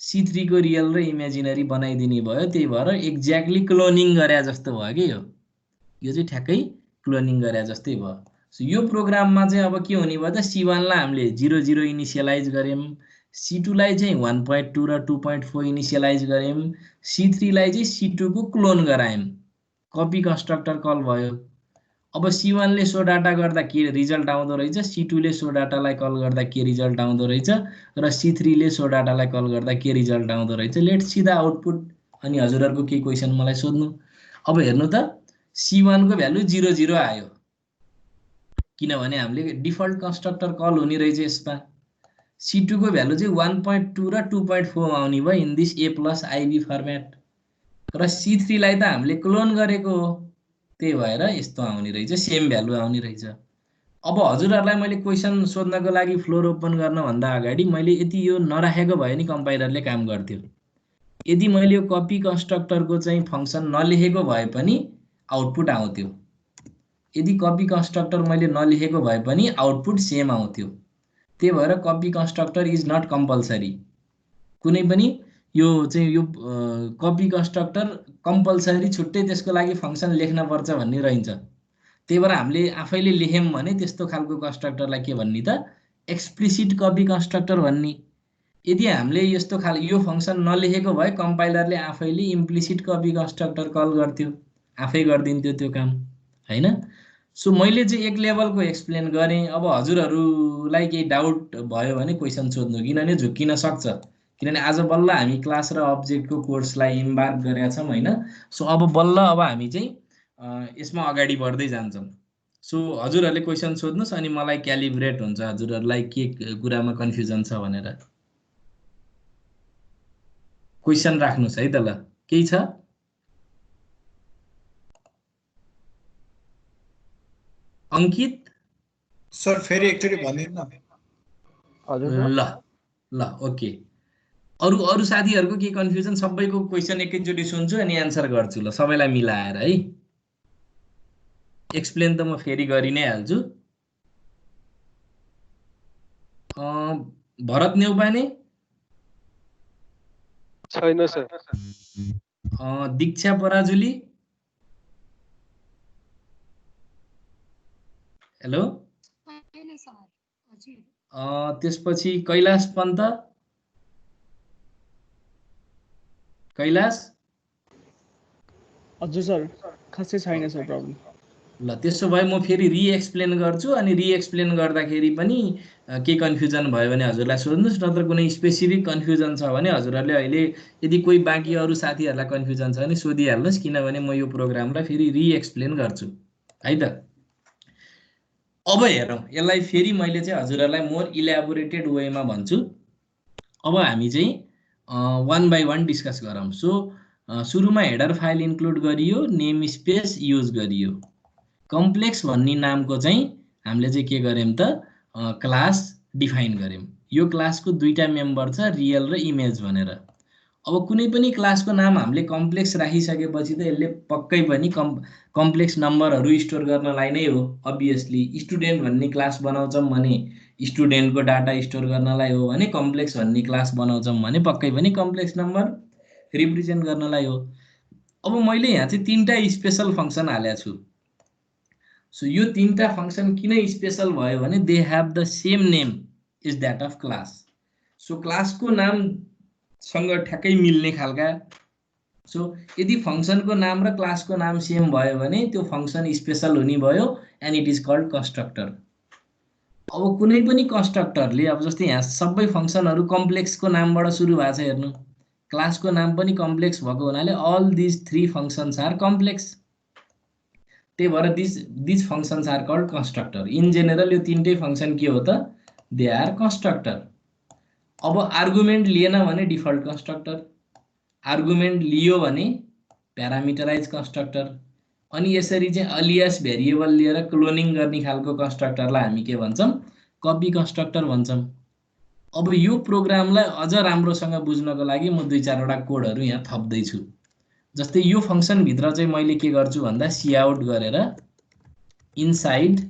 c3 को रियल र इमेजिनरी बनाइदिने भयो। त्यही भएर एक्ज्याक्टली क्लोनिङ गरे जस्तो भयो कि यो चाहिँ ठ्याक्कै क्लोनिङ गरे जस्तै भयो। सो यो प्रोग्राममा चाहिँ अब के हुने भयो त c1 लाई हामीले 0 0 इनिसियलाइज गर्यौं, C2 लाई चाहिँ 1.2 र 2.4 इनिसियलाइज गर्यौं, C3 लाई चाहिँ C2 को क्लोन गरायौं, कपी कन्स्ट्रक्टर कल भयो। अब C1 ले सो डाटा गर्दा के रिजल्ट आउँदो रहेछ, C2 ले सो डाटालाई कल गर्दा के रिजल्ट आउँदो रहेछ र C3 ले सो डाटालाई कल गर्दा के रिजल्ट आउँदो रहेछ। Let's see the output. अनि हजुरहरुको के क्वेशन मलाई सोध्नु। अब हेर्नु त C1 को भ्यालु 0 0 आयो, किनभने हामीले डिफल्ट कन्स्ट्रक्टर कल हुने रहेछ यसमा। C2 को भ्यालु चाहिँ 1.2 र 2.4 आउने भयो in this A + IB format, र C3 लाई त हामीले क्लोन गरेको हो, त्यही भएर यस्तो आउने रहेछ, सेम भ्यालु आउने रहेछ। अब हजुरहरुलाई मैले क्वेशन सोध्नको लागि फ्लोर ओपन गर्न भन्दा अगाडि मैले यति यो नराखेको भए नि कम्पाइलरले काम गर्थ्यो। यदि मैले यो कपी कन्स्ट्रक्टरको चाहिँ फंक्सन नलेखेको भए पनि आउटपुट आउँथ्यो। यदि कपी कन्स्ट्रक्टर मैले नलेखेको भए पनि आउटपुट सेम आउँथ्यो। त्यही भएर copy constructor is not compulsory. कुनै पनि यो चाहिँ यो कपी कन्स्ट्रक्टर कम्पल्सरी छुट्टै त्यसको लागि फंक्सन लेख्न पर्छ भन्ने रहन्छ। त्यही भएर हामीले आफैले लेख्यौं भने त्यस्तो खालको कन्स्ट्रक्टरलाई के भन्ने त एक्सप्लिसिट कपी कन्स्ट्रक्टर भन्ने। यदि हामीले यस्तो खालको यो फंक्सन नलेखेको भए कम्पाइलरले आफैले इम्प्लिसिट कपी कन्स्ट्रक्टर कल गर्थ्यो, आफै गर्दिन्थ्यो त्यो काम, हैन। सो मैले चाहिँ एक लेभलको एक्सप्लेन गरेँ। अब हजुरहरुलाई केही डाउट भयो भने क्वेशन सोध्नु, किनभने झुक्किन सक्छ, किनभने आज बल्ल हामी क्लास र अब्जेक्टको कोर्सलाई इम्बार्क गरेका छौं, हैन। सो अब बल्ल अब हामी चाहिँ यसमा अगाडि बढ्दै जान्छौं। सो हजुरहरुले क्वेशन सोध्नुस् अनि मलाई क्यालिब्रेट हुन्छ हजुरहरुलाई के कुरामा कन्फ्युजन छ भनेर। क्वेशन राख्नुस् है त ल। केही छ? अंकित सर फेरि एकचोटि भनिदिनु न। ल ल ओके। अरु साथीहरुको के कन्फ्युजन? सबैको क्वेशन एकैचोटि सुन्छु अनि आन्सर गर्छु ल, सबैलाई मिलाएर है। एक्सप्लेन त म फेरि गरि नै हाल्छु। भरत नेउपाने छैन सर। दीक्षा पराजुली, हेलो। त्यसपछि कैलाश पन्त, कैलाश हजुर सर खासै छैन सर प्रब्लम। ल त्यसो भए म फेरि रिएक्सप्लेन गर्छु अनि रिएक्सप्लेन गर्दाखेरि पनि के कन्फ्युजन भयो भने हजुरलाई सोध्नुस्, नत्र कुनै स्पेसिफिक कन्फ्युजन छ भने हजुरहरुले अहिले यदि कोही बाँकी अरु साथीहरुलाई कन्फ्युजन छ भने सोधिहाल्नुस्, किनभने म यो प्रोग्रामलाई फेरि रिएक्सप्लेन गर्छु है त। अब हेरौं, यसलाई फेरि मैले चाहिँ हजुरहरुलाई मोर इल्याबोरेटेड वेमा भन्छु। अब हामी चाहिँ वन बाइ वन डिस्कस गरौं। सो सुरुमा हेडर फाइल इन्क्लुड गरियो, नेम स्पेस युज गरियो। कम्प्लेक्स भन्ने नामको चाहिँ हामीले चाहिँ के गर्यौं त क्लास डिफाइन गर्यौं। यो क्लासको दुईटा मेम्बर छ, रियल र इमेज भनेर। अब कुनै पनि क्लासको नाम हामीले कम्प्लेक्स राखिसकेपछि त यसले पक्कै पनि कम्प्लेक्स नम्बरहरु स्टोर गर्नलाई नै हो। अभियसली स्टुडेन्ट भन्ने क्लास बनाउँछौं भने स्टुडेन्टको डाटा स्टोर गर्नलाई हो भने कम्प्लेक्स भन्ने क्लास बनाउँछौं भने पक्कै पनि कम्प्लेक्स नम्बर रिप्रेजेन्ट गर्नलाई हो। अब मैले यहाँ चाहिँ तीनटा स्पेशल फंक्सन हालेको छु। सो यो तीनटा फंक्सन किन स्पेशल भयो भने they have the same name is that of class. So क्लासको नाम सँग ठ्याक्कै मिल्ने खालका। सो यदि फंक्सनको नाम र क्लासको नाम सेम भयो भने त्यो फंक्सन स्पेशल हुने भयो and it is called constructor. अब कुनै पनि कन्स्ट्रक्टरले अब जस्तै यहाँ सबै फंक्सनहरु कम्प्लेक्सको नामबाट सुरु भएको छ हेर्नु, क्लासको नाम पनि कम्प्लेक्स भएको हुनाले all this three functions are complex. त्यही भएर this functions are called constructor. In general यो तीनटै फंक्सन के हो त? They are constructor. अब आर्गुमेन्ट लिएन भने डिफल्ट कन्स्ट्रक्टर, आर्गुमेन्ट लियो भने प्यारामिटराइज कन्स्ट्रक्टर, अनि यसरी चाहिँ अलियास भेरिएबल लिएर क्लोनिङ गर्ने खालको कन्स्ट्रक्टरलाई हामी के भन्छौं? Copy constructor भन्छौं। अब यो प्रोग्रामलाई अझ राम्रोसँग बुझ्नको लागि म दुई चारवटा कोडहरु यहाँ थप्दै छु। जस्तै यो फंक्सन भित्र चाहिँ मैले के गर्छु भन्दा काउट गरेर इनसाइड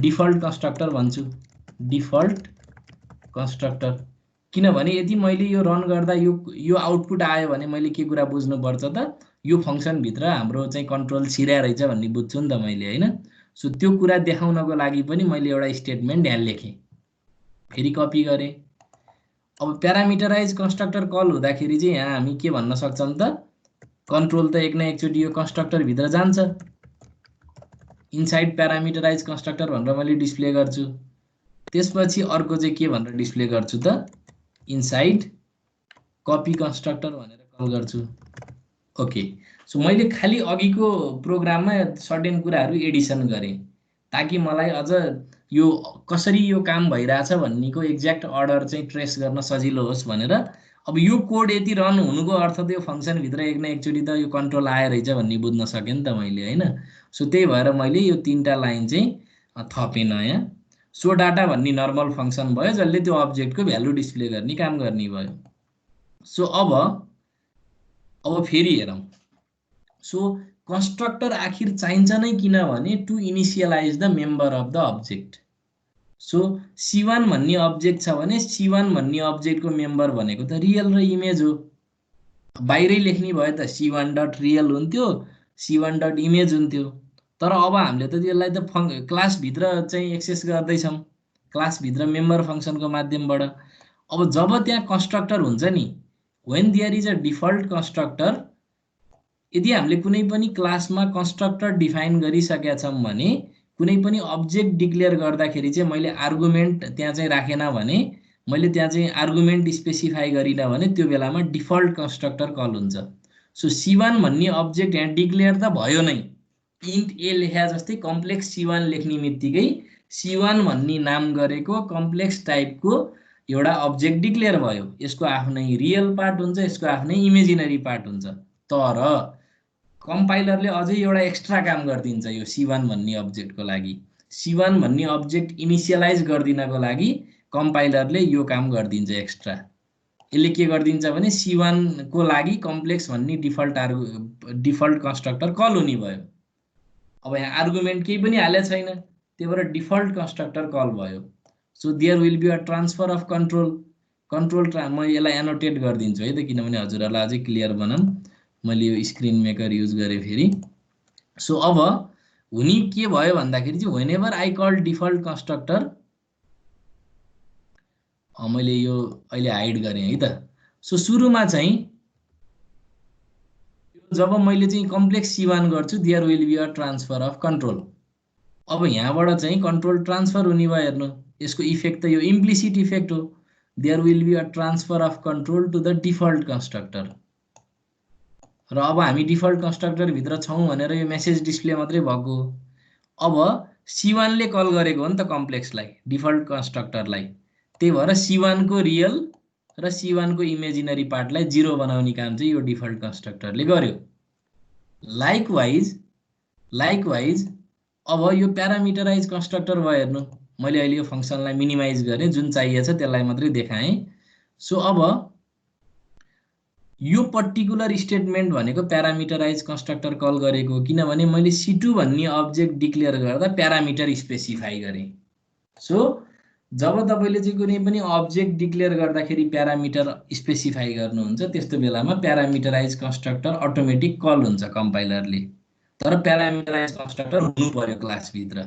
डिफल्ट कन्स्ट्रक्टर भन्छु। डिफल्ट कन्स्ट्रक्टर, किनभने यदि मैले यो रन गर्दा यो आउटपुट आयो भने मैले के कुरा बुझ्नु पर्छ त? यो फंक्सन भित्र हाम्रो चाहिँ कन्ट्रोल छिर्या रहेछ भन्ने बुझ्छु नि त मैले, हैन। सो त्यो कुरा देखाउनको लागि पनि मैले एउटा स्टेटमेन्ट यहाँ लेखेँ। फेरि कपी गरे, अब प्यारामिटराइज कन्स्ट्रक्टर कल हुँदाखेरि चाहिँ यहाँ हामी के भन्न सक्छौँ त कन्ट्रोल त एक न एकचोटि यो कन्स्ट्रक्टर भित्र जान्छ इनसाइड प्यारामिटराइज कन्स्ट्रक्टर भनेर मैले डिस्प्ले गर्छु त्यसपछि अर्को चाहिँ के भनेर डिस्प्ले गर्छु त इनसाइड कपी कन्स्ट्रक्टर भनेर कल गर्छु ओके सो मैले खाली अघिको प्रोग्राममा सर्टेन कुराहरू एडिसन गरेँ ताकि मलाई अझ यो कसरी यो काम भइरहेछ भन्नेको एक्ज्याक्ट अर्डर चाहिँ ट्रेस गर्न सजिलो होस् भनेर अब यो कोड यति रन हुनुको अर्थ त यो फङ्सनभित्र एक न एकचोटि त यो कन्ट्रोल आएर रहेछ भन्ने बुझ्न सकेँ नि त मैले होइन सो त्यही भएर मैले यो 3टा लाइन चाहिँ थपेँ नयाँ सो डाटा भन्ने नर्मल फङ्सन भयो जसले त्यो अब्जेक्टको भ्यालु डिस्प्ले गर्ने काम गर्ने भयो सो अब फेरि हेरौँ सो कन्स्ट्रक्टर आखिर चाहिन्छ नै किनभने to initialize the member of the object so C1 भन्ने अब्जेक्ट छ भने C1 भन्ने अब्जेक्टको मेम्बर भनेको त रियल र इमेज हो बाहिरै लेख्ने भए त C1 डट रियल हुन्थ्यो C1 डट इमेज हुन्थ्यो तर अब हामीले त त्यसलाई त क्लासभित्र चाहिँ एक्सेस गर्दैछौँ क्लासभित्र मेम्बर फङ्सनको माध्यमबाट अब जब त्यहाँ कन्स्ट्रक्टर हुन्छ नि when there is a default constructor यदि हामीले कुनै पनि क्लासमा कन्स्ट्रक्टर डिफाइन गरिसकेका छौँ भने कुनै पनि अब्जेक्ट डिक्लेयर गर्दाखेरि चाहिँ मैले आर्गुमेन्ट त्यहाँ चाहिँ राखेन भने मैले त्यहाँ चाहिँ आर्गुमेन्ट स्पेसिफाई गरिनँ भने त्यो बेलामा डिफल्ट कन्स्ट्रक्टर कल हुन्छ सो C1 भन्ने अब्जेक्ट यहाँ डिक्लेयर त भयो नै इन्ट ए लेखा जस्तै कम्प्लेक्स C1 लेख्ने बित्तिकै C1 भन्ने नाम गरेको कम्प्लेक्स टाइपको एउटा अब्जेक्ट डिक्लेयर भयो यसको आफ्नै रियल पार्ट हुन्छ यसको आफ्नै इमेजिनरी पार्ट हुन्छ तर कम्पाइलरले अझै एउटा एक्स्ट्रा काम गरिदिन्छ यो C1 भन्ने अब्जेक्टको लागि C1 भन्ने अब्जेक्ट इनिसियलाइज गरिदिनको लागि कम्पाइलरले यो काम गरिदिन्छ एक्स्ट्रा यसले के गरिदिन्छ भने C1 को लागि कम्प्लेक्स भन्ने डिफल्ट कन्स्ट्रक्टर कल हुने भयो अब यहाँ आर्गुमेन्ट केही पनि हालेको छैन त्यही भएर डिफल्ट कन्स्ट्रक्टर कल भयो so there will be a transfer of control म यसलाई एनोटेट गरिदिन्छु है त किनभने हजुरहरूलाई अझै क्लियर बनाऊँ मैले यो स्क्रिन मेकर युज गरेँ फेरि सो अब हुने के भयो भन्दाखेरि चाहिँ whenever I call default constructor मैले यो अहिले हाइड गरेँ है त सो सुरुमा चाहिँ जब मैले चाहिँ कम्प्लेक्स C1 गर्छु there will be a transfer of control अब यहाँबाट चाहिँ कन्ट्रोल ट्रान्सफर हुने भयो हेर्नु यसको इफेक्ट त यो इम्प्लिसिट इफेक्ट हो there will be a transfer of control to the default constructor र अब हामी डिफल्ट कन्स्ट्रक्टर भित्र छौँ भनेर यो मेसेज डिस्प्ले मात्रै भएको अब C1 ले कल गरेको हो नि त कम्प्लेक्सलाई डिफल्ट कन्स्ट्रक्टरलाई त्यही भएर C1 को रियल र C1 को इमेजिनरी पार्टलाई 0 बनाउने काम चाहिँ यो डिफल्ट कन्स्ट्रक्टरले गर्यो लाइकवाइज अब यो प्यारामिटराइज कन्स्ट्रक्टर भयो हेर्नु मैले अहिले यो फङ्सनलाई मिनिमाइज गरेँ जुन चाहिएछ त्यसलाई मात्रै देखाएँ सो अब यो पर्टिकुलर स्टेटमेन्ट भनेको प्यारामिटराइज कन्स्ट्रक्टर कल गरेको किनभने मैले C2 भन्ने अब्जेक्ट डिक्लेयर गर्दा प्यारामिटर स्पेसिफाई गरेँ सो जब तपाईले चाहिँ कुनै पनि अब्जेक्ट डिक्लेयर गर्दाखेरि प्यारामिटर स्पेसिफाई गर्नुहुन्छ त्यस्तो बेलामा प्यारामिटराइज कन्स्ट्रक्टर अटोमेटिक कल हुन्छ कम्पाइलरले तर प्यारामिटराइज कन्स्ट्रक्टर हुनु पर्यो क्लास भित्र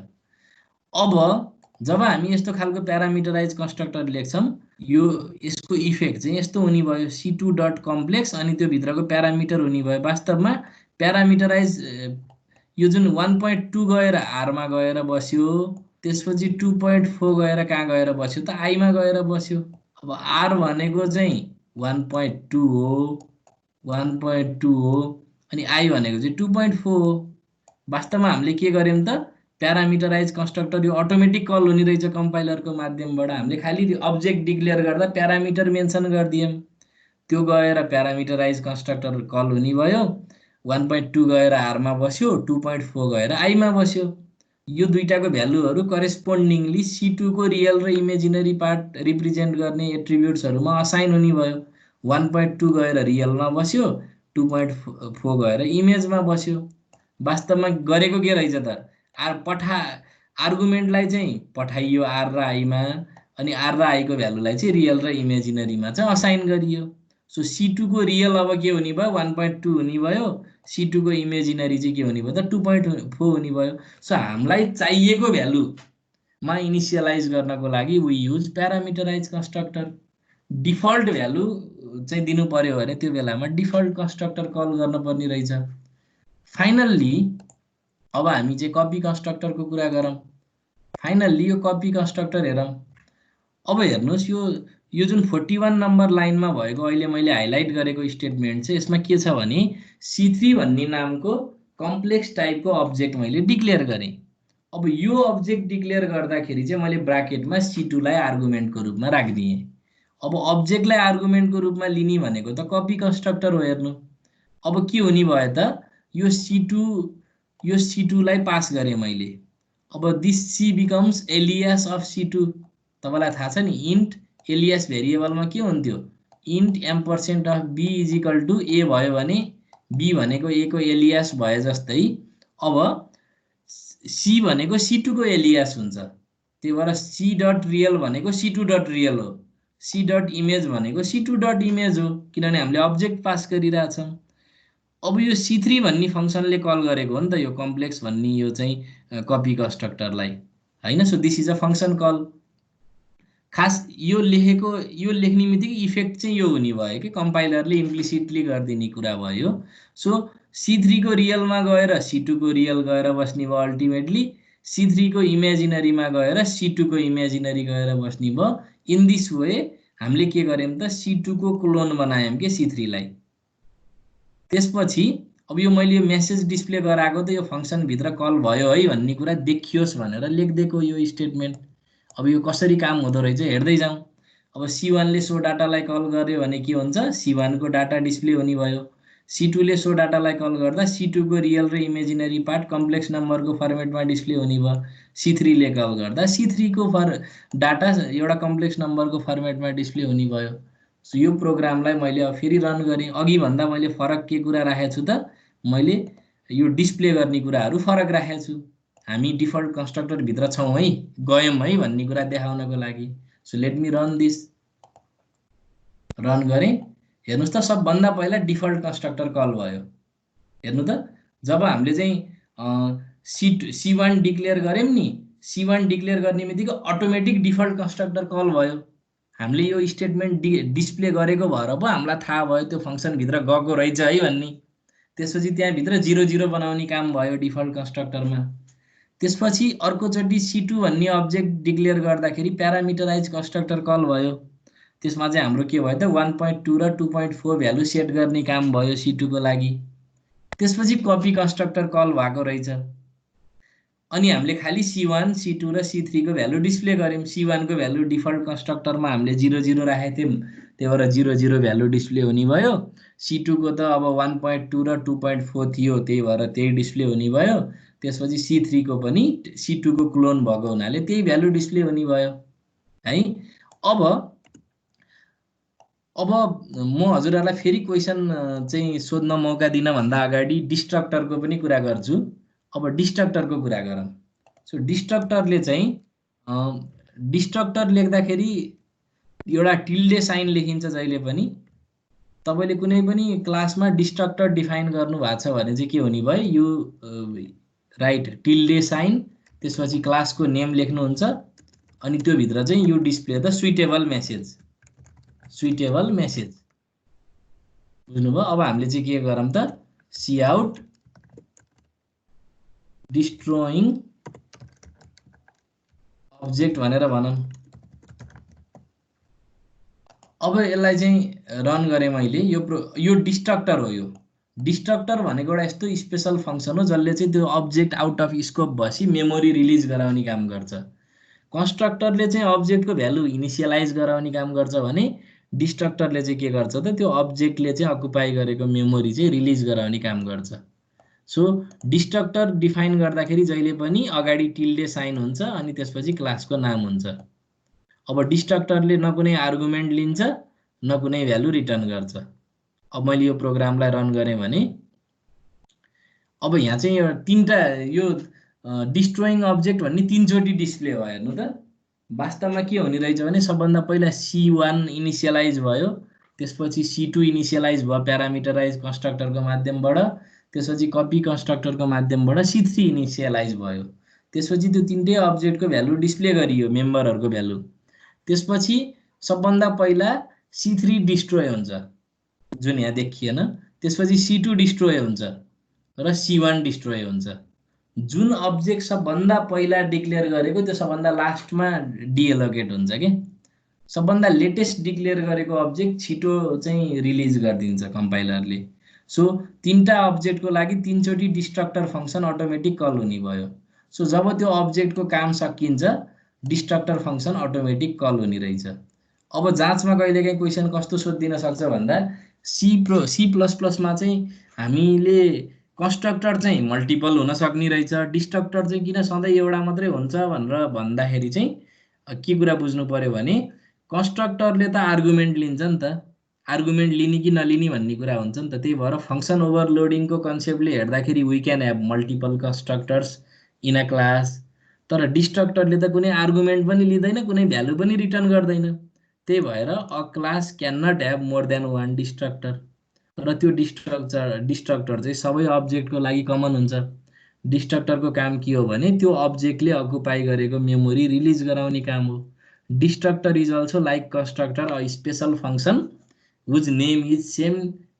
अब जब हामी यस्तो खालको प्यारामिटराइज कन्स्ट्रक्टर लेख्छौं यो यसको इफेक्ट चाहिँ यस्तो हुने भयो C2 डट कम्प्लेक्स अनि त्यो भित्रको प्यारामिटर हुने भयो वास्तवमा प्यारामिटराइज यो जुन 1.2 गएर r मा गएर बस्यो त्यसपछि 2.4 गएर कहाँ गएर बस्यो त i मा गएर बस्यो अब r भनेको चाहिँ 1.2 हो 1.2 हो अनि i भनेको चाहिँ 2.4 हो वास्तवमा हामीले के गर्यौं त प्यारामिटराइज कन्स्ट्रक्टर यो अटोमेटिक कल हुने रहेछ कम्पाइलरको माध्यमबाट हामीले खाली अब्जेक्ट डिक्लेयर गर्दा प्यारामिटर मेन्सन गर्दियौं त्यो गएर प्यारामिटराइज कन्स्ट्रक्टर कल हुने भयो 1.2 गएर r मा बस्यो 2.4 गएर i मा बस्यो यो दुईटाको भ्यालुहरु करेस्पोन्डिङली C2 को रियल र इमेजिनरी पार्ट रिप्रेजेन्ट गर्ने एट्रिब्युट्सहरुमा असाइन हुने भयो 1.2 गएर रियलमा बस्यो 2.4 गएर इमेजमा बस्यो वास्तवमा गरेको के रहेछ त आर्गुमेन्टलाई चाहिँ पठाइयो r र i मा अनि r र i को भ्यालुलाई चाहिँ रियल र इमेजिनरीमा चाहिँ असाइन गरियो सो C2 को रियल अब के हुने भयो 1.2 हुने भयो C2 को इमेजिनरी चाहिँ के हुने भयो त 2.4 हुने भयो सो हामीलाई चाहिएको भ्यालु मा इनिसियलाइज गर्नको लागि we use parameterize constructor default value चाहिँ दिनु पर्यो भने त्यो बेलामा डिफल्ट कन्स्ट्रक्टर कल गर्नुपर्ने रहेछ। फाइनल्ली अब हामी चाहिँ कपी कन्स्ट्रक्टरको कुरा गरौँ। फाइनल्ली यो कपी कन्स्ट्रक्टर हेरौँ। अब हेर्नुहोस् यो जुन 41 नम्बर लाइनमा भएको अहिले मैले हाइलाइट गरेको स्टेटमेन्ट चाहिँ यसमा के छ भने C3 भन्ने नामको कम्प्लेक्स टाइपको अब्जेक्ट मैले डिक्लेयर गरेँ। अब यो अब्जेक्ट डिक्लेयर गर्दाखेरि चाहिँ मैले ब्राकेटमा C2 लाई आर्गुमेन्टको रूपमा राखिदिएँ। अब अब्जेक्टलाई आर्गुमेन्टको रूपमा लिने भनेको त कपी कन्स्ट्रक्टर हो। हेर्नु अब के हुने भयो त यो C2 लाई पास गरेँ मैले। अब this C becomes alias of C2। तपाईलाई थाहा छ नि इन्ट एलियास भेरिएबलमा के हुन्थ्यो int m% of b is equal to a भयो भने b भनेको a को एलियास भए जस्तै अब c भनेको C2 को एलियास हुन्छ। त्यही भएर c.real भनेको C2.real हो, c.image भनेको C2.image हो, किनभने हामीले अब्जेक्ट पास गरिरहेछौँ। अब यो C3 भन्ने फंक्सनले कल गरेको हो नि त यो कम्प्लेक्स भन्ने यो चाहिँ कपी कन्स्ट्रक्टरलाई हैन। So this is a function call. खास यो लेख्ने बित्तिकै इफेक्ट चाहिँ यो हुने भयो कि कम्पाइलरले इम्प्लिसिटली गरिदिने कुरा भयो। सो C3 को रियलमा गएर C2 को रियल गएर बस्ने भयो, अल्टिमेटली C3 को इमेजिनरीमा गएर C2 को इमेजिनरी गएर बस्ने भयो। इन दिस वे हामीले के गर्यौं त C2 को क्लोन बनायौं के C3 लाई। त्यसपछि अब यो मैले मेसेज डिस्प्ले गराएको त यो फंक्सन भित्र कल भयो है भन्ने कुरा देखियोस् भनेर लेखिदिएको यो स्टेटमेन्ट। अब यो कसरी काम हुँदो रहेछ हेर्दै जाउँ। अब C1 ले सो डाटालाई कल गर्यो भने के हुन्छ C1 को डाटा डिस्प्ले हुने भयो। C2 ले सो डाटालाई कल गर्दा C2 को रियल र इमेजिनरी पार्ट कम्प्लेक्स नम्बरको फर्मेटमा डिस्प्ले हुने भयो। C3 ले कल गर्दा C3 को डाटा एउटा कम्प्लेक्स नम्बरको फर्मेटमा डिस्प्ले हुने भयो। सो यो प्रोग्रामलाई मैले अब फेरि रन गरेँ। अघि भन्दा मैले फरक के कुरा राखेको छु त मैले यो डिस्प्ले गर्ने कुराहरू फरक राखेको छु। हामी डिफल्ट कन्स्ट्रक्टर भित्र छौं है गयौं है भन्ने कुरा देखाउनको लागि। So let me run this. Run गरेँ। हेर्नुस् त सबभन्दा पहिला डिफल्ट कन्स्ट्रक्टर कल भयो। हेर्नु त जब हामीले चाहिँ C1 डिक्लेयर गर्यौं नि C1 डिक्लेयर गर्ने बित्तिकै अटोमेटिक डिफल्ट कन्स्ट्रक्टर कल भयो। हामीले यो स्टेटमेन्ट डिस्प्ले गरेको भएर पो हामीलाई थाहा भयो त्यो फंक्सन भित्र गएको रहेछ है भन्ने। त्यसपछि त्यहाँ भित्र 00 बनाउने काम भयो डिफल्ट कन्स्ट्रक्टरमा। त्यसपछि अर्कोचोटी C2 भन्ने अब्जेक्ट डिक्लेयर गर्दाखेरि प्यारामिटराइज कन्स्ट्रक्टर कल भयो। त्यसमा चाहिँ हाम्रो के भयो त 1.2 र 2.4 भ्यालु सेट गर्ने काम भयो C2 को लागि। त्यसपछि कपी कन्स्ट्रक्टर कल भएको रहेछ। अनि हामीले खाली C1, C2 र C3 को भ्यालु डिस्प्ले गर्यौं। C1 को भ्यालु डिफल्ट कन्स्ट्रक्टरमा हामीले 00 राखेको थियौं, त्यही भएर 00 भ्यालु डिस्प्ले हुने भयो। C2 को त अब 1.2 र 2.4 थियो, त्यही भएर त्यही डिस्प्ले हुने भयो। त्यसपछि C3 को पनि C2 को क्लोन भएको हुनाले त्यही भ्यालु डिस्प्ले हुने भयो है। अब म हजुरहरुलाई फेरि क्वेशन चाहिँ सोध्न मौका दिन भन्दा अगाडि डिस्ट्रक्टरको पनि कुरा गर्छु। अब डिस्ट्रक्टरको कुरा गरौँ। सो डिस्ट्रक्टरले चाहिँ डिस्ट्रक्टर लेख्दाखेरि एउटा टिल्डे साइन लेखिन्छ जहिले पनि। तपाईले कुनै पनि क्लासमा डिस्ट्रक्टर डिफाइन गर्नु भएको छ भने चाहिँ के हुने भयो यो राइट टिल्डे साइन त्यसपछि क्लासको नेम लेख्नुहुन्छ अनि त्यो भित्र चाहिँ यो डिस्प्ले द सुइटेबल मेसेज बुझ्नुभयो। अब हामीले चाहिँ के गरौँ त काउट डिस्ट्रोइङ अब्जेक्ट भनेर भनौँ। अब यसलाई चाहिँ रन गरे मैले। यो डिस्ट्रक्टर हो। यो डिस्ट्रक्टर भनेको एउटा यस्तो स्पेशल फंक्सन हो जसले चाहिँ त्यो अब्जेक्ट आउट अफ स्कोप भएपछि मेमोरी रिलिज गराउने काम गर्छ। कन्स्ट्रक्टरले चाहिँ अब्जेक्टको भ्यालु इनिशियलाइज गराउने काम गर्छ भने डिस्ट्रक्टरले चाहिँ के गर्छ त त्यो अब्जेक्टले चाहिँ अकुपाई गरेको मेमोरी चाहिँ रिलिज गराउने काम गर्छ। सो डिस्ट्रक्टर डिफाइन गर्दाखेरि जहिले पनि अगाडि टिल्डे साइन हुन्छ अनि त्यसपछि क्लासको नाम हुन्छ। अब डिस्ट्रक्टरले न कुनै आर्गुमेन्ट लिन्छ न कुनै भ्यालु रिटर्न गर्छ। अब मैले यो प्रोग्रामलाई रन गरेँ भने अब यहाँ चाहिँ यो तीनटा यो डिस्ट्रोइङ अब्जेक्ट भन्ने तीनचोटी डिस्प्ले भयो। हेर्नु त वास्तवमा के हुने रहेछ भने सबभन्दा पहिला C1 इनिशियलाइज भयो, त्यसपछि C2 इनिशियलाइज भयो प्यारामिटराइज कन्स्ट्रक्टरको माध्यमबाट, त्यसपछि कपी कन्स्ट्रक्टरको माध्यमबाट C3 इनिशियलाइज भयो। त्यसपछि त्यो तीनटै अब्जेक्टको भ्यालु डिस्प्ले गरियो मेम्बरहरुको भ्यालु। त्यसपछि सबभन्दा पहिला C3 डिस्ट्रोय हुन्छ जुन यहाँ देखिएन, त्यसपछि C2 डिस्ट्रोय हुन्छ र C1 डिस्ट्रोय हुन्छ। जुन अब्जेक्ट सबभन्दा पहिला डिक्लेयर गरेको त्यो सबभन्दा लास्टमा डिएलोकेट हुन्छ के। सबभन्दा लेटेस्ट डिक्लेयर गरेको अब्जेक्ट छिटो चाहिँ रिलिज गरिदिन्छ कम्पाइलरले। सो तीनटा अब्जेक्टको लागि तीनचोटि डिस्ट्रक्टर फङ्सन अटोमेटिक कल हुने भयो। सो जब त्यो अब्जेक्टको काम सकिन्छ डिस्ट्रक्टर फङ्सन अटोमेटिक कल हुने रहेछ। अब जाँचमा कहिलेकाहीँ क्वेसन कस्तो सोधिदिन सक्छ भन्दा C++ मा चाहिँ हामीले कन्स्ट्रक्टर चाहिँ मल्टिपल हुन सक्ने रहेछ, डिस्ट्रक्टर चाहिँ किन सधैँ एउटा मात्रै हुन्छ भनेर भन्दाखेरि चाहिँ के कुरा बुझ्नु पर्यो भने कन्स्ट्रक्टरले त आर्गुमेन्ट लिन्छ नि त, आर्गुमेन्ट लिने कि नलिने भन्ने कुरा हुन्छ नि त। त्यही भएर फङ्सन ओभरलोडिङको कन्सेप्टले हेर्दाखेरि we can have multiple constructors in a class. तर डिस्ट्रक्टरले त कुनै आर्गुमेन्ट पनि लिँदैन, कुनै भ्यालु पनि रिटर्न गर्दैन। त्यही भएर a class can not have more than one destructor. र त्यो डिस्ट्रक्टर चाहिँ सबै अब्जेक्टको लागि कमन हुन्छ। डिस्ट्रक्टरको काम के हो भने त्यो अब्जेक्टले अकुपाई गरेको मेमोरी रिलिज गराउने काम हो। Destructor is also like constructor a special function whose name is same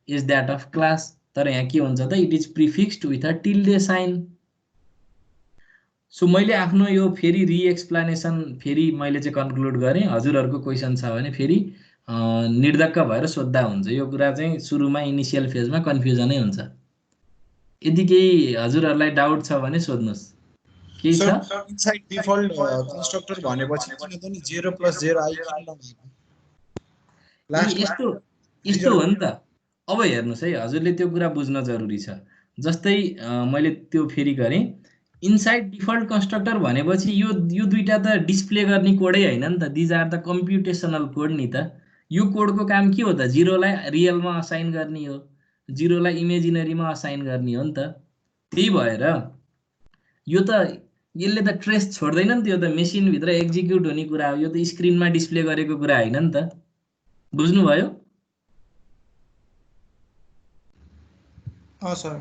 is that of class. तर यहाँ के हुन्छ त it is prefixed with a tilde sign. So मैले आफ्नो यो फेरि रिएक्सप्लानेसन फेरि मैले चाहिँ कन्क्लुड गरेँ। हजुरहरूको क्वेसन छ भने फेरि निर्धक्क भएर सोद्धा हुन्छ। यो कुरा चाहिँ सुरुमा इनिसियल फेजमा कन्फ्युजनै हुन्छ। यदि केही हजुरहरूलाई डाउट छ भने सोध्नुहोस्। केही छ? इनसाइड डिफल्ट कन्स्ट्रक्टर भनेपछि किनभने 0 + 0 आई किन नभएको? यस्तो हो नि त। अब हेर्नुहोस् है, हजुरले त्यो कुरा बुझ्न जरुरी छ। जस्तै मैले त्यो फेरि गरेँ, इनसाइड डिफल्ट कन्स्ट्रक्टर भनेपछि यो दुईटा त डिस्प्ले गर्ने कोडै होइन नि त। दिज आर द कम्प्युटेसनल कोड नि त। यो कोडको काम के हो त? 0लाई रियलमा असाइन गर्ने हो, 0लाई इमेजिनरीमा असाइन गर्ने हो नि त। त्यही भएर यो त यसले त ट्रेस छोड्दैन नि त। यो त मेसिनभित्र एक्जिक्युट हुने कुरा हो, यो त स्क्रिनमा डिस्प्ले गरेको कुरा होइन नि त। बुझ्नुभयो? सर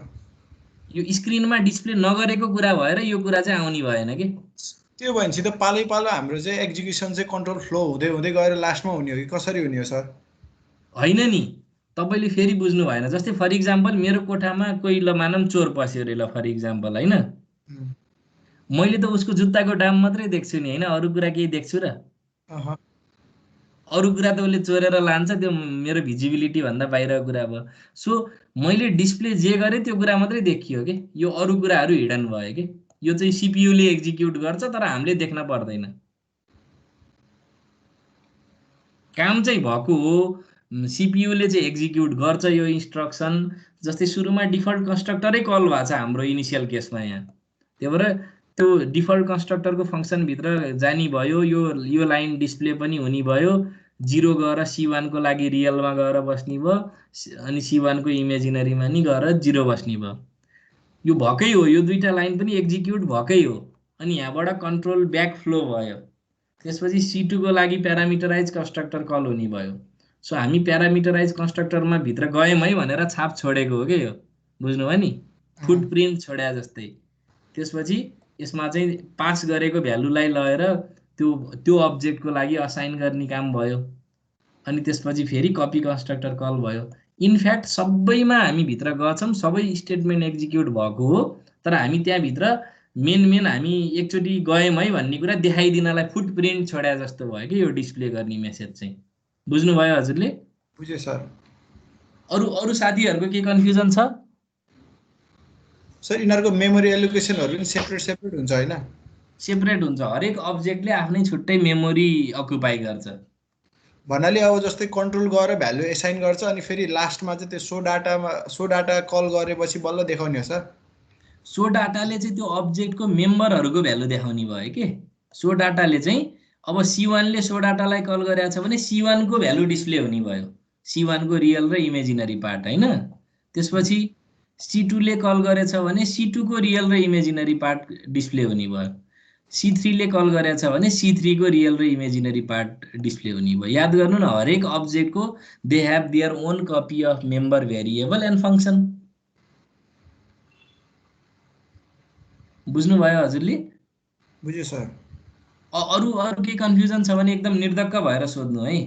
यो स्क्रिनमा डिस्प्ले नगरेको कुरा भएर यो कुरा चाहिँ आउने भएन कि। त्यो भनेपछि त पालै पालो हाम्रो चाहिँ एक्जिक्युसन चाहिँ कन्ट्रोल फ्लो हुँदै हुँदै गएर लास्टमा हुने हो कि कसरी हुने हो सर? होइन नि, तपाईँले फेरि बुझ्नु भएन। जस्तै फर इक्जाम्पल मेरो कोठामा कोही ल मानौँ चोर पस्यो अरे, ल फर इक्जाम्पल होइन, मैले त उसको जुत्ताको दाम मात्रै देख्छु नि, होइन अरू कुरा केही देख्छु र? अरू कुरा त उसले चोरेर लान्छ, त्यो मेरो भिजिबिलिटी भन्दा बाहिरको कुरा भयो। सो मैले डिस्प्ले जे गरेँ त्यो कुरा मात्रै देखियो कि, यो अरू कुराहरू हिडन भयो कि। यो चाहिँ सिपियुले एक्जिक्युट गर्छ तर हामीले देख्न पर्दैन। काम चाहिँ भएको हो, सिपियुले चाहिँ एक्जिक्युट गर्छ यो इन्स्ट्रक्सन। जस्तै सुरुमा डिफल्ट कन्स्ट्रक्टरै कल भएको छ हाम्रो इनिसियल केसमा यहाँ। त्यही भएर त्यो डिफल्ट कन्स्ट्रक्टरको फङ्सनभित्र जाने भयो, यो लाइन डिस्प्ले पनि हुने भयो। 0 गएर C1 को लागि रियलमा गएर बस्ने भयो, अनि C1 को इमेजिनरीमा नि गएर 0 बस्ने भयो। यो भएकै हो, यो दुईटा लाइन पनि एक्जिक्युट भएकै हो। अनि यहाँबाट कन्ट्रोल ब्याक फ्लो भयो। त्यसपछि C2 को लागि प्यारामिटराइज कन्स्ट्रक्टर कल हुने भयो। सो हामी प्यारामिटराइज कन्स्ट्रक्टरमा भित्र गयौँ है भनेर छाप छोडेको हो कि यो। बुझ्नुभयो नि? फुटप्रिन्ट छोड्या जस्तै। त्यसपछि यसमा चाहिँ पास गरेको भ्यालुलाई लगेर त्यो अब्जेक्टको लागि असाइन गर्ने काम भयो। अनि त्यसपछि फेरि कपी कन्स्ट्रक्टर कल भयो। इनफ्याक्ट सबैमा हामी भित्र गछौँ, सबै स्टेटमेन्ट एक्जिक्युट भएको हो, तर हामी त्यहाँभित्र मेन हामी एकचोटि गयौँ है भन्ने कुरा देखाइदिनलाई फुटप्रिन्ट छोड्या जस्तो भयो कि यो डिस्प्ले गर्ने मेसेज चाहिँ। बुझ्नुभयो हजुरले? बुझेँ सर। अरू साथीहरूको के कन्फ्युजन छ? सर यिनीहरूको मेमोरी एलोकेसनहरू पनि सेपरेट हुन्छ होइन? सेपरेट हुन्छ। हरेक अब्जेक्टले आफ्नै छुट्टै मेमोरी अकुपाई गर्छ। भन्नाले अब जस्तै कन्ट्रोल गरेर भ्यालु एसाइन गर्छ अनि फेरि लास्टमा चाहिँ त्यो सो डाटा कल गरेपछि बल्ल देखाउने हो सर? सो डाटाले चाहिँ त्यो अब्जेक्टको मेम्बरहरूको भ्यालु देखाउने भयो कि। सो डाटाले चाहिँ अब C1 ले सो डाटालाई कल गरेको छ भने C1 को भ्यालु डिस्प्ले हुने भयो, C1 को रियल र इमेजिनरी पार्ट होइन। त्यसपछि C2 ले कल गरेछ भने C2 को रियल र इमेजिनरी पार्ट डिस्प्ले हुने भयो, C3 ले कल गरेछ भने C3 को रियल र इमेजिनरी पार्ट डिस्प्ले हुने भयो। याद गर्नु न, हरेक अब्जेक्टको they have their own copy of member variable and function. बुझ्नुभयो हजुरले? बुझ्यो सर। अरू केही कन्फ्युजन छ भने एकदम निर्धक्क भएर सोध्नु है।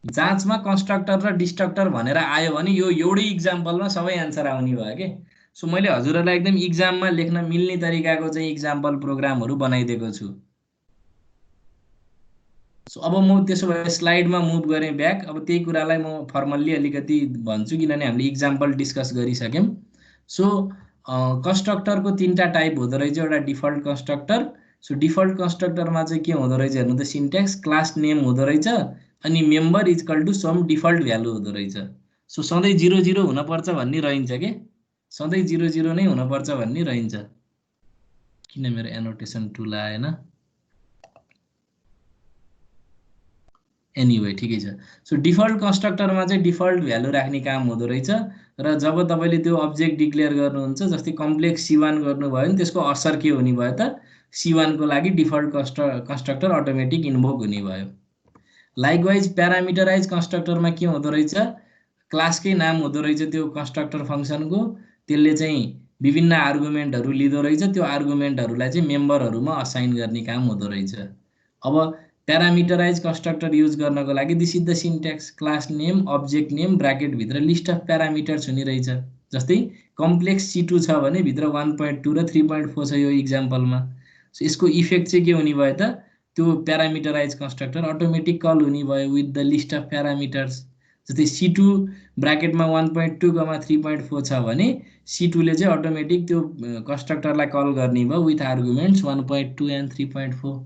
जाँचमा कन्स्ट्रक्टर र डिस्ट्रक्टर भनेर आयो भने यो एउटै इक्जाम्पलमा सबै एन्सर आउने भयो के। सो मैले हजुरहरूलाई एकदम इक्जाममा लेख्न मिल्ने तरिकाको चाहिँ इक्जाम्पल प्रोग्रामहरू बनाइदिएको छु। सो अब म त्यसो भए स्लाइडमा मुभ गरेँ ब्याक। अब त्यही कुरालाई म फर्मल्ली अलिकति भन्छु किनभने हामीले इक्जाम्पल डिस्कस गरिसक्यौँ। सो कन्स्ट्रक्टरको 3टा टाइप हुँदो रहेछ। एउटा डिफल्ट कन्स्ट्रक्टर। सो डिफल्ट कन्स्ट्रक्टरमा चाहिँ के हुँदो रहेछ हेर्नु त, सिन्ट्याक्स क्लास नेम हुँदो रहेछ अनि member equal to some default value हुँदो रहेछ। सो सधैँ 0 0 हुनुपर्छ भन्ने रहन्छ के, सधैँ 0 0 नै हुनुपर्छ भन्ने रहन्छ। किन मेरो एनोटेसन टुल आएन? एनिवे ठिकै छ। सो डिफल्ट कन्स्ट्रक्टरमा चाहिँ डिफल्ट भ्यालु राख्ने काम हुँदो रहेछ र जब तपाईँले त्यो अब्जेक्ट डिक्लेयर गर्नुहुन्छ, जस्तै कम्प्लेक्स C1 गर्नुभयो भने त्यसको असर के हुने भयो त, C1 को लागि डिफल्ट कन्स्ट्रक्टर अटोमेटिक इन्भोक हुने भयो। लाइकवाइज प्यारामिटराइज कन्स्ट्रक्टरमा के हुँदो रहेछ, क्लासकै नाम हुँदो रहेछ त्यो कन्स्ट्रक्टर फङ्सनको। त्यसले चाहिँ विभिन्न आर्गुमेन्टहरू लिँदो रहेछ, त्यो आर्गुमेन्टहरूलाई चाहिँ मेम्बरहरूमा असाइन गर्ने काम हुँदो रहेछ। अब प्यारामिटराइज कन्स्ट्रक्टर युज गर्नको लागि this is the syntax, class name object name ब्राकेटभित्र लिस्ट अफ प्यारामिटर्स हुने रहेछ। जस्तै कम्प्लेक्स C2 छ भने भित्र 1.2 र 3.4 छ यो इक्जाम्पलमा। सो यसको इफेक्ट चाहिँ के हुने भयो त, त्यो प्यारामिटराइज कन्स्ट्रक्टर अटोमेटिक कल हुने भयो with the list of parameters. जस्तै C2 ब्राकेटमा 1.2, 3.4 छ भने C2 ले चाहिँ अटोमेटिक त्यो कन्स्ट्रक्टरलाई कल गर्ने भयो विथ आर्गुमेन्ट्स 1.2 एन्ड 3.4।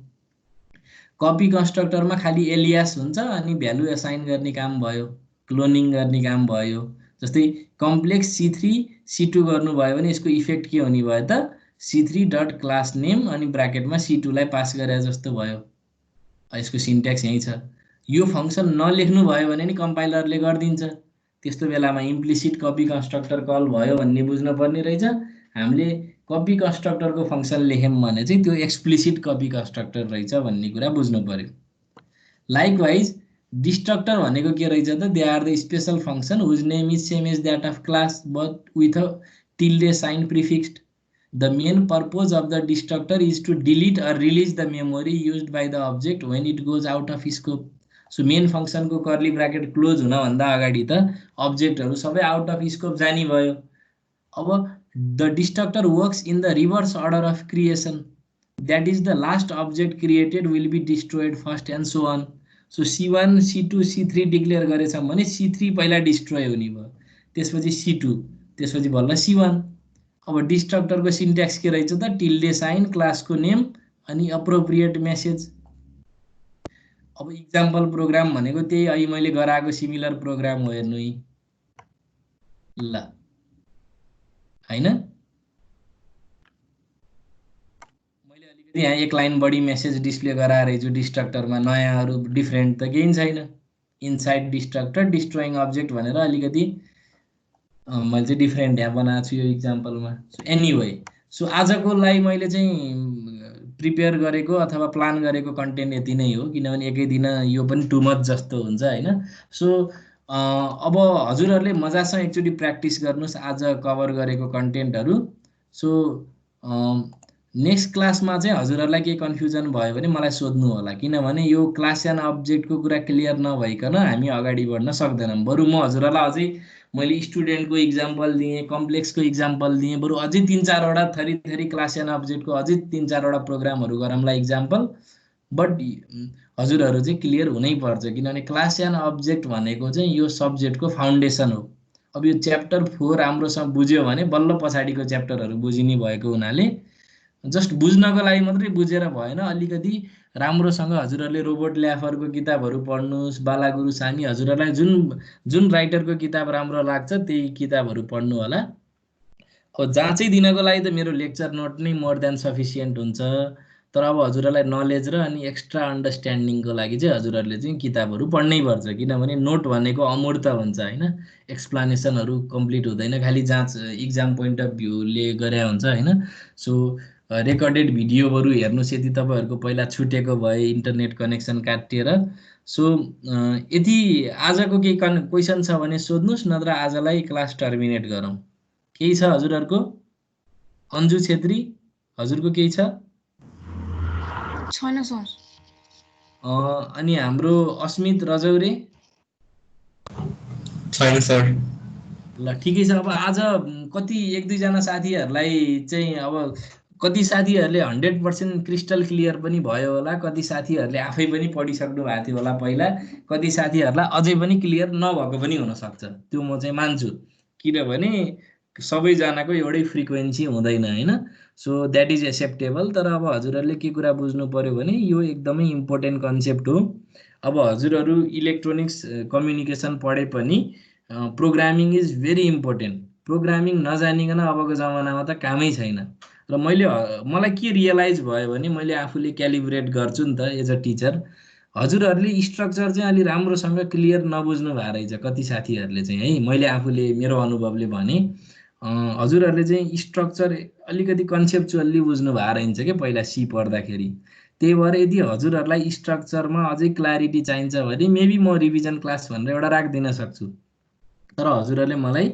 कपी कन्स्ट्रक्टरमा खालि एलियास हुन्छ अनि भ्यालु एसाइन गर्ने काम भयो, क्लोनिङ गर्ने काम भयो। जस्तै कम्प्लेक्स C3 C2 गर्नुभयो भने यसको इफेक्ट के हुने भयो त, C3 डट क्लास नेम अनि ब्राकेटमा C2 लाई पास गरे जस्तो भयो। यसको सिन्ट्याक्स यही छ। यो फङ्सन नलेख्नु भयो भने नि कम्पाइलरले गरिदिन्छ। त्यस्तो बेलामा इम्प्लिसिट कपी कन्स्ट्रक्टर कल भयो भन्ने बुझ्न पर्ने रहेछ। हामीले कपी कन्स्ट्रक्टरको फङ्सन लेख्यौँ भने चाहिँ त्यो एक्सप्लिसिट कपी कन्स्ट्रक्टर रहेछ भन्ने कुरा बुझ्नु पर्यो। लाइकवाइज डिस्ट्रक्टर भनेको के रहेछ त, they are the special function whose name is same as that of class but with a tilde sign prefixed. The main purpose of the destructor is to delete or release the memory used by the object when it goes out of scope. So main फङ्सनको curly bracket close हुनभन्दा अगाडि त अब्जेक्टहरू सबै out of scope जाने भयो। अब the destructor works in the reverse order of creation, that is the last object created will be destroyed first and so on. So C1 C2 C3 declare गरेछौँ भने C3 पहिला destroy हुने भयो, त्यसपछि C2, त्यसपछि बल्ल C1। अब डिस्ट्रक्टरको syntax के रहेछ त, टिल्डे साइन क्लासको नेम अनि अप्रोप्रिएट मेसेज। अब इक्जाम्पल प्रोग्राम भनेको त्यही अहिले मैले गराएको सिमिलर प्रोग्राम हो, हेर्नु ल हैन। मैले अलिकति यहाँ एक लाइन बढी मेसेज डिस्प्ले गराएछु डिस्ट्रक्टरमा, नयाँहरू डिफ्रेन्ट त केही छैन। इनसाइड डिस्ट्रक्टर डिस्ट्रोइङ अब्जेक्ट भनेर अलिकति मैले चाहिँ डिफ्रेन्ट यहाँ बनाएको छु यो इक्जाम्पलमा। सो एनिवे, सो आजको लागि मैले चाहिँ प्रिपेयर गरेको अथवा प्लान गरेको कन्टेन्ट यति नै हो, किनभने एकै दिन यो पनि टु मच जस्तो हुन्छ हैन। सो अब हजुरहरूले मजासँग एकचोटि प्र्याक्टिस गर्नुहोस् आज कभर गरेको कन्टेन्टहरू। सो नेक्स्ट क्लासमा चाहिँ हजुरहरूलाई केही कन्फ्युजन भयो भने मलाई सोध्नु होला, किनभने यो क्लास एन्ड अब्जेक्टको कुरा क्लियर नभइकन हामी अगाडि बढ्न सक्दैनौँ। बरु म हजुरहरूलाई अझै मैले स्टुडेन्टको इक्जाम्पल दिएँ, कम्प्लेक्सको इक्जाम्पल दिएँ, बरु अझै 3-4 वटा थरी क्लास एन्ड अब्जेक्टको अझै 3-4 वटा प्रोग्रामहरू गरौँला इक्जाम्पल। बट हजुरहरू चाहिँ क्लियर हुनै पर्छ, किनभने क्लास एन्ड अब्जेक्ट भनेको चाहिँ यो सब्जेक्टको फाउन्डेसन हो। अब यो च्याप्टर 4 राम्रोसँग बुझ्यो भने बल्ल पछाडिको च्याप्टरहरू बुझिने भएको हुनाले जस्ट बुझ्नको लागि मात्रै बुझेर भएन, अलिकति राम्रोसँग हजुरहरूले रोबोट ल्याफरको किताबहरू पढ्नुहोस्, बालागुरु सामी, हजुरहरूलाई जुन राइटरको किताब राम्रो लाग्छ त्यही किताबहरू पढ्नु होला। अब जाँचै दिनको लागि त मेरो लेक्चर नोट नै मोर देन सफिसियन्ट हुन्छ, तर अब हजुरहरूलाई नलेज र अनि एक्स्ट्रा अन्डरस्ट्यान्डिङको लागि चाहिँ हजुरहरूले चाहिँ किताबहरू पढ्नै पर्छ, किनभने नोट भनेको अमूर्त हुन्छ हैन। एक्सप्लानेसनहरू कम्प्लिट हुँदैन, खालि जाँच इक्जाम पोइन्ट अफ भ्यूले गरे हुन्छ हैन। सो रेकर्डेड भिडियोहरू हेर्नुहोस् यदि तपाईँहरूको पहिला छुटेको भए इन्टरनेट कनेक्सन काटिएर। सो यदि आजको केही क्वेसन छ भने सोध्नुहोस्, नत्र आजलाई क्लास टर्मिनेट गरौँ। केही छ हजुरहरूको? अन्जु छेत्री हजुरको केही छ? छैन सर। अनि हाम्रो अस्मित रजौरे छैन सर। ल ठिकै छ। अब आज कति एक दुईजना साथीहरूलाई चाहिँ अब कति साथीहरूले 100% क्रिस्टल क्लियर पनि भयो होला, कति साथीहरूले आफै पनि पढिसक्नु भएको थियो होला पहिला, कति साथीहरूलाई अझै पनि क्लियर नभएको पनि हुनसक्छ, त्यो म चाहिँ मान्छु। किनभने सबैजनाको एउटै फ्रिक्वेन्सी हुँदैन होइन। So that is acceptable. तर अब हजुरहरूले के कुरा बुझ्नु पर्यो भने यो एकदमै इम्पोर्टेन्ट कन्सेप्ट हो। अब हजुरहरू इलेक्ट्रोनिक्स कम्युनिकेसन पढे पनि programming is very important. Programming नजानिकन अबको जमानामा त कामै छैन। र मलाई के रियलाइज भयो भने मैले आफूले क्यालिब्रेट गर्छु नि त एज अ टिचर, हजुरहरूले स्ट्रक्चर चाहिँ अलि राम्रोसँग क्लियर नबुझ्नु भएको रहेछ कति साथीहरूले चाहिँ है। मैले आफूले मेरो अनुभवले भने हजुरहरूले चाहिँ स्ट्रक्चर अलिकति कन्सेप्चुअल्ली बुझ्नु भएको रहन्छ क्या पहिला सी पढ्दाखेरि। त्यही भएर यदि हजुरहरूलाई स्ट्रक्चरमा अझै क्ल्यारिटी चाहिन्छ भने मेबी म रिभिजन क्लास भनेर एउटा राखिदिन सक्छु। तर हजुरहरूले मलाई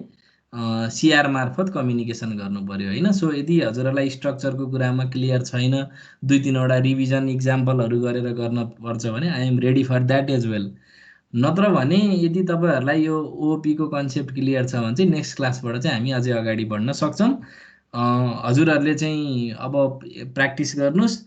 सिआर मार्फत कम्युनिकेसन गर्नु पर्यो होइन। सो यदि हजुरहरूलाई स्ट्रक्चरको कुरामा क्लियर छैन, 2-3वटा रिभिजन इक्जाम्पलहरू गरेर गर्न पर्छ भने I am ready for that as well. नत्र भने यदि तपाईँहरूलाई यो ओओपीको कन्सेप्ट क्लियर छ भने चाहिँ नेक्स्ट क्लासबाट चाहिँ हामी अझै अगाडि बढ्न सक्छौँ। हजुरहरूले चाहिँ अब प्र्याक्टिस गर्नुहोस्।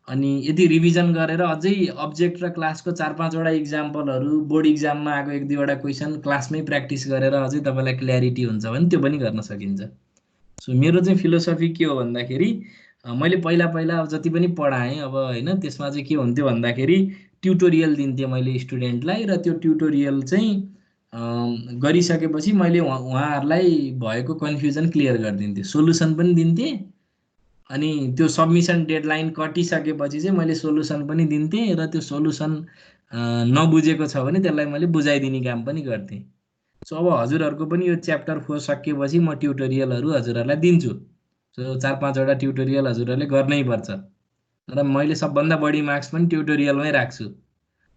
अनि यदि रिभिजन गरेर अझै अब्जेक्ट र क्लासको 4-5वटा इक्जाम्पलहरू, बोर्ड इक्जाममा आएको 1-2वटा क्वेसन क्लासमै प्र्याक्टिस गरेर अझै तपाईँलाई क्ल्यारिटी हुन्छ भने त्यो पनि गर्न सकिन्छ। सो मेरो चाहिँ फिलोसफी के हो भन्दाखेरि मैले पहिला अब जति पनि पढाएँ अब होइन, त्यसमा चाहिँ के हुन्थ्यो भन्दाखेरि ट्युटोरियल दिन्थेँ मैले स्टुडेन्टलाई, र त्यो ट्युटोरियल चाहिँ गरिसकेपछि मैले उहाँहरूलाई भएको कन्फ्युजन क्लियर गरिदिन्थेँ, सोलुसन पनि दिन्थेँ। अनि त्यो सबमिसन डेडलाइन कटिसकेपछि चाहिँ मैले सोलुसन पनि दिन्थेँ, र त्यो सोलुसन नबुझेको छ भने त्यसलाई मैले बुझाइदिने काम पनि गर्थेँ। सो अब हजुरहरूको पनि यो च्याप्टर 4 सकिएपछि म ट्युटोरियलहरू हजुरहरूलाई दिन्छु। सो 4-5वटा ट्युटोरियल हजुरहरूले गर्नै पर्छ। र मैले सबभन्दा बढी मार्क्स पनि ट्युटोरियलमै राख्छु।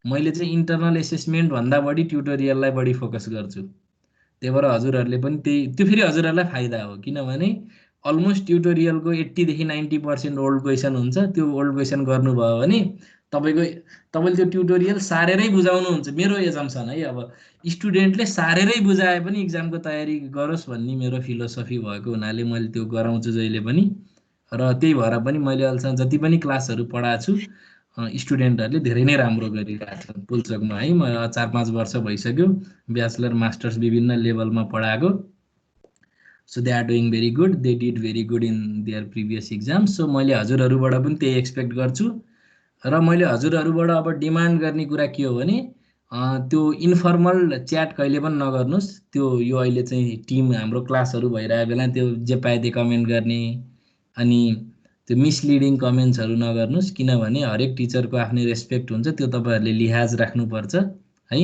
मैले चाहिँ इन्टरनल एसेसमेन्ट भन्दा बढी ट्युटोरियललाई बढी फोकस गर्छु। त्यही भएर हजुरहरूले पनि त्यो फेरि हजुरहरूलाई फाइदा हो, किनभने अलमोस्ट ट्युटोरियलको 80 देखि 90% ओल्ड क्वेसन हुन्छ। त्यो ओल्ड क्वेसन गर्नुभयो भने तपाईँले त्यो ट्युटोरियल सारेरै बुझाउनुहुन्छ, मेरो एजम्सन है। अब स्टुडेन्टले सारेरै बुझाए पनि इक्जामको तयारी गरोस् भन्ने मेरो फिलोसफी भएको हुनाले मैले त्यो गराउँछु जहिले पनि। र त्यही भएर पनि मैले अहिलेसम्म जति पनि क्लासहरू पढाएको छु स्टुडेन्टहरूले धेरै नै राम्रो गरिरहेको छन् पुल्चोकमा है। म 4-5 वर्ष भइसक्यो ब्याचलर मास्टर्स विभिन्न लेभलमा पढाएको। So they are doing very good, they did very good in their previous exam. So मैले हजुरहरूबाट पनि त्यही एक्सपेक्ट गर्छु। र मैले हजुरहरूबाट अब डिमान्ड गर्ने कुरा के हो भने त्यो इन्फर्मल च्याट कहिले पनि नगर्नुहोस्। त्यो यो अहिले चाहिँ टिम हाम्रो क्लासहरू भइरहेको बेला त्यो जे पाए त्यही कमेन्ट गर्ने अनि त्यो मिसलिडिङ कमेन्ट्सहरू नगर्नुहोस्, किनभने हरेक टिचरको आफ्नै रेस्पेक्ट हुन्छ, त्यो तपाईँहरूले लिहाज राख्नुपर्छ है।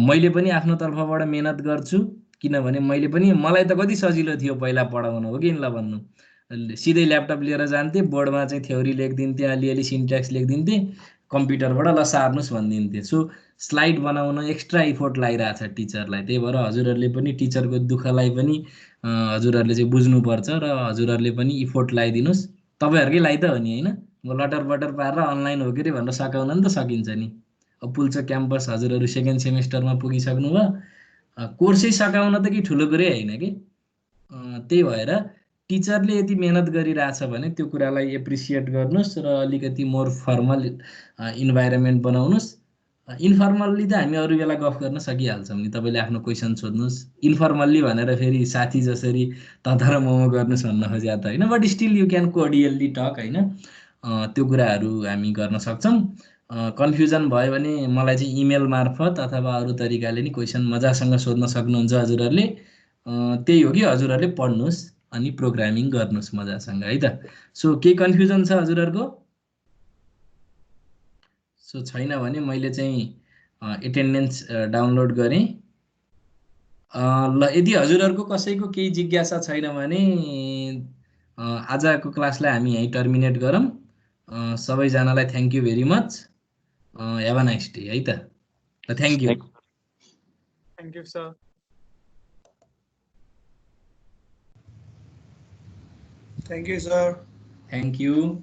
मैले पनि आफ्नो तर्फबाट मेहनत गर्छु, किनभने मलाई त कति सजिलो थियो पहिला पढाउन, हो कि ल भन्नु। सिधै ल्यापटप लिएर जान्थेँ, बोर्डमा चाहिँ थ्योरी लेखिदिन्थेँ, अलिअलि सिन्ट्याक्स लेखिदिन्थेँ, कम्प्युटरबाट ल सार्नुहोस् भनिदिन्थेँ। सो स्लाइड बनाउन एक्स्ट्रा इफोर्ट लागिरहेछ टिचरलाई। त्यही भएर हजुरहरूले पनि टिचरको दुःखलाई पनि हजुरहरूले चाहिँ बुझ्नुपर्छ र हजुरहरूले पनि इफोर्ट लगाइदिनुहोस्। तपाईँहरूकै लागि त हो नि होइन। म लटर बटर पारेर अनलाइन हो कि अरे भनेर सकाउन नि त सकिन्छ नि। अब पुल्चोक क्याम्पस हजुरहरू 2nd सेमेस्टरमा पुगिसक्नु भयो, कोर्सै सकाउन त कि ठुलो कुरै होइन कि। त्यही भएर टिचरले यदि मेहनत गरिरहेछ भने त्यो कुरालाई एप्रिसिएट गर्नुहोस् र अलिकति मोर फर्मल इन्भाइरोमेन्ट बनाउनुहोस्। इन्फर्मल्ली त हामी अरू बेला गफ गर्न सकिहाल्छौँ नि, तपाईँले आफ्नो क्वेसन सोध्नुहोस्। इन्फर्मल्ली भनेर फेरि साथी जसरी तता र मोमो गर्नुहोस् भन्न खोज्या त होइन, but still you can cordially talk होइन। त्यो कुराहरू हामी गर्न सक्छौँ। कन्फ्युजन भयो भने मलाई चाहिँ इमेल मार्फत अथवा अरू तरिकाले नि क्वेसन मजासँग सोध्न सक्नुहुन्छ हजुरहरूले। त्यही हो कि हजुरहरूले पढ्नुहोस् अनि प्रोग्रामिङ गर्नुहोस् मजासँग है त। सो केही कन्फ्युजन छ हजुरहरूको? सो छैन भने मैले चाहिँ एटेन्डेन्स डाउनलोड गरेँ। ल यदि हजुरहरूको कसैको केही जिज्ञासा छैन भने आजको क्लासलाई हामी यहीँ टर्मिनेट गरौँ। सबैजनालाई thank you very much. Have a nice day है त। ल thank you. Thank you, sir. Thank you, sir. Thank you.